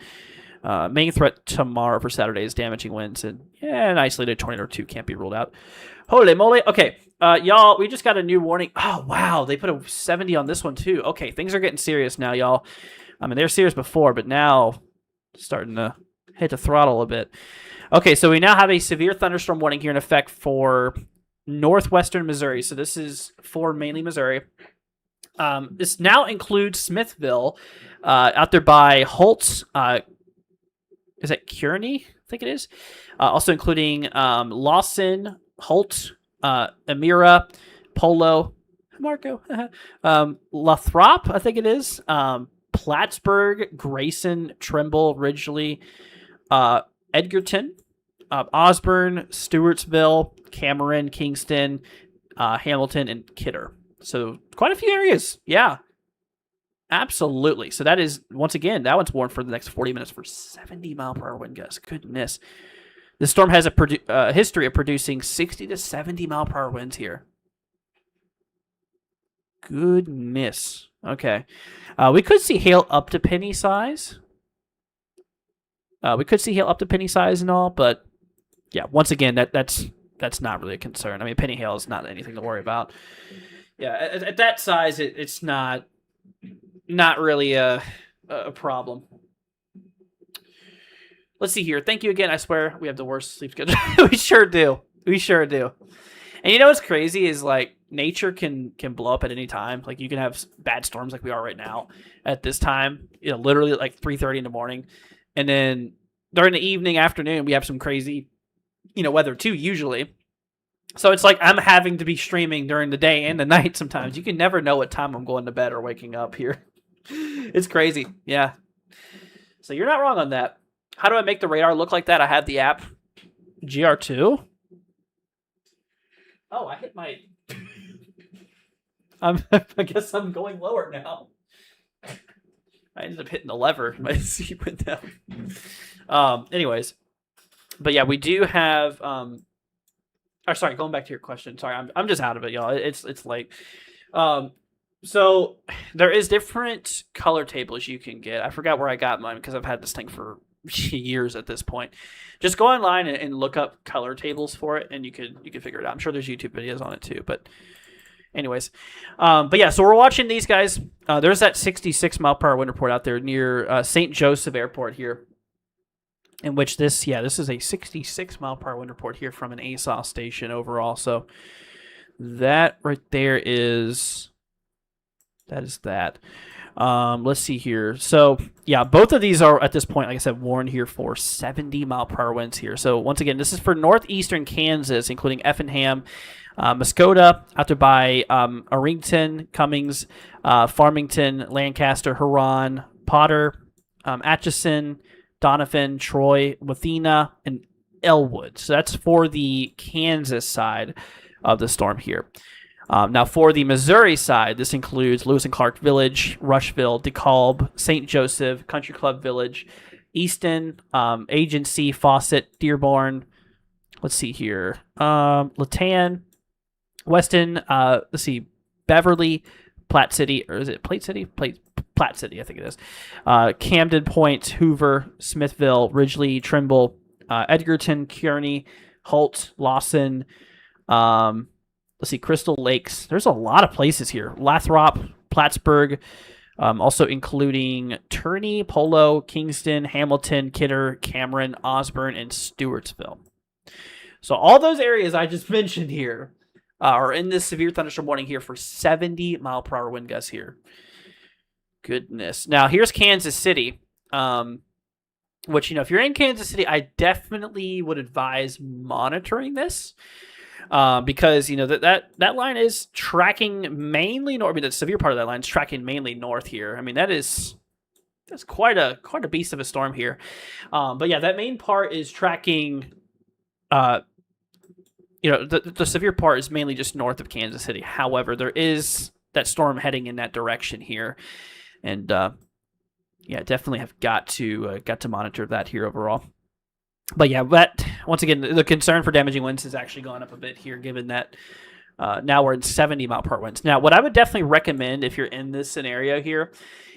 main threat tomorrow for Saturday is damaging winds, and an isolated tornado or two can't be ruled out. Holy moly. Okay, y'all, we just got a new warning. Oh, wow, they put a 70 on this one too. Okay, things are getting serious now, y'all. I mean, they were serious before, but now starting to hit the throttle a bit. Okay, so we now have a severe thunderstorm warning here in effect for northwestern Missouri. So this is for mainly Missouri. This now includes Smithville, out there by Holtz. Is that Kearney? I think it is. Also including Lawson, Holt, Amira, Polo, Marco, Lathrop, I think it is. Plattsburgh, Grayson, Trimble, Ridgely, Edgerton, Osborne, Stewartsville, Cameron, Kingston, Hamilton, and Kidder. So quite a few areas. Yeah, absolutely. So that is, once again, that one's warned for the next 40 minutes for 70-mile-per-hour wind gusts. Goodness. This storm has a history of producing 60 to 70-mile-per-hour winds here. Goodness. Okay. We could see hail up to penny size. And all, but yeah, once again, that's not really a concern. I mean, penny hail is not anything to worry about. Yeah, at that size, it's not really a problem. Let's see here. Thank you again. I swear we have the worst sleep schedule. We sure do. And you know what's crazy is like nature can blow up at any time. Like you can have bad storms like we are right now at this time. You know, literally at like 3:30 in the morning, and then during the evening, afternoon, we have some crazy, weather too. Usually. So it's like I'm having to be streaming during the day and the night sometimes. You can never know what time I'm going to bed or waking up here. It's crazy. Yeah. So you're not wrong on that. How do I make the radar look like that? I have the app GR2. Oh, I hit my... I guess I'm going lower now. I ended up hitting the lever. My seat went down. Anyways. But yeah, we do have... sorry, going back to your question. Sorry, I'm just out of it, y'all. It's late. So there is different color tables you can get. I forgot where I got mine because I've had this thing for years at this point. Just go online and look up color tables for it, and you can figure it out. I'm sure there's YouTube videos on it too. But anyways, but yeah, so we're watching these guys. There's that 66-mile-per-hour wind report out there near St. Joseph Airport here. In which this is a 66-mile-per-hour wind report here from an ASOS station overall. So that right there is that. Let's see here. So yeah, both of these are at this point, like I said, warned here for 70-mile-per-hour winds here. So once again, this is for northeastern Kansas, including Effingham, Muskota, out there by Arrington, Cummings, Farmington, Lancaster, Huron, Potter, Atchison, Donovan, Troy, Wathena, and Elwood. So that's for the Kansas side of the storm here. Now for the Missouri side, this includes Lewis and Clark Village, Rushville, DeKalb, St. Joseph, Country Club Village, Easton, Agency, Fawcett, Dearborn. Let's see here. Lathan, Weston, Beverly, Platte City, or is it Plate City? Platte City, I think it is. Camden Point, Hoover, Smithville, Ridgely, Trimble, Edgerton, Kearney, Holt, Lawson, Crystal Lakes. There's a lot of places here. Lathrop, Plattsburgh, also including Turney, Polo, Kingston, Hamilton, Kidder, Cameron, Osborne, and Stewartsville. So all those areas I just mentioned here are in this severe thunderstorm warning here for 70-mile-per-hour wind gusts here. Goodness. Now, here's Kansas City, which, if you're in Kansas City, I definitely would advise monitoring this because, that line is tracking mainly north. I mean, the severe part of that line is tracking mainly north here. I mean, that's quite a beast of a storm here. But yeah, that main part is tracking, the severe part is mainly just north of Kansas City. However, there is that storm heading in that direction here. And definitely have got to monitor that here overall. But yeah, but once again, the concern for damaging winds has actually gone up a bit here, given that Now we're in 70-mile-per-hour winds. Now, what I would definitely recommend if you're in this scenario here,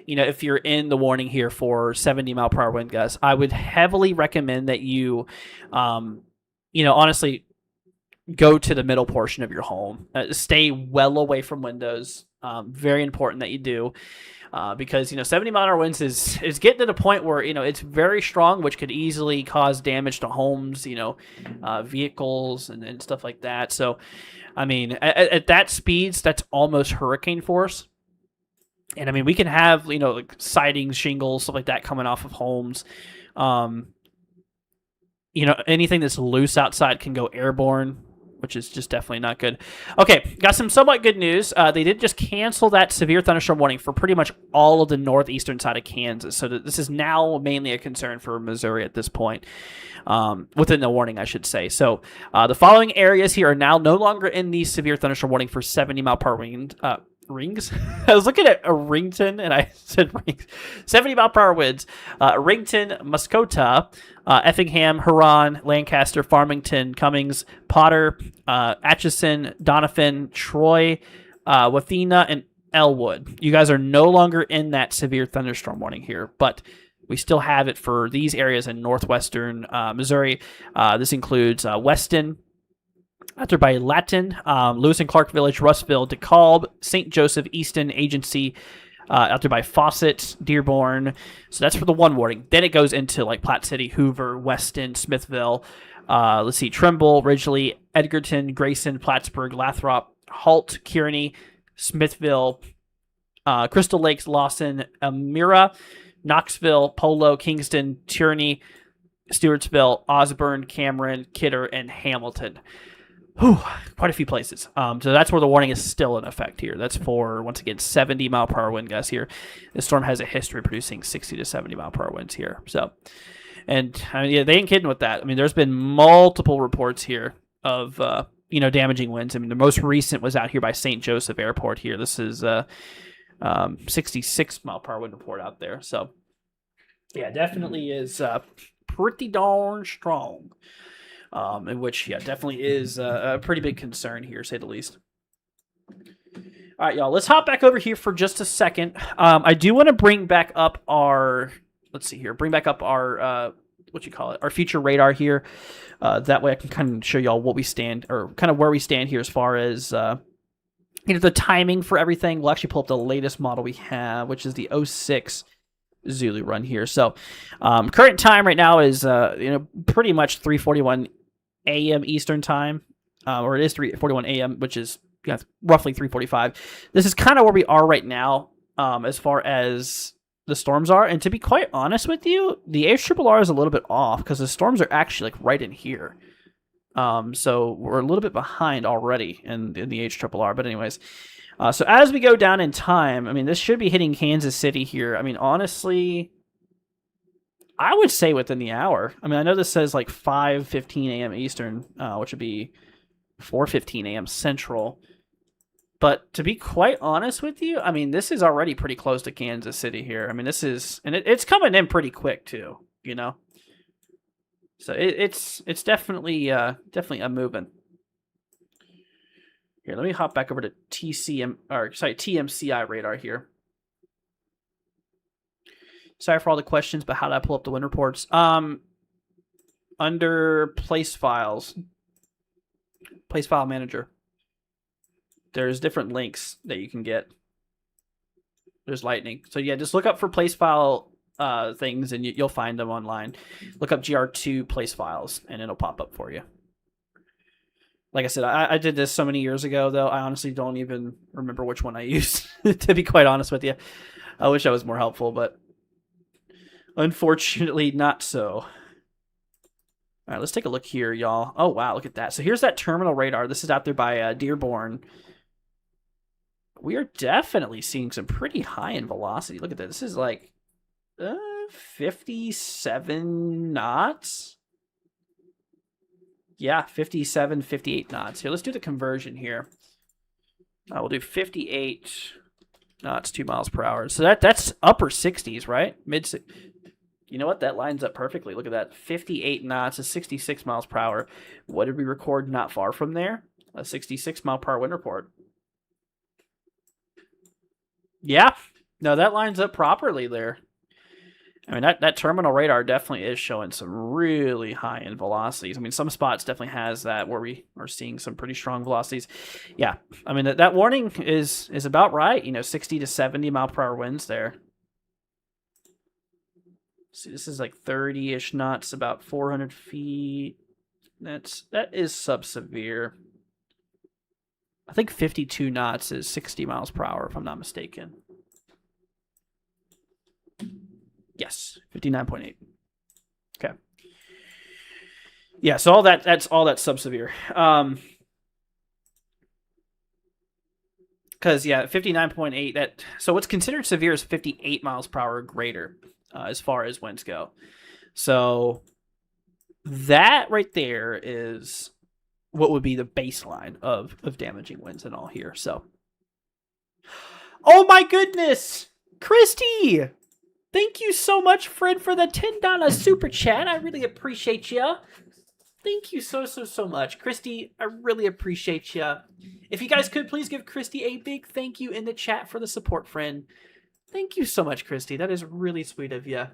if you're in the warning here for 70-mile-per-hour wind gusts, I would heavily recommend that you, honestly, go to the middle portion of your home. Stay well away from windows. Very important that you do. Because 70-mile-an-hour winds is getting to the point where it's very strong, which could easily cause damage to homes, vehicles and stuff like that. So, I mean, at that speeds, that's almost hurricane force. And I mean, we can have like sidings, shingles, stuff like that coming off of homes. Anything that's loose outside can go airborne, which is just definitely not good. Okay, got some somewhat good news. They did just cancel that severe thunderstorm warning for pretty much all of the northeastern side of Kansas. So this is now mainly a concern for Missouri at this point, within the warning, I should say. So the following areas here are now no longer in the severe thunderstorm warning for 70-mile-per-hour wind. Rings? I was looking at Rington and I said rings. 70-mile-per-hour winds. Rington, Muskota, Effingham, Huron, Lancaster, Farmington, Cummings, Potter, Atchison, Doniphan, Troy, Wathena, and Elwood. You guys are no longer in that severe thunderstorm warning here, but we still have it for these areas in northwestern Missouri. This includes Weston, out there by Latin, Lewis and Clark Village, Russville, DeKalb, St. Joseph, Easton, Agency, out there by Fawcett, Dearborn. So that's for the one warning. Then it goes into like Platte City, Hoover, Weston, Smithville. Let's see, Trimble, Ridgely, Edgerton, Grayson, Plattsburgh, Lathrop, Halt, Kearney, Smithville, Crystal Lakes, Lawson, Elmira, Knoxville, Polo, Kingston, Tierney, Stewartsville, Osborne, Cameron, Kidder, and Hamilton. Whew, quite a few places. So that's where the warning is still in effect here. That's for, once again, 70-mile-per-hour wind gusts here. This storm has a history of producing 60 to 70-mile-per-hour winds here. So, and I mean, yeah, they ain't kidding with that. I mean, there's been multiple reports here of, damaging winds. I mean, the most recent was out here by St. Joseph Airport here. This is 66-mile-per-hour wind report out there. So, yeah, definitely is pretty darn strong. In which, definitely is a pretty big concern here, to say the least. All right, y'all, let's hop back over here for just a second. I do want to bring back up our, our future radar here. That way I can kind of show y'all what we stand, or kind of where we stand here as far as, the timing for everything. We'll actually pull up the latest model we have, which is the 06 Zulu run here. So, current time right now is, pretty much 3:41 a.m. Eastern time, or it is 3:41 a.m., which is roughly 3:45. This is kind of where we are right now, as far as the storms are. And to be quite honest with you, the HRRR is a little bit off because the storms are actually like right in here. So we're a little bit behind already in the HRRR. But anyways, so as we go down in time, I mean, this should be hitting Kansas City here. I mean, honestly, I would say within the hour. I mean, I know this says like 5:15 a.m. Eastern, which would be 4:15 a.m. Central. But to be quite honest with you, I mean, this is already pretty close to Kansas City here. I mean, this is, and it's coming in pretty quick too, So it's definitely a moving. Here, let me hop back over to TMCI radar here. Sorry for all the questions, but how did I pull up the wind reports? Under place files, place file manager, there's different links that you can get. There's lightning. So yeah, just look up for place file things and you'll find them online. Look up GR2 place files and it'll pop up for you. Like I said, I did this so many years ago, though. I honestly don't even remember which one I used, to be quite honest with you. I wish I was more helpful, but unfortunately not so. All right, let's take a look here, y'all. Oh, wow, look at that. So here's that terminal radar. This is out there by Dearborn. We are definitely seeing some pretty high in velocity. Look at that. This is like 57 knots. Yeah, 57, 58 knots. Here, let's do the conversion here. We'll do 58 knots, 2 miles per hour. So that's upper 60s, right? You know what? That lines up perfectly. Look at that. 58 knots is 66 miles per hour. What did we record not far from there? a 66 mile per hour wind report. Yeah, no, that lines up properly there. I mean, that terminal radar definitely is showing some really high end velocities. I mean, some spots definitely has that where we are seeing some pretty strong velocities. Yeah, I mean, that warning is about right. 60 to 70 mile per hour winds there. See, this is like 30-ish knots, about 400 feet. That is sub-severe. I think 52 knots is 60 miles per hour, if I'm not mistaken. Yes, 59.8. Okay. Yeah, so that's sub-severe. Because, yeah, 59.8, so what's considered severe is 58 miles per hour or greater as far as winds go. So that right there is what would be the baseline of damaging winds and all here. So, oh my goodness, Christy! Thank you so much, Fred, for the $10 super chat. I really appreciate you. Thank you so much. Christy, I really appreciate you. If you guys could, please give Christy a big thank you in the chat for the support, friend. Thank you so much, Christy. That is really sweet of you.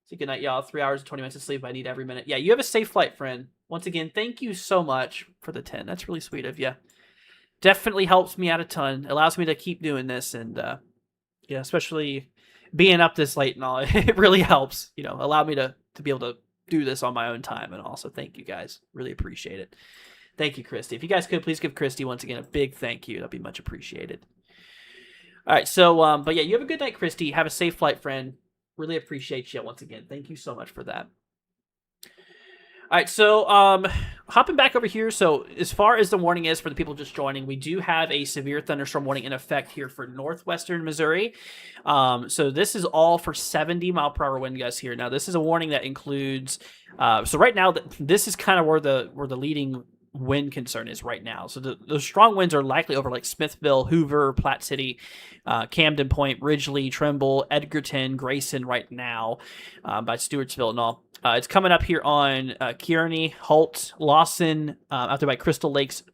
So good night, y'all. 3 hours and 20 minutes of sleep. I need every minute. Yeah, you have a safe flight, friend. Once again, thank you so much for the 10. That's really sweet of you. Definitely helps me out a ton. Allows me to keep doing this, and yeah, especially being up this late and all, it really helps. Allow me to be able to do this on my own time, and also thank you guys. Really appreciate it. Thank you, Christy. If you guys could, please give Christy once again a big thank you. That'd be much appreciated. All right, so but yeah, you have a good night, Christy. Have a safe flight, friend. Really appreciate you once again. Thank you so much for that. All right, so hopping back over here. So as far as the warning is for the people just joining, we do have a severe thunderstorm warning in effect here for northwestern Missouri. So this is all for 70 mile per hour wind gusts here. Now this is a warning that includes. So right now, this is kind of where the leading wind concern is right now. So the strong winds are likely over like Smithville, Hoover, Platte City, Camden Point, Ridgely, Trimble, Edgerton, Grayson right now, by Stewartsville and all. It's coming up here on Kearney, Holt, Lawson, out there by Crystal Lakes,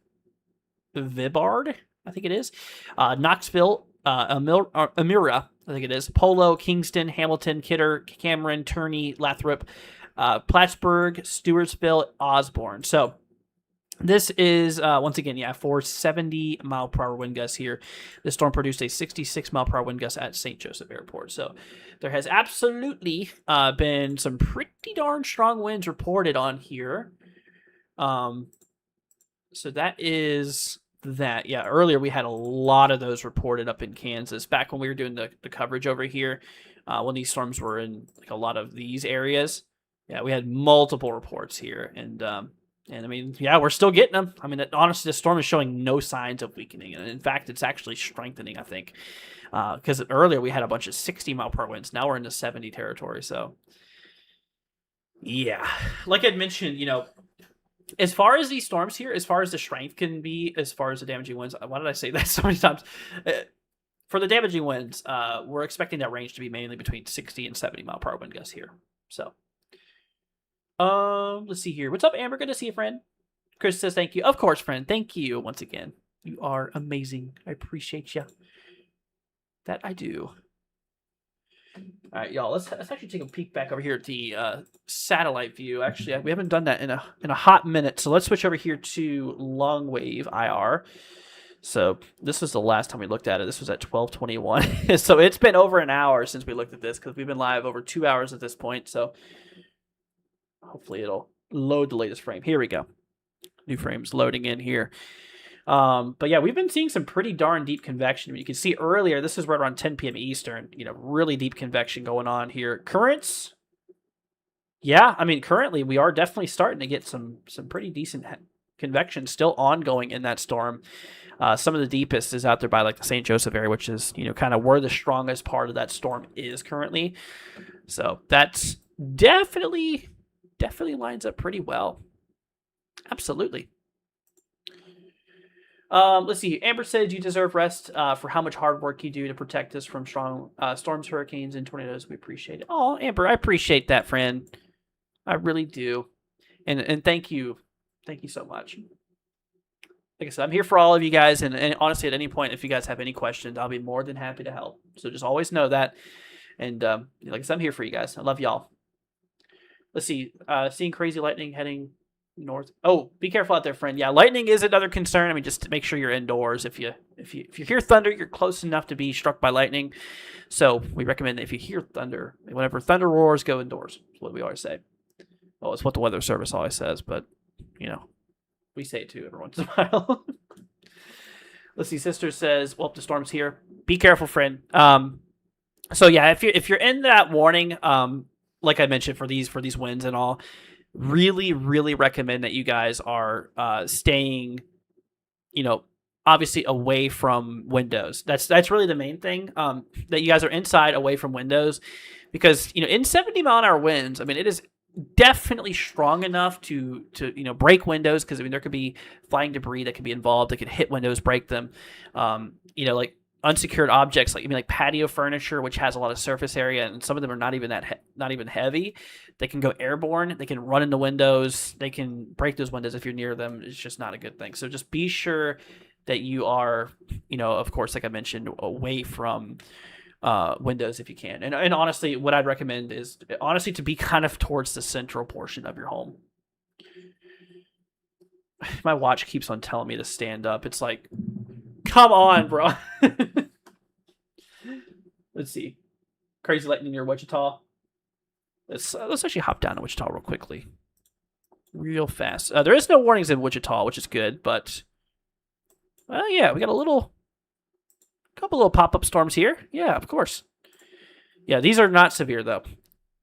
Vibard, I think it is, Knoxville, Amira, I think it is, Polo, Kingston, Hamilton, Kidder, Cameron, Turney, Lathrop, Plattsburgh, Stewartsville, Osborne. So this is, once again, yeah, for 70 mile per hour wind gusts here. This storm produced a 66 mile per hour wind gust at St. Joseph Airport. So there has absolutely been some pretty darn strong winds reported on here. So that is that. Yeah, earlier we had a lot of those reported up in Kansas. Back when we were doing the coverage over here, when these storms were in like a lot of these areas. Yeah, we had multiple reports here. And I mean, yeah, we're still getting them. I mean, honestly, the storm is showing no signs of weakening. And in fact, it's actually strengthening, I think. Because earlier we had a bunch of 60 mile per hour winds. Now we're in the 70 territory. So, yeah. Like I'd mentioned, as far as these storms here, as far as the strength can be, as far as the damaging winds, why did I say that so many times? For the damaging winds, we're expecting that range to be mainly between 60 and 70 mile per hour wind gusts here. So. Let's see here. What's up, Amber? Good to see you, friend. Chris says thank you. Of course, friend. Thank you once again. You are amazing. I appreciate you. That I do. All right, y'all. Let's actually take a peek back over here at the satellite view. Actually, we haven't done that in a hot minute. So let's switch over here to long wave IR. So this was the last time we looked at it. This was at 12:21. So it's been over an hour since we looked at this because we've been live over 2 hours at this point. So. Hopefully it'll load the latest frame. Here we go. New frames loading in here. But yeah, we've been seeing some pretty darn deep convection. You can see earlier, this is right around 10 p.m. Eastern, really deep convection going on here. Currents, yeah, I mean, currently we are definitely starting to get some pretty decent convection still ongoing in that storm. Some of the deepest is out there by like the St. Joseph area, which is, kind of where the strongest part of that storm is currently. So that's definitely lines up pretty well. Absolutely. Let's see. Amber said you deserve rest for how much hard work you do to protect us from strong storms, hurricanes, and tornadoes. We appreciate it. Oh, Amber, I appreciate that, friend. I really do. And thank you. Thank you so much. like I said, I'm here for all of you guys, and honestly, at any point, if you guys have any questions, I'll be more than happy to help. So just always know that. And like I said, I'm here for you guys. I love y'all. Let's see. Seeing crazy lightning heading north. Oh, be careful out there, friend. Yeah, lightning is another concern. I mean, just to make sure you're indoors. If you hear thunder, you're close enough to be struck by lightning. So we recommend that if you hear thunder, whenever thunder roars, go indoors. That's what we always say. Well, it's what the weather service always says, but you know, we say it too every once in a while. Let's see. Sister says, "Well, the storm's here. Be careful, friend." So yeah, if you're in that warning, like I mentioned for these winds and all, really recommend that you guys are staying, obviously away from windows. That's really the main thing. That you guys are inside, away from windows, because in 70-mile-an-hour winds, I mean, it is definitely strong enough to break windows, because I mean there could be flying debris that could be involved that could hit windows, break them. Like unsecured objects, like patio furniture, which has a lot of surface area, and some of them are not even heavy. They can go airborne. They can run into windows. They can break those windows if you're near them. It's just not a good thing. So just be sure that you are, of course, like I mentioned, away from windows if you can. And honestly, what I'd recommend is to be kind of towards the central portion of your home. My watch keeps on telling me to stand up. It's like, come on, bro. Let's see. Crazy lightning near Wichita. Let's actually hop down to Wichita real quickly. Real fast. There is no warnings in Wichita, which is good, but yeah, we got couple little pop-up storms here. Yeah, of course. Yeah, these are not severe though.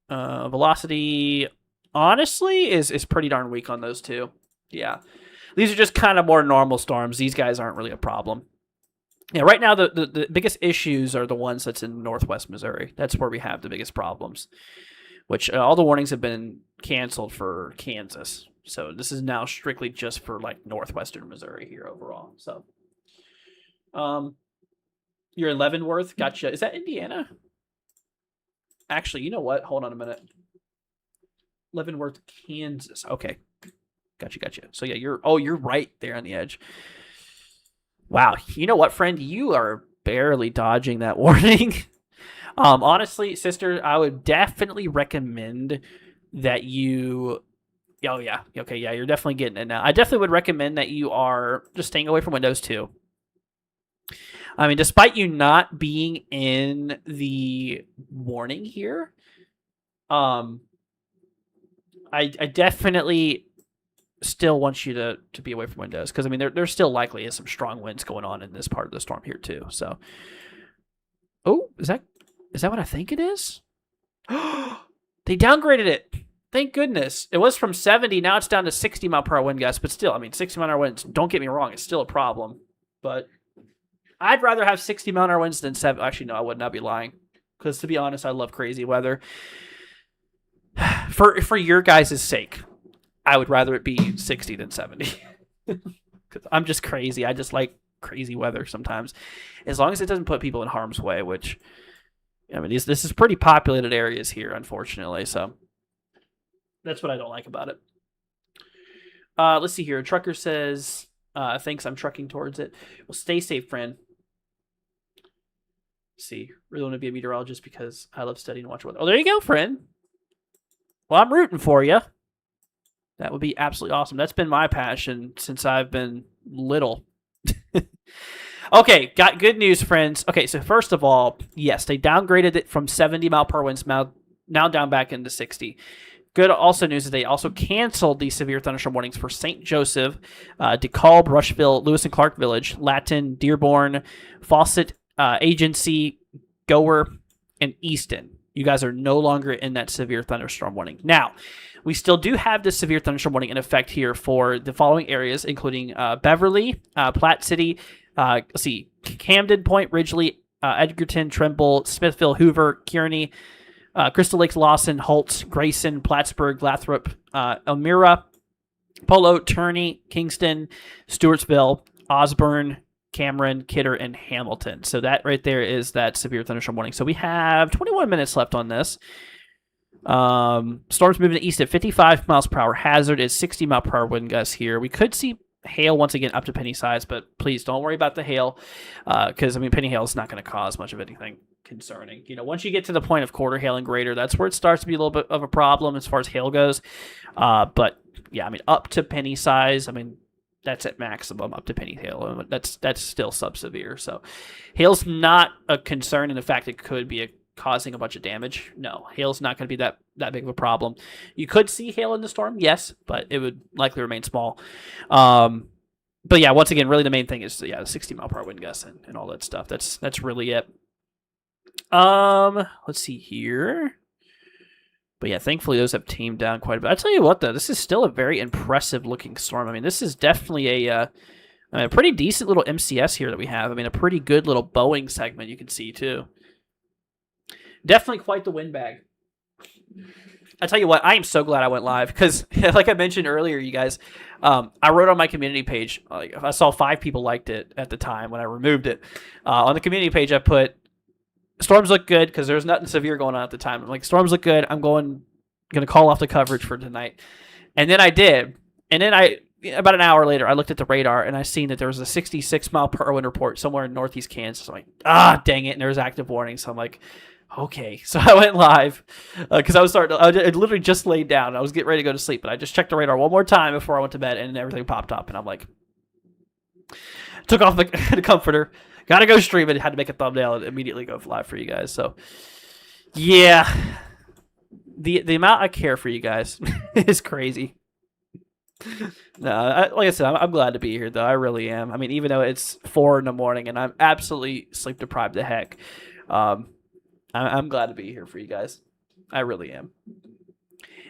Velocity, honestly, is pretty darn weak on those two. Yeah. These are just kind of more normal storms. These guys aren't really a problem. Yeah, right now the biggest issues are the ones that's in northwest Missouri. That's where we have the biggest problems, which all the warnings have been canceled for Kansas. So this is now strictly just for like northwestern Missouri here overall. So, you're in Leavenworth. Gotcha. Is that Indiana? Actually, you know what? Hold on a minute. Leavenworth, Kansas. Okay. Gotcha. So yeah, you're right there on the edge. Wow. You know what, friend? You are barely dodging that warning. Honestly, sister, I would definitely recommend that you... Oh, yeah. Okay, yeah, you're definitely getting it now. I definitely would recommend that you are just staying away from windows, too. I mean, despite you not being in the warning here, I definitely still want you to be away from windows, because I mean there still likely is some strong winds going on in this part of the storm here too. So, oh, is that what I think it is? They downgraded it. Thank goodness. It was from 70, now it's down to 60 mile per hour wind gusts. But still, I mean 60 mile per hour winds. Don't get me wrong, it's still a problem. But I'd rather have 60 mile per hour winds than 7. Actually, no, I would not be lying, because to be honest, I love crazy weather. For your guys' sake, I would rather it be 60 than 70. Because I'm just crazy. I just like crazy weather sometimes. As long as it doesn't put people in harm's way, which, I mean, this is pretty populated areas here, unfortunately. So that's what I don't like about it. Let's see here. A trucker says, thanks, I'm trucking towards it. Well, stay safe, friend. Let's see. Really want to be a meteorologist because I love studying and watching weather. Oh, there you go, friend. Well, I'm rooting for you. That would be absolutely awesome. That's been my passion since I've been little. Okay, got good news, friends. Okay, so first of all, yes, they downgraded it from 70 mile per hour winds, now down back into 60. Good also news is they also canceled the severe thunderstorm warnings for St. Joseph, DeKalb, Rushville, Lewis and Clark Village, Latin, Dearborn, Fawcett, Agency, Gower, and Easton. You guys are no longer in that severe thunderstorm warning. Now, we still do have the severe thunderstorm warning in effect here for the following areas, including Beverly, Platte City, let's see, Camden, Point Ridgely, Edgerton, Trimble, Smithville, Hoover, Kearney, Crystal Lakes, Lawson, Holtz, Grayson, Plattsburgh, Lathrop, Elmira, Polo, Turney, Kingston, Stewartsville, Osborne, Cameron, Kidder, and Hamilton. So that right there is that severe thunderstorm warning. So we have 21 minutes left on this. Storms moving east at 55 miles per hour. Hazard is 60 mile per hour wind gusts here. We could see Hail, once again, up to penny size, but please don't worry about the hail, because, I mean, penny hail is not going to cause much of anything concerning. Once you get to the point of quarter hail and greater, that's where it starts to be a little bit of a problem as far as hail goes. But, yeah, I mean, up to penny size, I mean, that's at maximum up to penny hail. That's still sub-severe. So hail's not a concern, and in fact, it could be causing a bunch of damage. No, hail's not going to be that big of a problem. You could see hail in the storm, yes, but it would likely remain small. But yeah, once again, really the main thing is the 60-mile-per-hour wind gusts and all that stuff. That's really it. Let's see here. But yeah, thankfully those have tamed down quite a bit. I tell you what, though, this is still a very impressive looking storm. I mean, this is definitely a pretty decent little MCS here that we have. I mean, a pretty good little Boeing segment you can see too. Definitely quite the windbag. I tell you what, I am so glad I went live because, like I mentioned earlier, you guys, I wrote on my community page. I saw 5 people liked it at the time when I removed it. On the community page, I put, storms look good because there's nothing severe going on at the time. I'm like, storms look good. I'm going to call off the coverage for tonight. And then I did. And then about an hour later, I looked at the radar and I seen that there was a 66-mile-per-hour wind report somewhere in northeast Kansas. I'm like, dang it. And there was active warning. So I'm like, okay. So I went live because I literally just laid down. I was getting ready to go to sleep, but I just checked the radar one more time before I went to bed and everything popped up. And I'm like, took off the comforter. Gotta go stream it. Had to make a thumbnail and immediately go live for you guys. So, yeah, the amount I care for you guys is crazy. No, like I said, I'm glad to be here, though. I really am. I mean, even though it's 4 in the morning and I'm absolutely sleep deprived to heck, I'm glad to be here for you guys. I really am.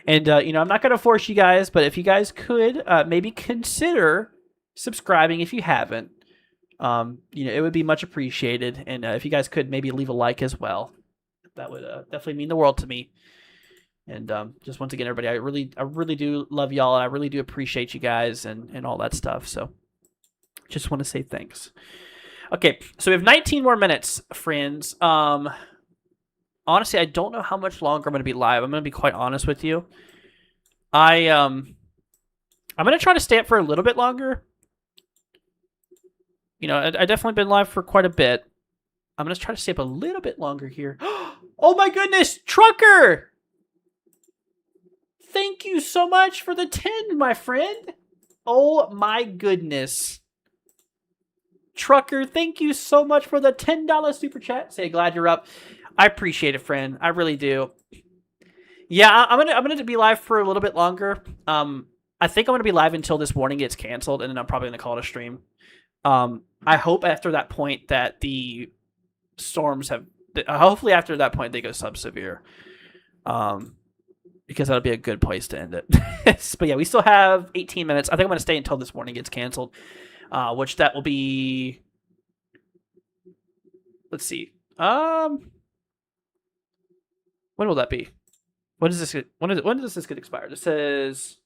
And I'm not gonna force you guys, but if you guys could maybe consider subscribing if you haven't. It would be much appreciated, and if you guys could maybe leave a like as well, that would definitely mean the world to me. And just once again, everybody, I really do love y'all, and I really do appreciate you guys and all that stuff. So, just want to say thanks. Okay, so we have 19 more minutes, friends. Honestly, I don't know how much longer I'm going to be live. I'm going to be quite honest with you. I'm going to try to stay up for a little bit longer. I definitely been live for quite a bit. I'm going to try to stay up a little bit longer here. Oh my goodness, Trucker! Thank you so much for the 10, my friend. Oh my goodness. Trucker, thank you so much for the $10 super chat. Say glad you're up. I appreciate it, friend. I really do. Yeah, I'm gonna be live for a little bit longer. I think I'm gonna be live until this warning gets canceled, and then I'm probably gonna call it a stream. I hope after that point that the storms have, hopefully after that point they go sub-severe, because that'll be a good place to end it. But yeah, we still have 18 minutes. I think I'm going to stay until this warning gets canceled, which that will be, let's see. When will that be? When does this get expired? It says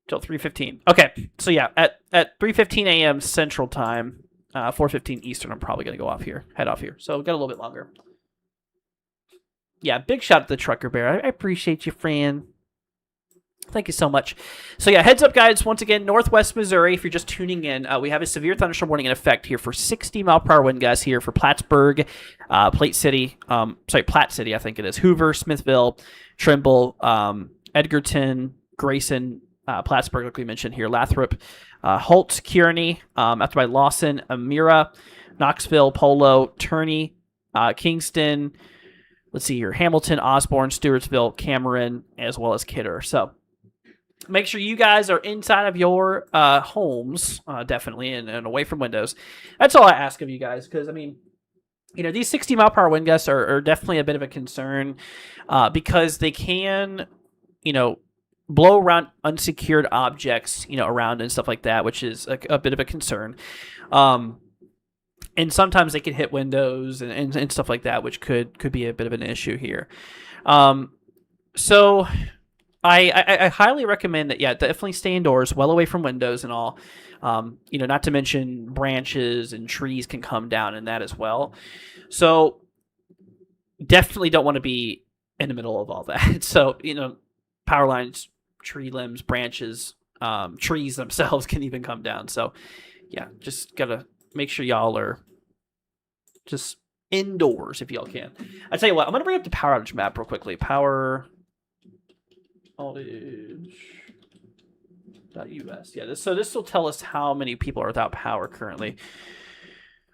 till 3:15. Okay, so yeah, at 3:15 a.m. Central Time, 4:15 Eastern, I'm probably gonna head off here. So got a little bit longer. Yeah, big shout out to the Trucker Bear. I appreciate you, friend. Thank you so much. So yeah, heads up, guys. Once again, Northwest Missouri. If you're just tuning in, we have a severe thunderstorm warning in effect here for 60-mile-per-hour wind gusts here for Plattsburgh, Platte City. Platte City, I think it is. Hoover, Smithville, Trimble, Edgerton, Grayson, Plattsburgh, like we mentioned here, Lathrop, Holt, Kearney, after by Lawson, Amira, Knoxville, Polo, Turney, Kingston. Let's see here, Hamilton, Osborne, Stewartsville, Cameron, as well as Kidder. So make sure you guys are inside of your homes, definitely, and away from windows. That's all I ask of you guys, because, I mean, these 60-mile-per-hour wind gusts are definitely a bit of a concern, because they can, blow around unsecured objects, around and stuff like that, which is a bit of a concern. And sometimes they can hit windows and stuff like that, which could be a bit of an issue here. So I highly recommend that, definitely stay indoors, well away from windows and all. Not to mention branches and trees can come down in that as well. So definitely don't want to be in the middle of all that. So, power lines, tree limbs, branches, trees themselves can even come down. So yeah, just gotta make sure y'all are just indoors if y'all can. I tell you what, I'm gonna bring up the power outage map real quickly. Power outage. .us. Yeah, this will tell us how many people are without power currently.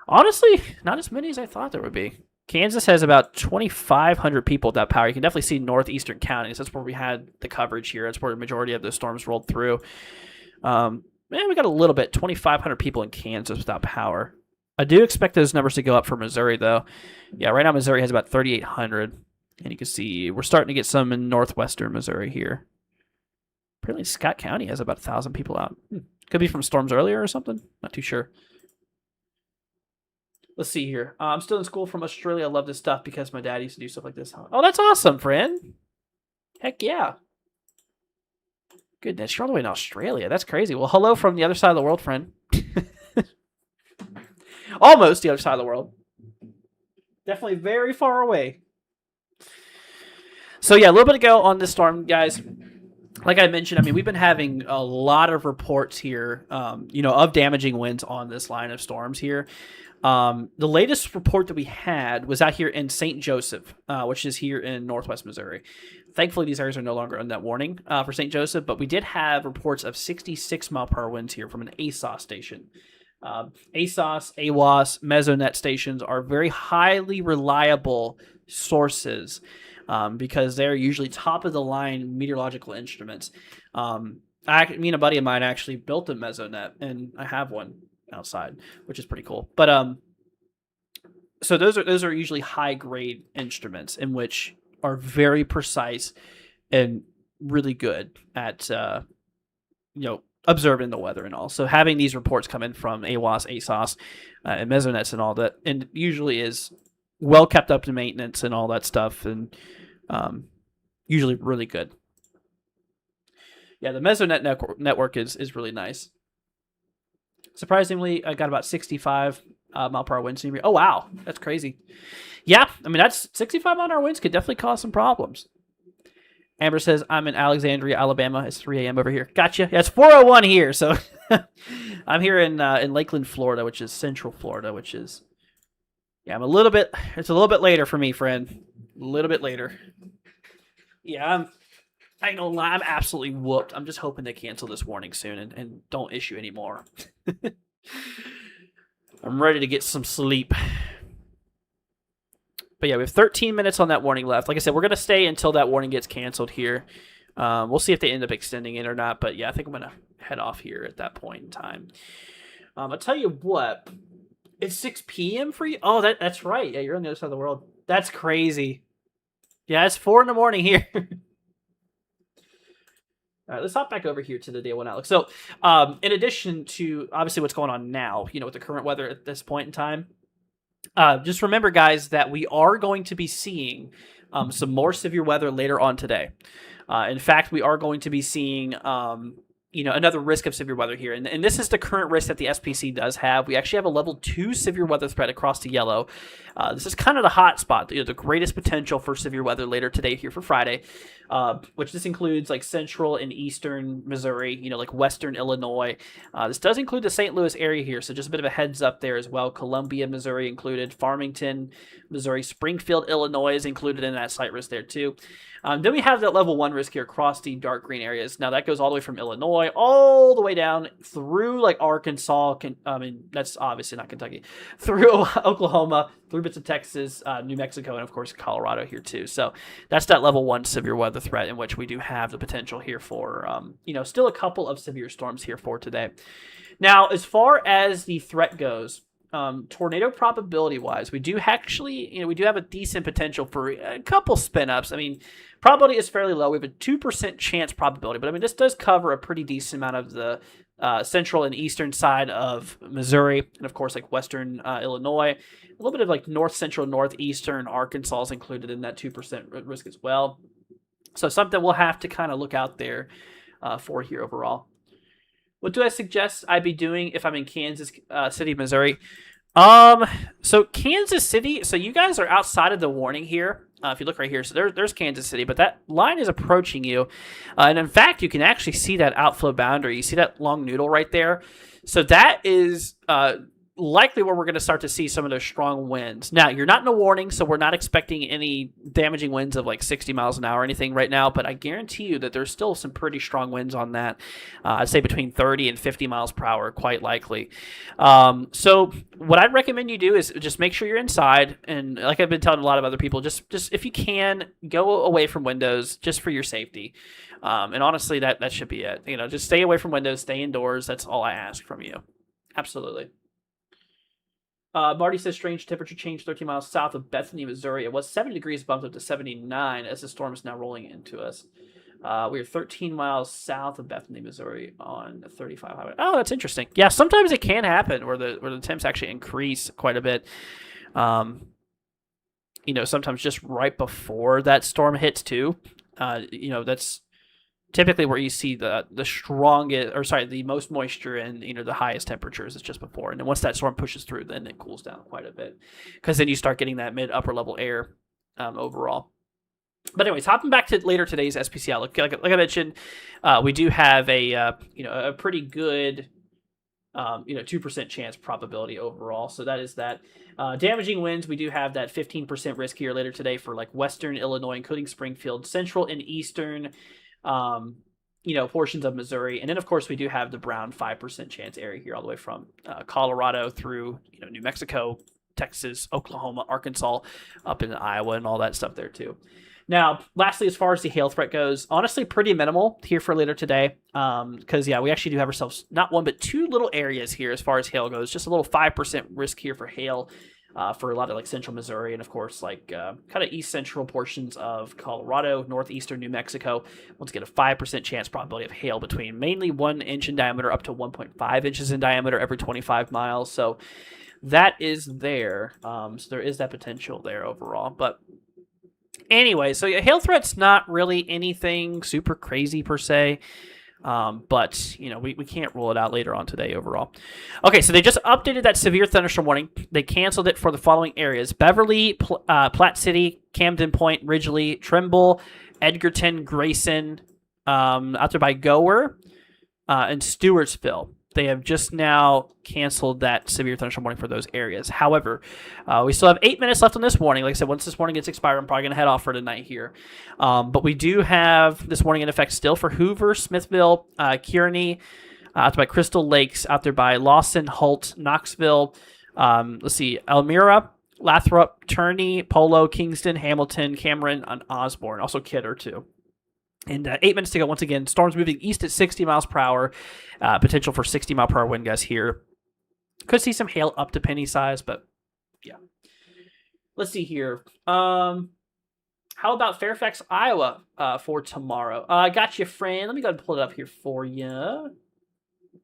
Honestly, not as many as I thought there would be. Kansas has about 2,500 people without power. You can definitely see northeastern counties. That's where we had the coverage here. That's where the majority of the storms rolled through. We got a little bit, 2,500 people in Kansas without power. I do expect those numbers to go up for Missouri, though. Yeah, right now Missouri has about 3,800. And you can see we're starting to get some in northwestern Missouri here. Apparently Scott County has about 1,000 people out. Could be from storms earlier or something. Not too sure. Let's see here. I'm still in school from Australia. I love this stuff because my dad used to do stuff like this. Oh, that's awesome, friend. Heck yeah. Goodness, you're all the way in Australia. That's crazy. Well, hello from the other side of the world, friend. Almost the other side of the world. Definitely very far away. So yeah, a little bit to go on this storm, guys. Like I mentioned, I mean, we've been having a lot of reports here, of damaging winds on this line of storms here. The latest report that we had was out here in St. Joseph, which is here in northwest Missouri. Thankfully, these areas are no longer on that warning for St. Joseph, but we did have reports of 66 mile per hour winds here from an ASOS station. ASOS, AWAS, Mesonet stations are very highly reliable sources because they're usually top of the line meteorological instruments. Me and a buddy of mine actually built a Mesonet, and I have one outside, which is pretty cool. But so those are usually high grade instruments in which are very precise and really good at observing the weather and all. So having these reports come in from AWAS, ASOS, and Mesonets and all that, and usually is well kept up to maintenance and all that stuff, and usually really good. Yeah, the Mesonet network is really nice. Surprisingly, I got about 65 mile per hour winds. Oh, wow. That's crazy. Yeah, I mean, that's 65 mile per hour winds could definitely cause some problems. Amber says, I'm in Alexandria, Alabama. It's 3 a.m. over here. Gotcha. Yeah, it's 4:01 here. So I'm here in Lakeland, Florida, which is central Florida, which is, yeah, it's a little bit later for me, friend. A little bit later. Yeah, I ain't gonna lie, I'm absolutely whooped. I'm just hoping they cancel this warning soon and don't issue any more. I'm ready to get some sleep. But yeah, we have 13 minutes on that warning left. Like I said, we're going to stay until that warning gets canceled here. We'll see if they end up extending it or not. But yeah, I think I'm going to head off here at that point in time. I'll tell you what. It's 6 p.m. for you? Oh, that's right. Yeah, you're on the other side of the world. That's crazy. Yeah, it's 4 in the morning here. All right, let's hop back over here to the day one outlook. So, in addition to obviously what's going on now, with the current weather at this point in time, just remember, guys, that we are going to be seeing some more severe weather later on today. In fact, we are going to be seeing another risk of severe weather here. And this is the current risk that the SPC does have. We actually have a level 2 severe weather threat across to yellow. This is kind of the hot spot, the greatest potential for severe weather later today here for Friday, which this includes like central and eastern Missouri, like western Illinois. This does include the St. Louis area here, so just a bit of a heads up there as well. Columbia, Missouri included, Farmington, Missouri, Springfield, Illinois is included in that slight risk there too. Then we have that level 1 risk here across the dark green areas. Now that goes all the way from Illinois all the way down through like Arkansas. That's obviously not Kentucky. Through Oklahoma, through bits of Texas, New Mexico, and of course Colorado here too. So that's that level 1 severe weather threat in which we do have the potential here for, still a couple of severe storms here for today. Now, as far as the threat goes, tornado probability wise, we do actually, we do have a decent potential for a couple spin ups. I mean, probability is fairly low. We have a 2% chance probability, but I mean, this does cover a pretty decent amount of the central and eastern side of Missouri, and of course, like western Illinois. A little bit of like north central, northeastern Arkansas is included in that 2% risk as well. So something we'll have to kind of look out there for here overall. What do I suggest I be doing if I'm in Kansas City, Missouri? So Kansas City, so you guys are outside of the warning here. If you look right here, so there's Kansas City, but that line is approaching you. And in fact, you can actually see that outflow boundary. You see that long noodle right there? So that is likely where we're going to start to see some of those strong winds. Now, you're not in a warning, so we're not expecting any damaging winds of like 60 miles an hour or anything right now, but I guarantee you that there's still some pretty strong winds on that. I'd say between 30 and 50 miles per hour, quite likely. So what I'd recommend you do is just make sure you're inside, and like I've been telling a lot of other people, just if you can, go away from windows just for your safety. And honestly, that should be it. Just stay away from windows, stay indoors. That's all I ask from you. Absolutely. Marty says strange temperature change 13 miles south of Bethany, Missouri. It was 70 degrees, bumped up to 79 as the storm is now rolling into us. We are 13 miles south of Bethany, Missouri on the 35 highway. Oh, that's interesting. Yeah, sometimes it can happen where the temps actually increase quite a bit. Sometimes just right before that storm hits too. That's typically where you see the most moisture and the highest temperatures is just before, and then once that storm pushes through, then it cools down quite a bit, because then you start getting that mid upper level air overall. But anyways, hopping back to later today's SPC outlook, like I mentioned, we do have a pretty good 2% chance probability overall. So that is that. Damaging winds, we do have that 15% risk here later today for like western Illinois, including Springfield, central and eastern portions of Missouri. And then, of course, we do have the brown 5% chance area here all the way from Colorado through, New Mexico, Texas, Oklahoma, Arkansas, up in Iowa and all that stuff there too. Now, lastly, as far as the hail threat goes, honestly, pretty minimal here for later today. Because, we actually do have ourselves not one, but two little areas here as far as hail goes. Just a little 5% risk here for hail. For a lot of like central Missouri and of course like kind of east central portions of Colorado, northeastern New Mexico. Once again, a 5% chance probability of hail between mainly 1 inch in diameter up to 1.5 inches in diameter every 25 miles. So that is there. So there is that potential there overall. But anyway, so hail threat's not really anything super crazy per se. But we can't rule it out later on today overall. Okay, so they just updated that severe thunderstorm warning. They canceled it for the following areas: Beverly, Platte City, Camden Point, Ridgely, Trimble, Edgerton, Grayson, out there by Gower, and Stewartsville. They have just now canceled that severe thunderstorm warning for those areas. However, we still have 8 minutes left on this warning. Like I said, once this warning gets expired, I'm probably going to head off for tonight here. But we do have this warning in effect still for Hoover, Smithville, Kearney, out there by Crystal Lakes, out there by Lawson, Holt, Knoxville. Let's see, Elmira, Lathrop, Turney, Polo, Kingston, Hamilton, Cameron, and Osborne. Also Kidder, too. And 8 minutes to go. Once again, storms moving east at 60 miles per hour. Potential for 60 mile per hour wind gusts here. Could see some hail up to penny size, but yeah. Let's see here. How about Fairfax, Iowa for tomorrow? I got you, friend. Let me go ahead and pull it up here for you.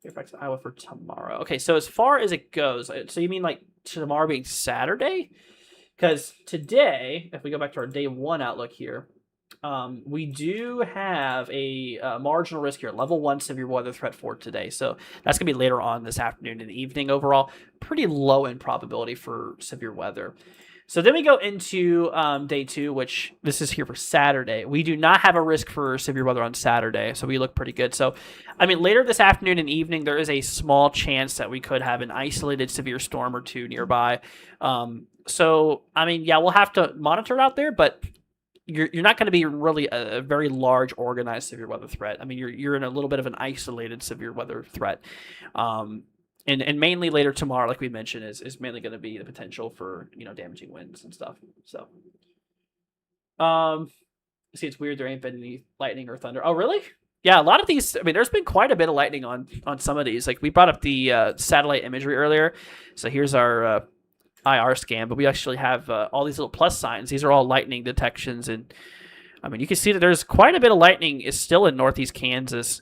Fairfax, Iowa for tomorrow. Okay, so as far as it goes, so you mean like tomorrow being Saturday? Because today, if we go back to our day one outlook here, we do have a marginal risk here, level 1 severe weather threat for today. So that's going to be later on this afternoon and evening overall. Pretty low in probability for severe weather. So then we go into day 2, which this is here for Saturday. We do not have a risk for severe weather on Saturday, so we look pretty good. So, later this afternoon and evening, there is a small chance that we could have an isolated severe storm or two nearby. We'll have to monitor it out there, but you're not going to be really a very large organized severe weather threat. You're in a little bit of an isolated severe weather threat. And mainly later tomorrow, like we mentioned, is mainly going to be the potential for, damaging winds and stuff. So, see, it's weird there ain't been any lightning or thunder. Oh, really? Yeah, a lot of these, there's been quite a bit of lightning on some of these. Like, we brought up the satellite imagery earlier. So here's our IR scan, but we actually have all these little plus signs. These are all lightning detections, and you can see that there's quite a bit of lightning is still in northeast Kansas.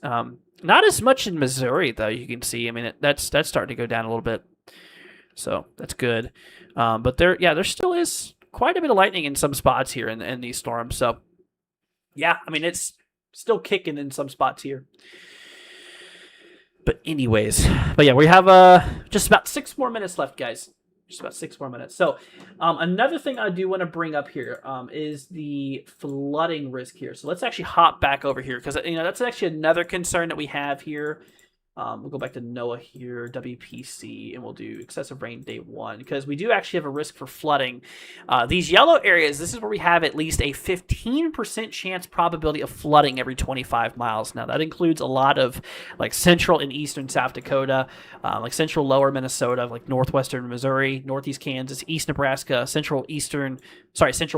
Not as much in Missouri, though. You can see, that's starting to go down a little bit, so that's good. But there still is quite a bit of lightning in some spots here in these storms. So yeah, it's still kicking in some spots here. But anyways, we have just about 6 more minutes left, guys. just about 6 more minutes. So another thing I do want to bring up here is the flooding risk here. So let's actually hop back over here because that's actually another concern that we have here. We'll go back to NOAA here, WPC, and we'll do excessive rain day 1 because we do actually have a risk for flooding. These yellow areas, this is where we have at least a 15% chance probability of flooding every 25 miles. Now, that includes a lot of like central and eastern South Dakota, like central lower Minnesota, like northwestern Missouri, northeast Kansas, east Nebraska, central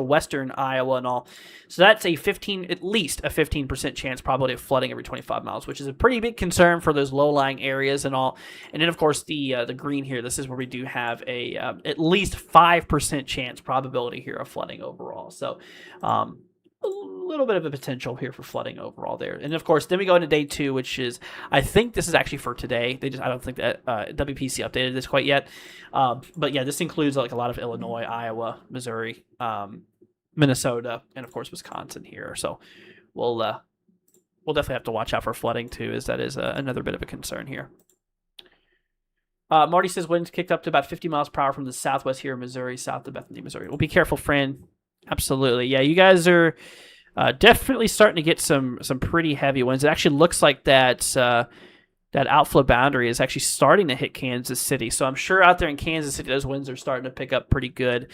western Iowa, and all. So that's at least a 15% chance probability of flooding every 25 miles, which is a pretty big concern for those low-lying areas and all. And then, of course, the green here, this is where we do have a at least 5% chance probability here of flooding overall. So a little bit of a potential here for flooding overall there. And, of course, then we go into day 2, which is, I think this is actually for today. I don't think that WPC updated this quite yet. But, yeah, this includes like a lot of Illinois, Iowa, Missouri, Minnesota, and, of course, Wisconsin here. So we'll definitely have to watch out for flooding too, as that is another bit of a concern here. Marty says winds kicked up to about 50 miles per hour from the southwest here in Missouri, south of Bethany, Missouri. Well, be careful, friend. Absolutely. Yeah, you guys are definitely starting to get some pretty heavy winds. It actually looks like that outflow boundary is actually starting to hit Kansas City. So I'm sure out there in Kansas City, those winds are starting to pick up pretty good.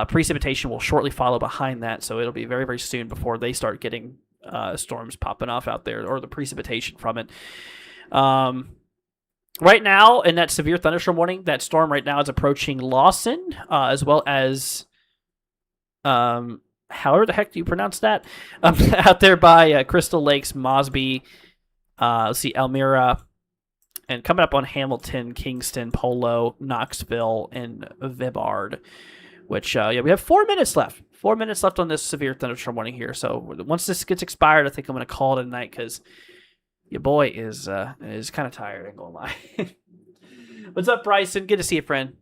Precipitation will shortly follow behind that, so it'll be very, very soon before they start getting storms popping off out there, or the precipitation from it. Right now, in that severe thunderstorm warning, that storm right now is approaching Lawson, as well as, however the heck do you pronounce that? Out there by Crystal Lakes, Mosby, let's see, Elmira, and coming up on Hamilton, Kingston, Polo, Knoxville, and Vibard, which, we have 4 minutes left. 4 minutes left on this severe thunderstorm warning here. So once this gets expired, I think I'm going to call it a night because your boy is kind of tired, I ain't going to lie. What's up, Bryson? Good to see you, friend.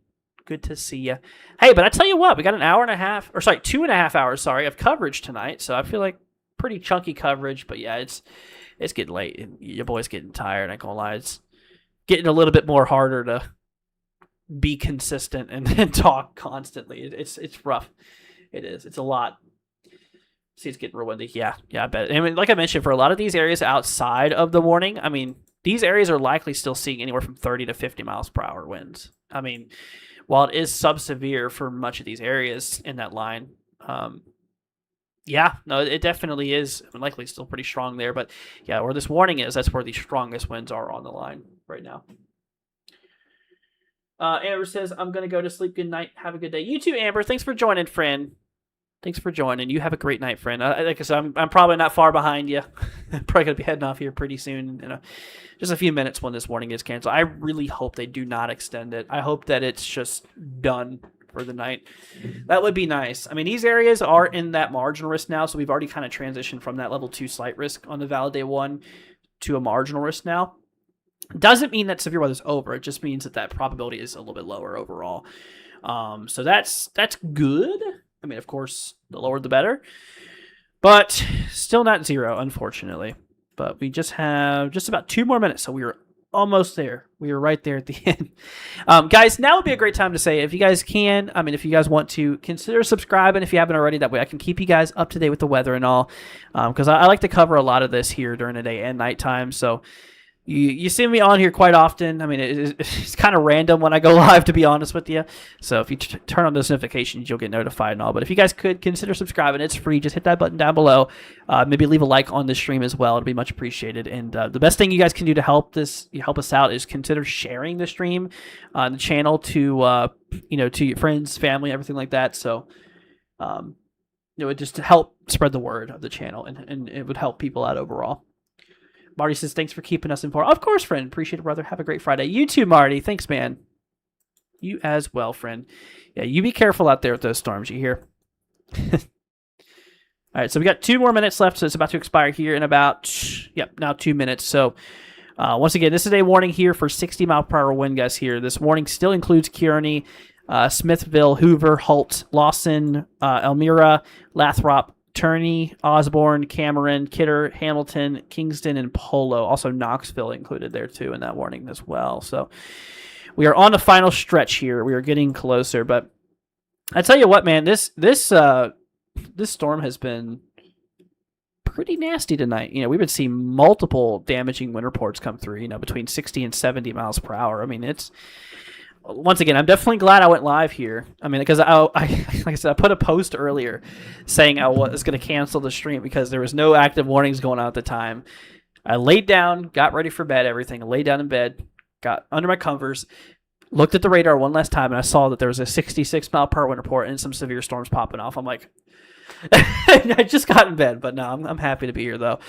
Good to see you. Hey, but I tell you what, we got 2.5 hours, of coverage tonight. So I feel like pretty chunky coverage, but yeah, it's getting late and your boy's getting tired, I ain't going to lie. It's getting a little bit more harder to be consistent and talk constantly. It's rough. It is. It's a lot. See, it's getting real windy. Yeah, I bet. I mean, like I mentioned, for a lot of these areas outside of the warning, I mean, these areas are likely still seeing anywhere from 30 to 50 miles per hour winds. I mean, while it is sub-severe for much of these areas in that line, it definitely is likely still pretty strong there. But yeah, where this warning is, that's where the strongest winds are on the line right now. Amber says, I'm going to go to sleep. Good night. Have a good day. You too, Amber. Thanks for joining, friend. Thanks for joining. You have a great night, friend. Like I said, I'm probably not far behind you. I'm probably going to be heading off here pretty soon. Just a few minutes when this warning gets canceled. I really hope they do not extend it. I hope that it's just done for the night. That would be nice. I mean, these areas are in that marginal risk now, so we've already kind of transitioned from that level 2 slight risk on the valid day 1 to a marginal risk now. Doesn't mean that severe weather's over. It just means that probability is a little bit lower overall. So that's good. I mean, of course, the lower the better. But still not 0, unfortunately. But we just have just about 2 more minutes, so we are almost there. We are right there at the end. Guys, now would be a great time to say, if you guys can, if you guys want to, consider subscribing if you haven't already. That way I can keep you guys up to date with the weather and all. Because I like to cover a lot of this here during the day and nighttime. So You see me on here quite often. I mean, it's kind of random when I go live, to be honest with you. So if you turn on those notifications, you'll get notified and all. But if you guys could consider subscribing, it's free. Just hit that button down below. Maybe leave a like on the stream as well. It'll be much appreciated. And the best thing you guys can do to help us out is consider sharing the stream on the channel to your friends, family, everything like that. So just to help spread the word of the channel, and it would help people out overall. Marty says, thanks for keeping us informed. Of course, friend. Appreciate it, brother. Have a great Friday. You too, Marty. Thanks, man. You as well, friend. Yeah, you be careful out there with those storms, you hear? All right, so we got 2 more minutes left, so it's about to expire here in about, now 2 minutes. So once again, this is a warning here for 60-mile-per-hour wind gusts here. This warning still includes Kearney, Smithville, Hoover, Holt, Lawson, Elmira, Lathrop, Turney, Osborne, Cameron, Kidder, Hamilton, Kingston, and Polo. Also Knoxville included there too in that warning as well. So we are on the final stretch here. We are getting closer, but I tell you what, man, this storm has been pretty nasty tonight. You know, we've been seeing multiple damaging wind reports come through, you know, between 60 and 70 miles per hour. I mean, it's, once again, I'm definitely glad I went live here. I mean, because like I said, I put a post earlier saying I was going to cancel the stream because there was no active warnings going on at the time. I laid down, got ready for bed, everything. I laid down in bed, got under my covers, looked at the radar one last time, and I saw that there was a 66 mile per hour wind report and some severe storms popping off. I'm like, I just got in bed, but no, I'm happy to be here though.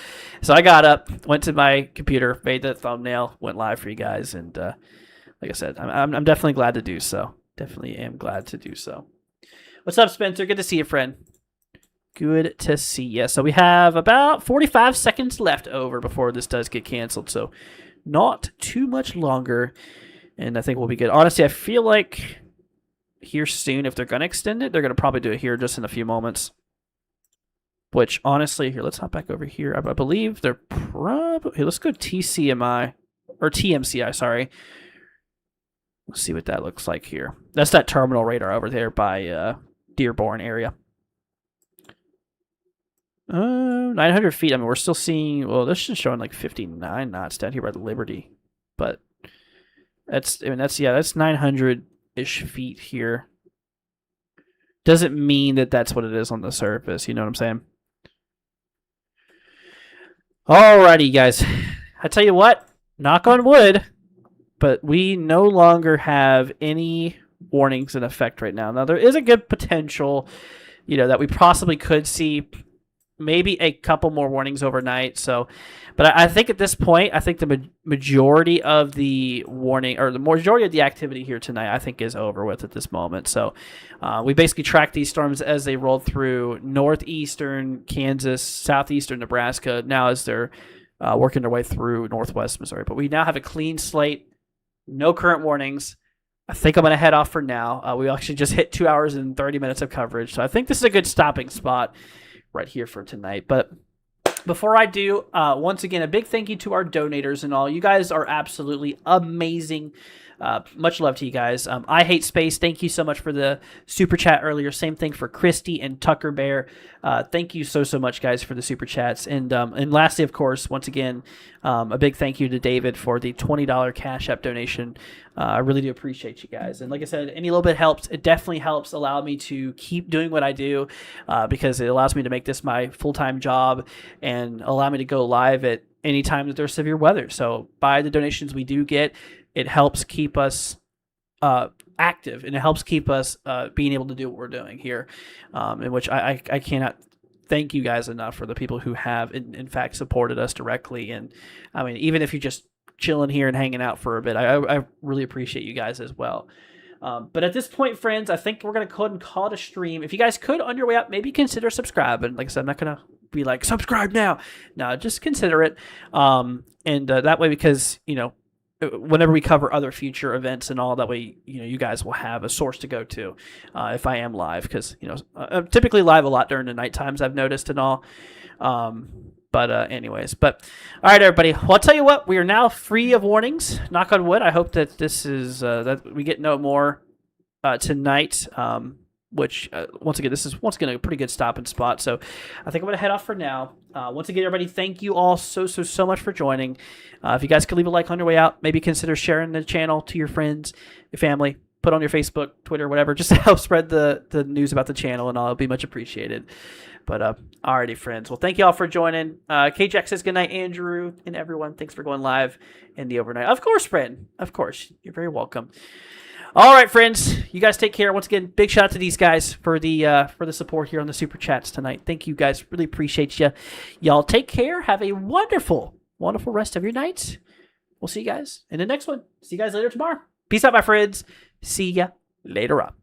So I got up, went to my computer, made the thumbnail, went live for you guys, and like I said, I'm definitely glad to do so. Definitely am glad to do so. What's up, Spencer? Good to see you, friend. Good to see you. So we have about 45 seconds left over before this does get canceled, so not too much longer, and I think we'll be good. Honestly, I feel like here soon, if they're going to extend it, they're going to probably do it here just in a few moments. Which, honestly, here, let's hop back over here. I believe they're probably... Hey, let's go TCMI, or TMCI, sorry. Let's see what that looks like here. That's that terminal radar over there by Dearborn area. 900 feet. I mean, we're still seeing... Well, this is showing like 59 knots down here by the Liberty. But that's 900-ish feet here. Doesn't mean that that's what it is on the surface. You know what I'm saying? Alrighty, guys. I tell you what, knock on wood, but we no longer have any warnings in effect right now. Now, there is a good potential, you know, that we possibly could see maybe a couple more warnings overnight. So, but I think at this point, I think the majority of the warning, or the majority of the activity here tonight, I think is over with at this moment. So we basically tracked these storms as they rolled through northeastern Kansas, southeastern Nebraska, now as they're working their way through northwest Missouri. But we now have a clean slate, no current warnings. I think I'm going to head off for now. We actually just hit 2 hours and 30 minutes of coverage. So I think this is a good stopping spot right here for tonight. But before I do, once again, a big thank you to our donators and all. You guys are absolutely amazing. Much love to you guys. I Hate Space, thank you so much for the super chat earlier. Same thing for Christy and Tucker Bear. Thank you so much, guys, for the super chats. And lastly, of course, once again, a big thank you to David for the $20 Cash App donation. I really do appreciate you guys. And like I said, any little bit helps. It definitely helps allow me to keep doing what I do because it allows me to make this my full-time job and allow me to go live at any time that there's severe weather. So by the donations we do get, it helps keep us active, and it helps keep us being able to do what we're doing here, in which I cannot thank you guys enough for the people who have, in fact, supported us directly. And, I mean, even if you're just chilling here and hanging out for a bit, I really appreciate you guys as well. But at this point, friends, I think we're going to go ahead and call it a stream. If you guys could, on your way out, maybe consider subscribing. Like I said, I'm not going to be like, subscribe now. No, just consider it. And that way, because, you know, whenever we cover other future events and all, that way, you know, you guys will have a source to go to if I am live, because, you know, I'm typically live a lot during the night times, I've noticed and all. Anyways, all right, everybody. Well, I'll tell you what, we are now free of warnings. Knock on wood. I hope that this is that we get no more tonight. Which once again, this is a pretty good stopping spot. So I think I'm gonna head off for now. Once again, everybody, thank you all so much for joining. If you guys could leave a like on your way out, maybe consider sharing the channel to your friends, your family, put on your Facebook, Twitter, whatever, just to help spread the news about the channel and all. It'll be much appreciated. But alrighty, friends. Well, thank you all for joining. KJack says good night, Andrew, and everyone. Thanks for going live in the overnight. Of course, friend. Of course, you're very welcome. All right, friends. You guys take care. Once again, big shout out to these guys for the support here on the super chats tonight. Thank you, guys. Really appreciate you. Y'all take care. Have a wonderful rest of your night. We'll see you guys in the next one. See you guys later tomorrow. Peace out, my friends. See ya later up.